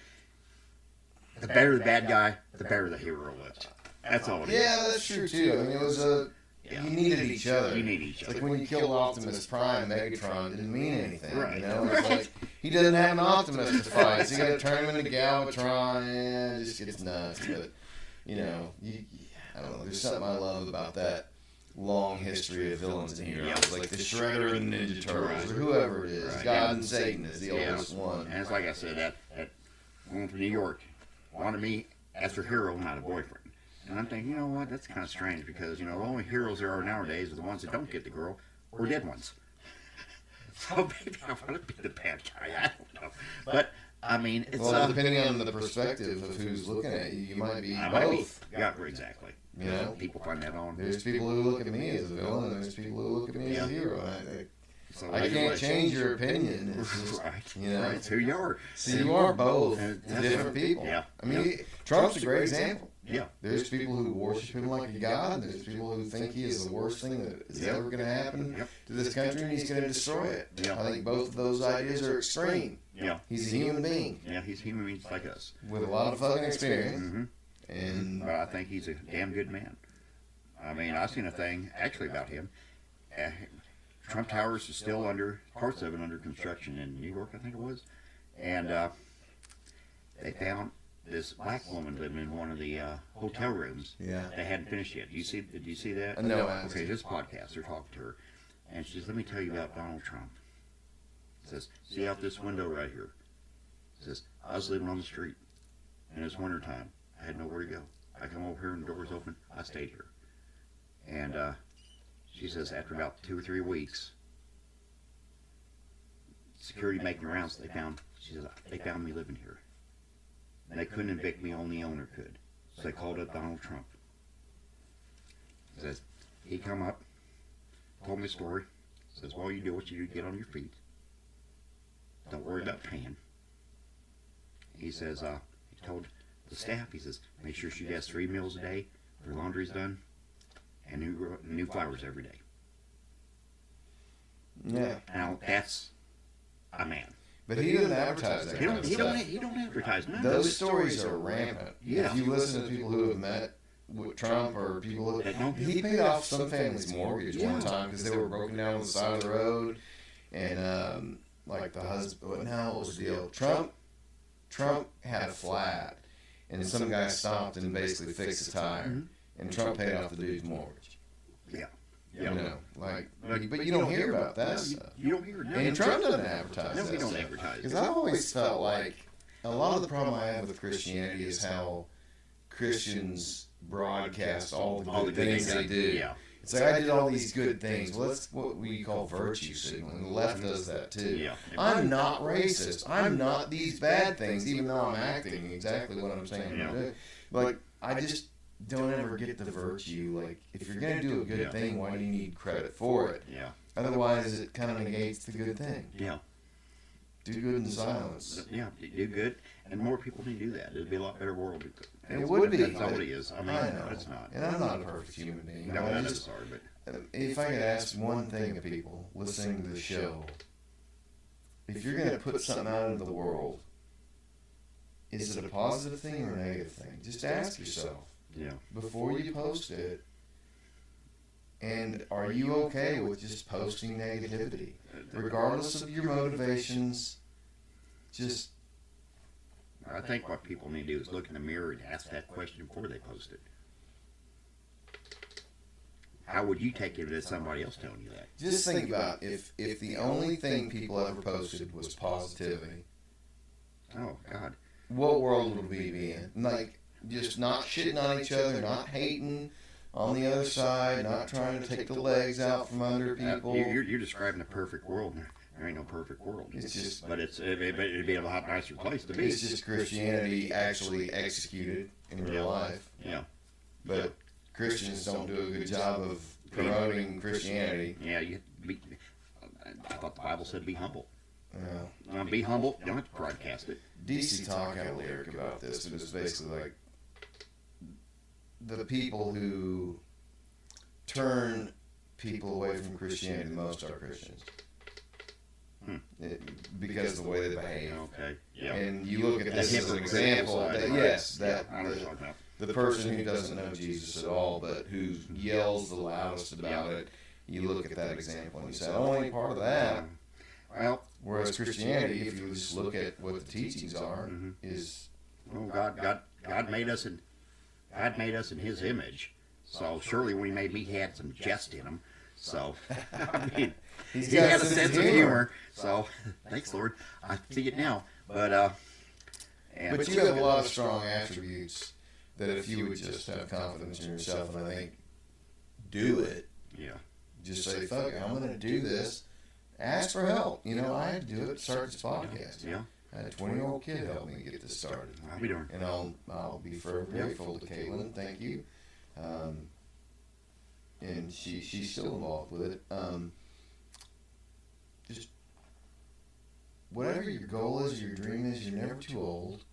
better the bad guy, the better the hero was. That's all it is. Yeah, that's true too. I mean, it was a. Yeah. You needed each other. You need each It's like other. when you killed Optimus Prime, Megatron didn't mean anything. Right. You know, it's like he doesn't have an Optimus to fight, so you got to turn him into Galvatron, and it just gets nuts. But you know, I don't know. There's something I love about that long history of villains and heroes, Yeah. like the Shredder and the Ninja Turtles, or whoever it is. Right. God and Satan is the Yeah. oldest one. And it's like I said, that woman from New York wanted me as her hero, not a boyfriend. And I'm thinking, you know what, that's kind of strange because, you know, the only heroes there are nowadays are the ones that don't get the girl or dead ones. So maybe I want to be the bad guy. I don't know. But, I mean, it's... Well, depending on the perspective of who's looking at you, you might be I might be- both. Yeah, exactly. You know? People find that on... There's people who look at me as a villain, and there's people who look at me as a hero. So I can't change your opinion. It's just, Right. you know. Right. It's who you are. So you are both That's different right. people. Yeah. I mean, Trump's a great example. Yeah. There's people who worship him like a god. There's people who think he is the worst thing that is Yep. ever going to happen Yep. to this country, and he's going to destroy it. Yeah. I think both of those ideas are extreme. Yeah. He's a human being Yeah, he's human beings like us. with a lot of fucking experience, Mm-hmm. and But I think he's a damn good man. I mean, I seen a thing actually about him. Trump Towers is still parts of it under construction in New York, I think it was. And they found this black woman living in one of the hotel rooms. yeah. They hadn't finished yet. Did you see that? No, I haven't Okay, seen this podcast, they're talking to her. And she says, let me tell you about Donald Trump. Says, see out this window right here. Says, I was living on the street. And it's wintertime. I had nowhere to go. I come over here and the door's open. I stayed here. And she says after about 2 or 3 weeks, security making rounds, she says, they found me living here. And they couldn't evict me, only the owner could. So they called up Donald Trump. Says, he come up, told me a story. Says, well, you do what you do, get on your feet. Don't worry about paying. He says, he told the staff, he says, make sure she gets 3 meals a day, her laundry's done, and new flowers every day. Yeah. Now, that's a man. But he doesn't advertise that He kind of don't, stuff. he don't advertise none of Those it. stories are rampant. Yeah. If you listen to people who have met with Trump or people. No. He paid off some family's mortgage one time because they were broken down on the side of the road, and like the husband. But now what was the deal? Trump had a flat, and some guy stopped and basically fixed the tire, and Trump paid off the dude's mortgage. Yeah. You know, but you don't hear about that stuff. You don't hear it. And Trump doesn't advertise No, that we don't stuff. advertise. Because I've always felt like a lot of the problem I have with Christianity is how Christians broadcast all the good things they do. Yeah. It's like I did all these good things. Well, that's what we call virtue signaling. The left does that too. Yeah. I'm not racist. I'm not these bad things, even though I'm acting exactly what I'm saying. Yeah. Like, I just don't ever get the virtue. Like, if you're going to do a good thing, why do you need credit for it? Yeah. Otherwise, it kind of negates the good thing. Yeah. Do good in silence. Yeah, do good, and more people need to do that. It'd be a lot better world. It would be. That's not what it is. I mean, I know. it's not. And I'm not a perfect human being. No, I that just, is hard, but if I could ask one thing of people listening to the show, if you're going to put something out into the world, is it a positive thing or a negative thing? Just ask yourself yeah, before you post it. And are you okay with just posting negativity? Regardless of your motivations, just... I think what people need to do is look in the mirror and ask that question before they post it. How would you take it if somebody else telling you that? Just think about if the only thing people ever posted was positivity, Oh, God. what world would we be in? Like, just not shitting on each other, not hating on the other side, not trying to take the legs out from under people. You're describing a perfect world. There ain't no perfect world. It's just... But it'd be a lot nicer place to be. It's just Christianity actually executed in real life. Yeah. But Christians don't do a good job of promoting Christianity. Yeah, I thought the Bible said be humble. Yeah. Be humble. You don't have to broadcast it. DC Talk had a lyric about this. It was basically like the people who turn people away from Christianity the most are Christians. Because of the way they behave. Okay. Yeah. And you look at this as an example that, yes, that I know what you're talking about. the person who doesn't know Jesus at all, but who yells the loudest about it, you look at that example and you say, only part of that. Well, Whereas Christianity, if you just look at what the teachings are, is... well, God made us in His image. So surely when He made me, He had some jest in Him. So I mean, He had a sense of humor. So thanks, Lord. I see it now. But But you have a lot of strong attributes that if you would just have confidence in yourself, and I think do it. Yeah. Just say, fuck it, I'm going to do this. Ask for help. You know, I had to do it to start this podcast. Yeah. I had a 20-year-old kid help me get this started. I'll be darned. And I'll be forever grateful to Caitlin. Thank you. And she's still involved with it. Just whatever your goal is, your dream is, you're never too old.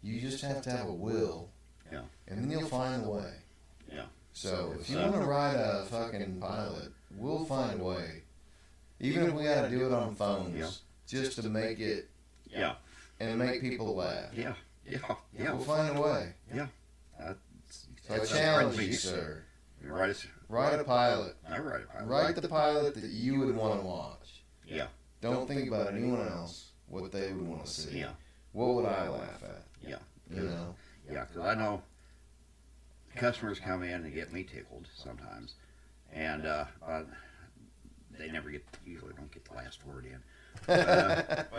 You just have to have a will. Yeah. And then you'll find the way. Yeah. So if you want to ride a fucking pilot, we'll find a way. Even if we got to do it on phones, just to make it, Yeah. and make people laugh. Yeah. Yeah. We'll find a way. Yeah. So I challenge you, sir. Write a pilot. I write a pilot. Write the pilot that you would want to watch. Yeah. Don't think about anyone else, what they would want to see. Yeah. What would I laugh at? Yeah. You know? Yeah, because I know customers come in and get me tickled sometimes, and they usually don't get the last word in. But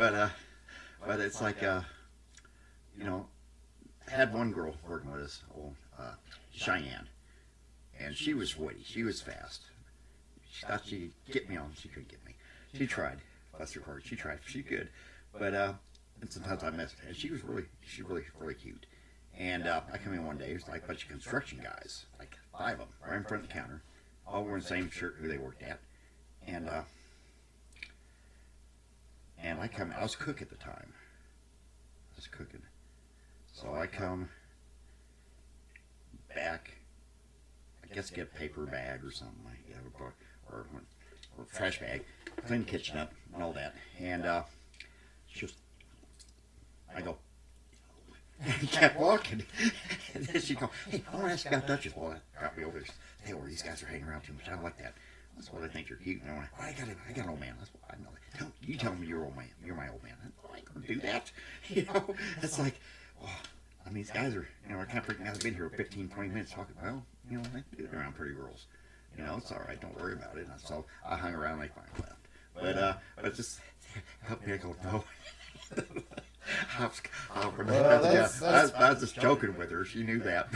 it's like, you know, I had one girl working with us, Cheyenne, and she was witty. She was fast. She thought she'd get me on. She couldn't get me. She tried. Bless her heart. She tried. She's good. But and sometimes I missed her. And she's really cute. And I come in one day. There's like a bunch of construction guys, like 5 of them, right in front of the counter, all wearing the same shirt who they worked at. And I come. I was cook at the time. I was cooking. So I come back. I guess get a paper bag or something like that, or trash bag, clean the kitchen up and all that. And I go, And he kept walking. And then she'd go, hey, I want to ask you about Duchess. Well, that got me over there. Hey, well, these guys are hanging around too much. I don't like that. That's what I think you're cute. And I'm like, well, I got an old man. That's what I know. You tell me you're old man. You're my old man. I ain't going to do that. You know, it's like, well, I mean, these guys are, you know, are kind of freaking out. They've been here 15, 20 minutes talking. Well, you know, they do it around pretty girls. You know, it's all right. Don't worry about it. And so I hung around. They finally left. But just help me. I go, no. I was just joking with her. She knew that.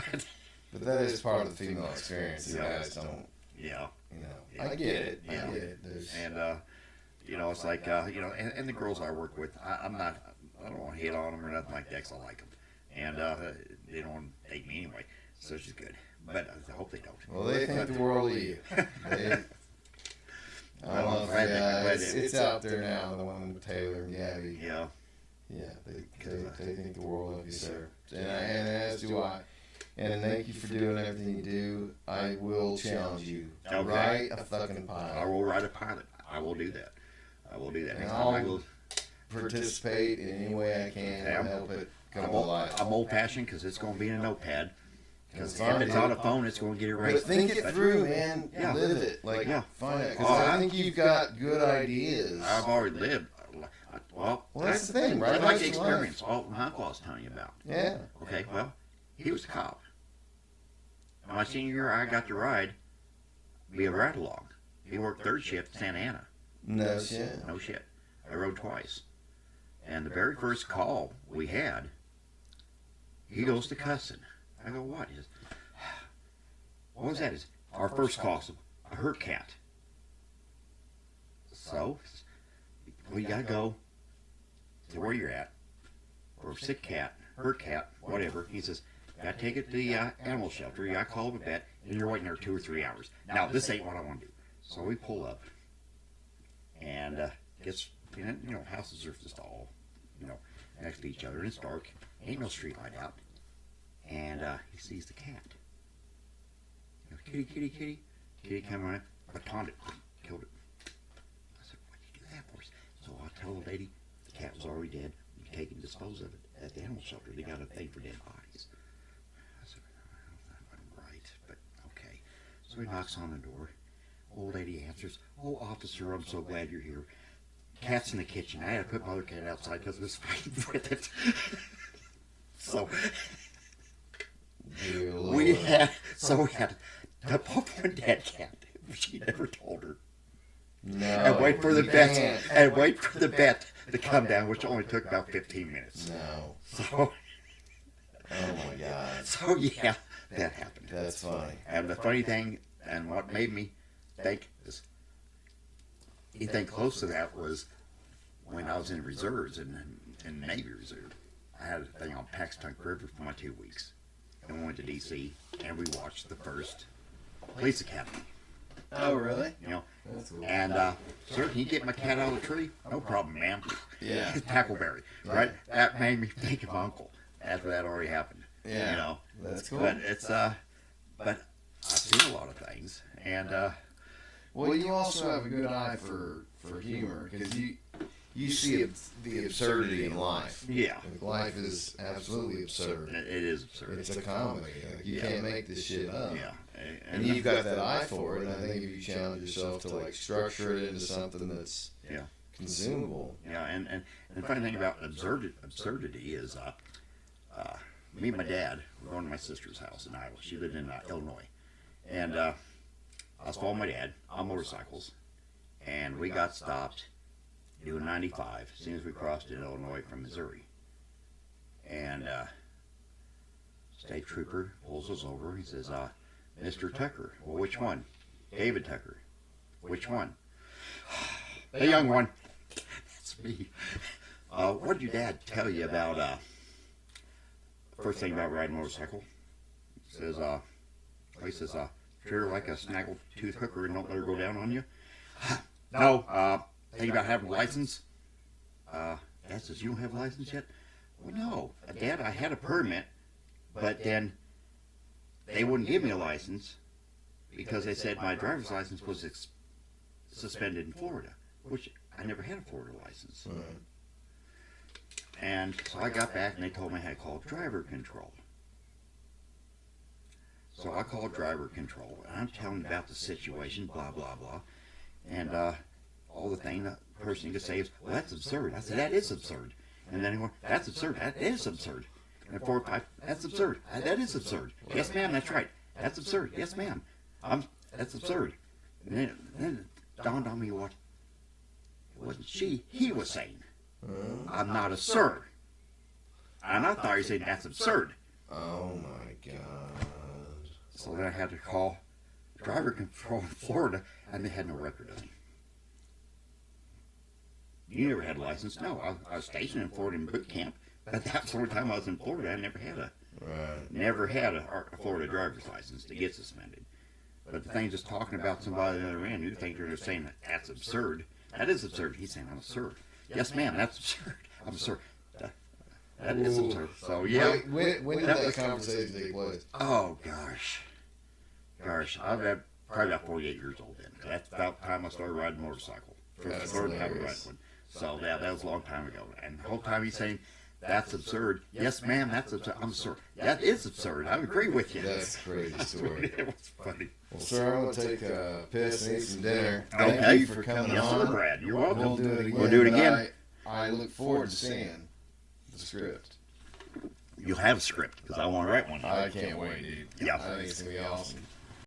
But that is part of the female experience. You guys don't. Yeah. You know, I get it. I get it. And you know, it's like you know, and the girls I work with, I don't want to hit on them or nothing like that 'cause I like them, and they don't want to take me anyway, so she's good. But I hope they don't. Well, they think the world of you. I don't know if it's out there now. The one with Taylor and Gabby. Yeah. Yeah, they think the world of you, sir. And as do I. And thank you for doing everything you do. I will challenge you to write a fucking pilot. I will write a pilot. I will do that. I will do that. And I'll participate in any way I can to help it come to life. I'm old-fashioned because it's going to be in a notepad. Because if it's on a phone, it's going to get erased. But think it through, man. Yeah. Live it. Like, yeah. Find it. Because I think you've got good ideas. I've already lived. Well, that's the thing, right? I like the experience. All my uncle I was telling you about. Yeah. Okay, well, he was a cop. My senior year, I got to ride via ride-along. He worked third shift in Santa Ana. No shit. No shit. I rode twice. And the very first call we had, he goes to cussing. I go, what? He says, what was that? Is our first call, a hurt cat. So, we gotta go to where you're at, or a sick cat, hurt cat, whatever. He says, gotta take it to the animal shelter. You gotta call the vet, and you're waiting there 2 or 3 hours. Now, this ain't what I want to do. So we pull up, and gets, you know, houses are just all, you know, next to each other, and it's dark. Ain't no street light out. And he sees the cat. He goes, kitty, kitty, kitty. Kitty come around, batoned it, killed it. I said, why'd you do that for us? So I tell the lady, the cat was already dead. You take and dispose of it at the animal shelter. They got a thing for dead bodies. I said, well, that wasn't right, but okay. So he knocks on the door. Old lady answers, oh, officer, I'm so glad you're here. Cat's in the kitchen. I had to put my other cat outside because it was fighting with it. So we had to put one dead cat. She never told her. No. And wait for the vet to come down, which only took about 15 minutes. No. So. Oh my God. So yeah, that happened. That's funny. And the funny thing, and what made me think is, anything close to that was when I was in reserves in Navy Reserve. I had a thing on Paxton River for my 2 weeks, and we went to D.C. and we watched the first police academy. Oh really? You know, that's cool. and sir, can you get my cat out of the tree? No problem, ma'am. Yeah. Tackleberry, right? That made me think of Uncle after that already happened. Yeah. You know, that's cool. But it's but I've seen a lot of things, and well, you also have a good eye for humor because you see the absurdity in life. Yeah. Like, life is absolutely absurd. It is absurd. It's a comedy. Like, you can't make this shit up. Yeah. And you've got that eye for it, and I think if you challenge yourself to like structure it into something that's consumable. Yeah, and the funny thing about absurdity is, me and my dad were going to my sister's house in Iowa. She lived in Illinois, and I was following my dad on motorcycles, and we got stopped doing 95 as soon as we crossed in Illinois from Missouri, and state trooper pulls us over. He says, Mr. Tucker. Well, which one? David Tucker. Which one? The young one. That's me. What did your dad tell you about, first thing about riding a motorcycle? He says, treat her like a snaggle tooth hooker and don't let her go down on you. No, think about having a license? Dad says, you don't have a license yet? Well, no. Dad, I had a permit, but then they wouldn't give me a license because they said my driver's license was suspended in Florida, which I never had a Florida license. And so I got back and they told me I had to call driver control. So I called driver control and I'm telling them about the situation, blah, blah, blah. And all the thing the person could say is, well, that's absurd. I said, that is absurd. And then he went, that's absurd. That is absurd. And 4 or 5, that's absurd. That is absurd. Yes, ma'am, that's right. That's absurd. Yes, ma'am. That's absurd. And then it dawned on me what it wasn't he was saying. I'm not a sir. And I thought he said that's absurd. Oh my God. So then I had to call driver control in Florida, and they had no record of me. You never had a license? No, I was stationed in Florida in boot camp, but that's the only time I was in Florida. I never had a Florida driver's license to get suspended. But the thing just talking about somebody on the other end, you think they're just saying that's absurd. That is absurd. He's saying I'm absurd. Yes, ma'am, that's absurd. I'm absurd. That is absurd. So yeah. When did that conversation take place? Oh gosh, I've had probably about 48 years old then. That's about the time I started riding a motorcycle. That's Learned how to ride hilarious. one. So yeah, that was a long time ago. And the whole time he's saying, that's absurd. Yes, ma'am, that's absurd. I'm sorry. That is absurd. I agree with you. That's a crazy story. It was funny. Well, sir, I'm going to take a piss and eat some dinner. Okay. Thank you for coming Yes, on. sir, Brad. You're welcome. We'll do it again. We'll do it again. But I look forward to seeing the script. You'll have a script because I want to write one. I can't wait, dude. Yeah. I think it's going to be awesome.